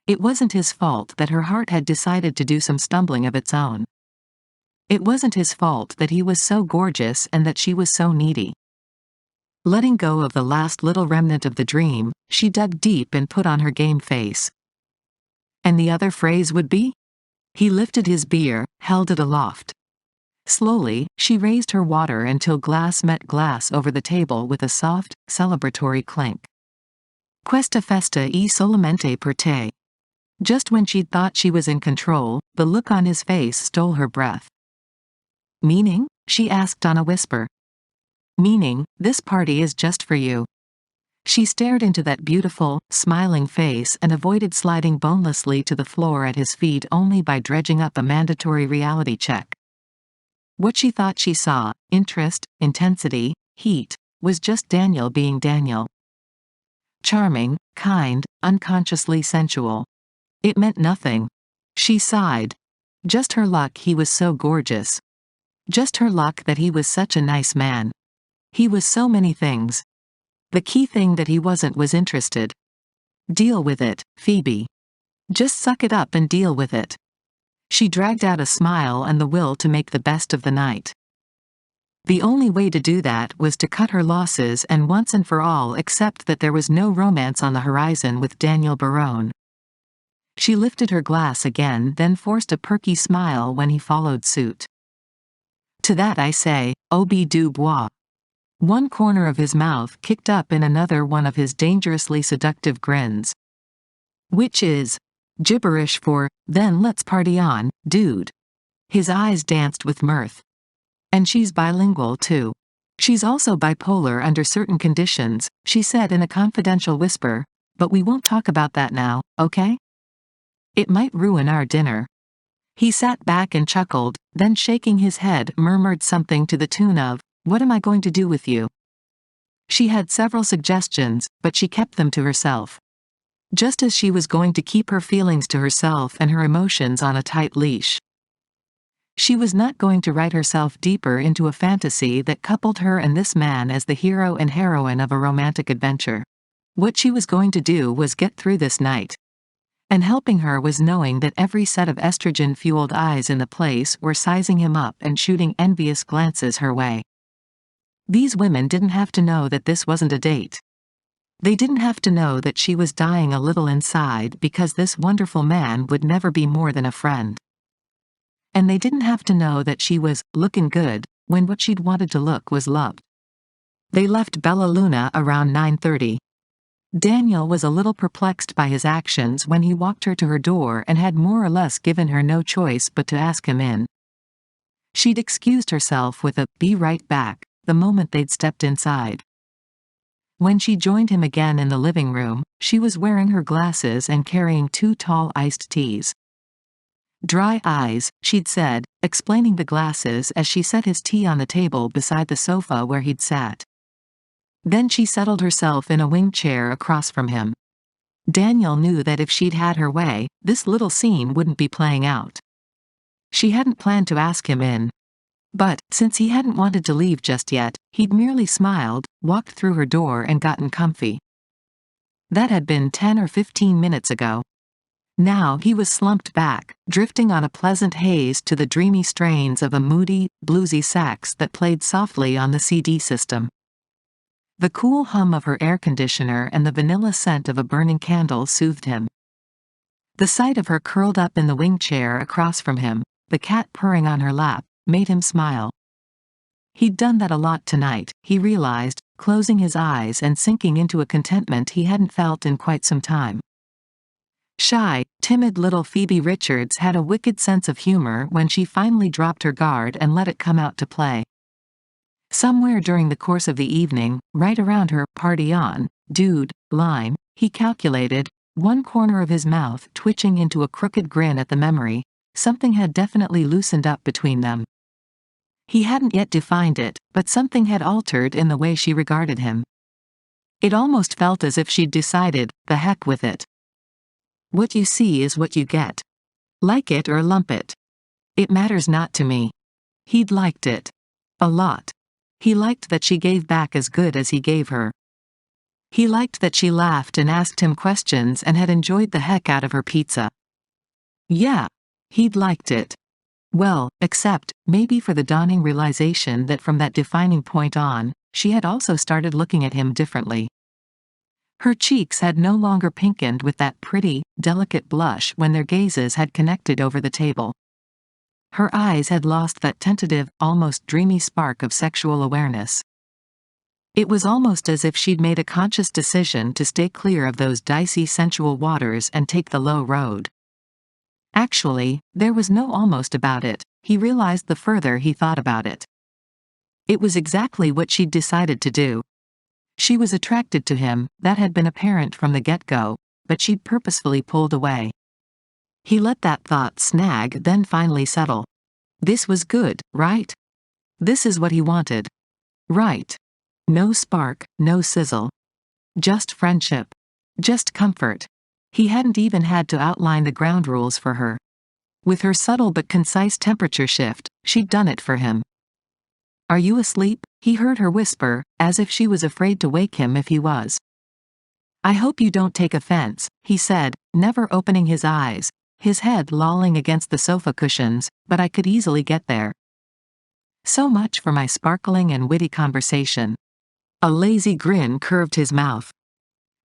It wasn't his fault that her heart had decided to do some stumbling of its own. It wasn't his fault that he was so gorgeous and that she was so needy. Letting go of the last little remnant of the dream, she dug deep and put on her game face. And the other phrase would be? He lifted his beer, held it aloft. Slowly, she raised her water until glass met glass over the table with a soft, celebratory clink. Questa festa è solamente per te. Just when she'd thought she was in control, the look on his face stole her breath. Meaning? She asked on a whisper. Meaning, this party is just for you. She stared into that beautiful, smiling face and avoided sliding bonelessly to the floor at his feet only by dredging up a mandatory reality check. What she thought she saw, interest, intensity, heat, was just Daniel being Daniel. Charming, kind, unconsciously sensual. It meant nothing. She sighed. Just her luck he was so gorgeous. Just her luck that he was such a nice man. He was so many things. The key thing that he wasn't was interested. Deal with it, Phoebe. Just suck it up and deal with it. She dragged out a smile and the will to make the best of the night. The only way to do that was to cut her losses and once and for all accept that there was no romance on the horizon with Daniel Barone. She lifted her glass again, then forced a perky smile when he followed suit. To that I say, au du bois. One corner of his mouth kicked up in another one of his dangerously seductive grins. Which is? Gibberish for, then let's party on, dude. His eyes danced with mirth. And she's bilingual too. She's also bipolar under certain conditions, she said in a confidential whisper, but we won't talk about that now, okay? It might ruin our dinner. He sat back and chuckled, then shaking his head murmured something to the tune of, what am I going to do with you? She had several suggestions, but she kept them to herself. Just as she was going to keep her feelings to herself and her emotions on a tight leash. She was not going to write herself deeper into a fantasy that coupled her and this man as the hero and heroine of a romantic adventure. What she was going to do was get through this night. And helping her was knowing that every set of estrogen-fueled eyes in the place were sizing him up and shooting envious glances her way. These women didn't have to know that this wasn't a date. They didn't have to know that she was dying a little inside because this wonderful man would never be more than a friend. And they didn't have to know that she was looking good when what she'd wanted to look was loved. They left Bella Luna around 9:30. Daniel was a little perplexed by his actions when he walked her to her door and had more or less given her no choice but to ask him in. She'd excused herself with a "be right back" the moment they'd stepped inside. When she joined him again in the living room, she was wearing her glasses and carrying 2 tall iced teas. Dry eyes, she'd said, explaining the glasses as she set his tea on the table beside the sofa where he'd sat. Then she settled herself in a wing chair across from him. Daniel knew that if she'd had her way, this little scene wouldn't be playing out. She hadn't planned to ask him in. But, since he hadn't wanted to leave just yet, he'd merely smiled, walked through her door and gotten comfy. That had been 10 or 15 minutes ago. Now he was slumped back, drifting on a pleasant haze to the dreamy strains of a moody, bluesy sax that played softly on the CD system. The cool hum of her air conditioner and the vanilla scent of a burning candle soothed him. The sight of her curled up in the wing chair across from him, the cat purring on her lap, made him smile. He'd done that a lot tonight, he realized, closing his eyes and sinking into a contentment he hadn't felt in quite some time. Shy, timid little Phoebe Richards had a wicked sense of humor when she finally dropped her guard and let it come out to play. Somewhere during the course of the evening, right around her "party on, dude" line, he calculated, one corner of his mouth twitching into a crooked grin at the memory, something had definitely loosened up between them. He hadn't yet defined it, but something had altered in the way she regarded him. It almost felt as if she'd decided, the heck with it. What you see is what you get. Like it or lump it. It matters not to me. He'd liked it. A lot. He liked that she gave back as good as he gave her. He liked that she laughed and asked him questions and had enjoyed the heck out of her pizza. Yeah. He'd liked it. Well, except, maybe for the dawning realization that from that defining point on, she had also started looking at him differently. Her cheeks had no longer pinkened with that pretty, delicate blush when their gazes had connected over the table. Her eyes had lost that tentative, almost dreamy spark of sexual awareness. It was almost as if she'd made a conscious decision to stay clear of those dicey sensual waters and take the low road. Actually, there was no almost about it, he realized the further he thought about it. It was exactly what she'd decided to do. She was attracted to him, that had been apparent from the get-go, but she'd purposefully pulled away. He let that thought snag then finally settle. This was good, right? This is what he wanted. Right. No spark, no sizzle. Just friendship. Just comfort. He hadn't even had to outline the ground rules for her. With her subtle but concise temperature shift, she'd done it for him. Are you asleep? He heard her whisper, as if she was afraid to wake him if he was. I hope you don't take offense, he said, never opening his eyes, his head lolling against the sofa cushions, but I could easily get there. So much for my sparkling and witty conversation. A lazy grin curved his mouth.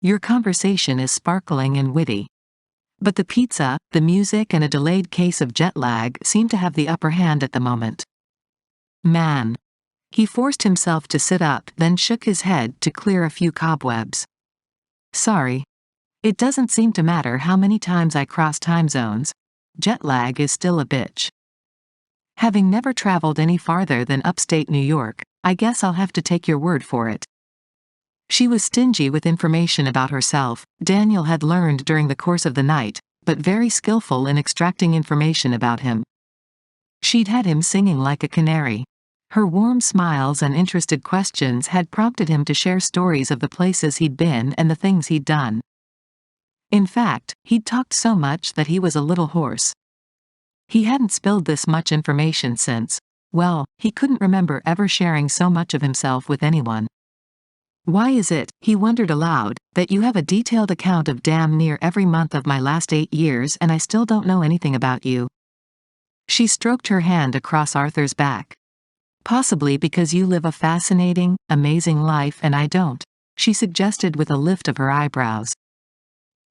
Your conversation is sparkling and witty. But the pizza, the music and a delayed case of jet lag seemed to have the upper hand at the moment. Man. He forced himself to sit up, then shook his head to clear a few cobwebs. Sorry. It doesn't seem to matter how many times I cross time zones. Jet lag is still a bitch. Having never traveled any farther than upstate New York, I guess I'll have to take your word for it. She was stingy with information about herself, Daniel had learned during the course of the night, but very skillful in extracting information about him. She'd had him singing like a canary. Her warm smiles and interested questions had prompted him to share stories of the places he'd been and the things he'd done. In fact, he'd talked so much that he was a little hoarse. He hadn't spilled this much information since, well, he couldn't remember ever sharing so much of himself with anyone. Why is it, he wondered aloud, that you have a detailed account of damn near every month of my last 8 years and I still don't know anything about you? She stroked her hand across Arthur's back. Possibly because you live a fascinating, amazing life and I don't, she suggested with a lift of her eyebrows.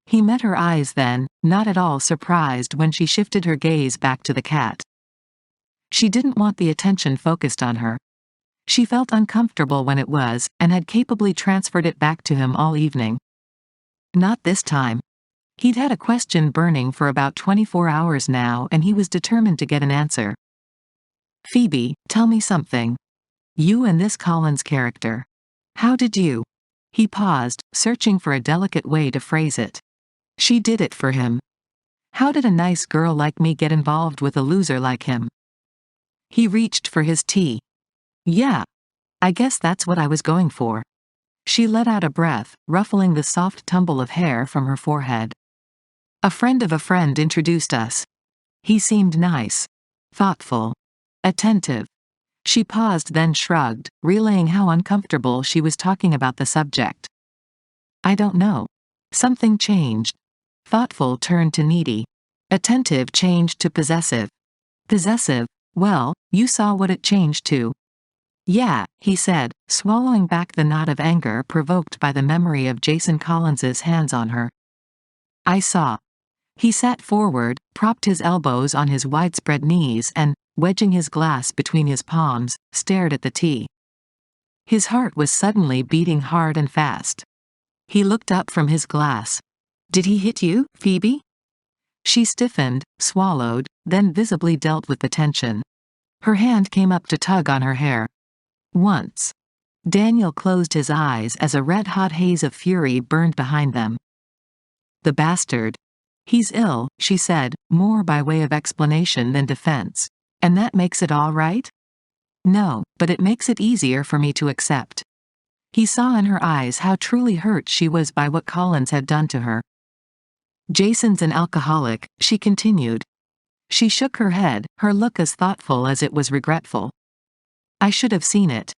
He met her eyes then, not at all surprised when she shifted her gaze back to the cat. She didn't want the attention focused on her. She felt uncomfortable when it was, and had capably transferred it back to him all evening. Not this time. He'd had a question burning for about 24 hours now and he was determined to get an answer. Phoebe, tell me something. You and this Collins character. How did you? He paused, searching for a delicate way to phrase it. She did it for him. How did a nice girl like me get involved with a loser like him? He reached for his tea. Yeah. I guess that's what I was going for. She let out a breath, ruffling the soft tumble of hair from her forehead. A friend of a friend introduced us. He seemed nice. Thoughtful. Attentive. She paused then shrugged, relaying how uncomfortable she was talking about the subject. I don't know. Something changed. Thoughtful turned to needy. Attentive changed to possessive. Possessive, well, you saw what it changed to. Yeah, he said, swallowing back the knot of anger provoked by the memory of Jason Collins's hands on her. I saw. He sat forward, propped his elbows on his widespread knees and, wedging his glass between his palms, stared at the tea. His heart was suddenly beating hard and fast. He looked up from his glass. Did he hit you, Phoebe? She stiffened, swallowed, then visibly dealt with the tension. Her hand came up to tug on her hair. Once. Daniel closed his eyes as a red-hot haze of fury burned behind them. The bastard. He's ill, she said, more by way of explanation than defense. And that makes it all right? No, but it makes it easier for me to accept. He saw in her eyes how truly hurt she was by what Collins had done to her. Jason's an alcoholic, she continued. She shook her head, her look as thoughtful as it was regretful. I should have seen it.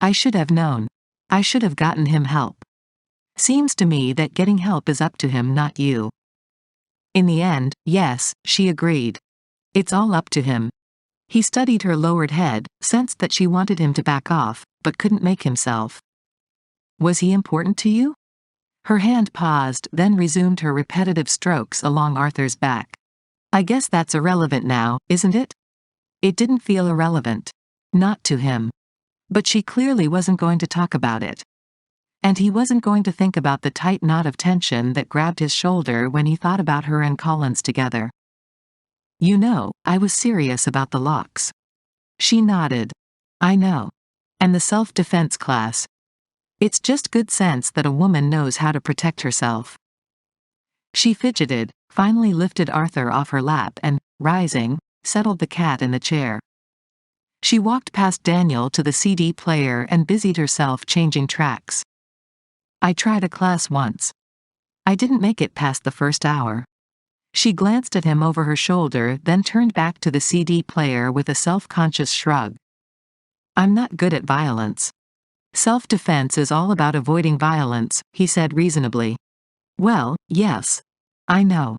I should have known. I should have gotten him help. Seems to me that getting help is up to him, not you. In the end, yes, she agreed. It's all up to him. He studied her lowered head, sensed that she wanted him to back off, but couldn't make himself. Was he important to you? Her hand paused, then resumed her repetitive strokes along Arthur's back. I guess that's irrelevant now, isn't it? It didn't feel irrelevant. Not to him. But she clearly wasn't going to talk about it. And he wasn't going to think about the tight knot of tension that grabbed his shoulder when he thought about her and Collins together. You know, I was serious about the locks. She nodded. I know. And the self-defense class. It's just good sense that a woman knows how to protect herself. She fidgeted, finally lifted Arthur off her lap and, rising, settled the cat in the chair. She walked past Daniel to the CD player and busied herself changing tracks. I tried a class once. I didn't make it past the first hour. She glanced at him over her shoulder, then turned back to the CD player with a self-conscious shrug. I'm not good at violence. Self-defense is all about avoiding violence, he said reasonably. Well, yes. I know.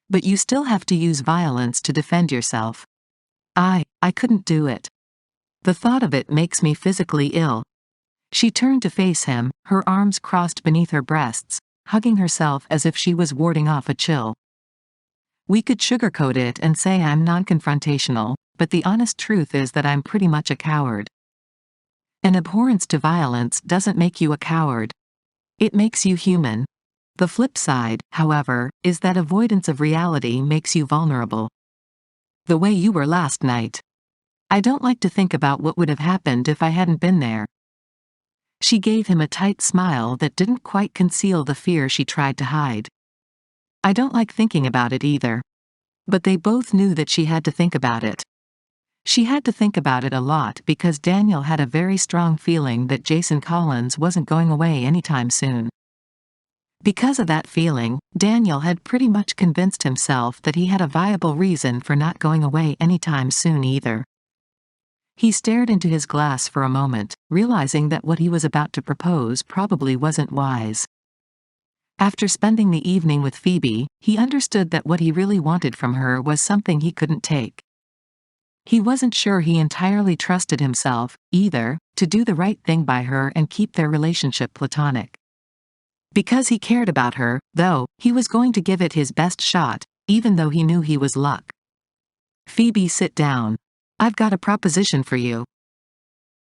But you still have to use violence to defend yourself. I couldn't do it. The thought of it makes me physically ill. She turned to face him, her arms crossed beneath her breasts, hugging herself as if she was warding off a chill. We could sugarcoat it and say I'm non-confrontational, but the honest truth is that I'm pretty much a coward. An abhorrence to violence doesn't make you a coward. It makes you human. The flip side, however, is that avoidance of reality makes you vulnerable. The way you were last night. I don't like to think about what would have happened if I hadn't been there. She gave him a tight smile that didn't quite conceal the fear she tried to hide. I don't like thinking about it either. But they both knew that she had to think about it. She had to think about it a lot because Daniel had a very strong feeling that Jason Collins wasn't going away anytime soon. Because of that feeling, Daniel had pretty much convinced himself that he had a viable reason for not going away anytime soon either. He stared into his glass for a moment, realizing that what he was about to propose probably wasn't wise. After spending the evening with Phoebe, he understood that what he really wanted from her was something he couldn't take. He wasn't sure he entirely trusted himself, either, to do the right thing by her and keep their relationship platonic. Because he cared about her, though, he was going to give it his best shot, even though he knew he was luck. Phoebe, sit down. I've got a proposition for you.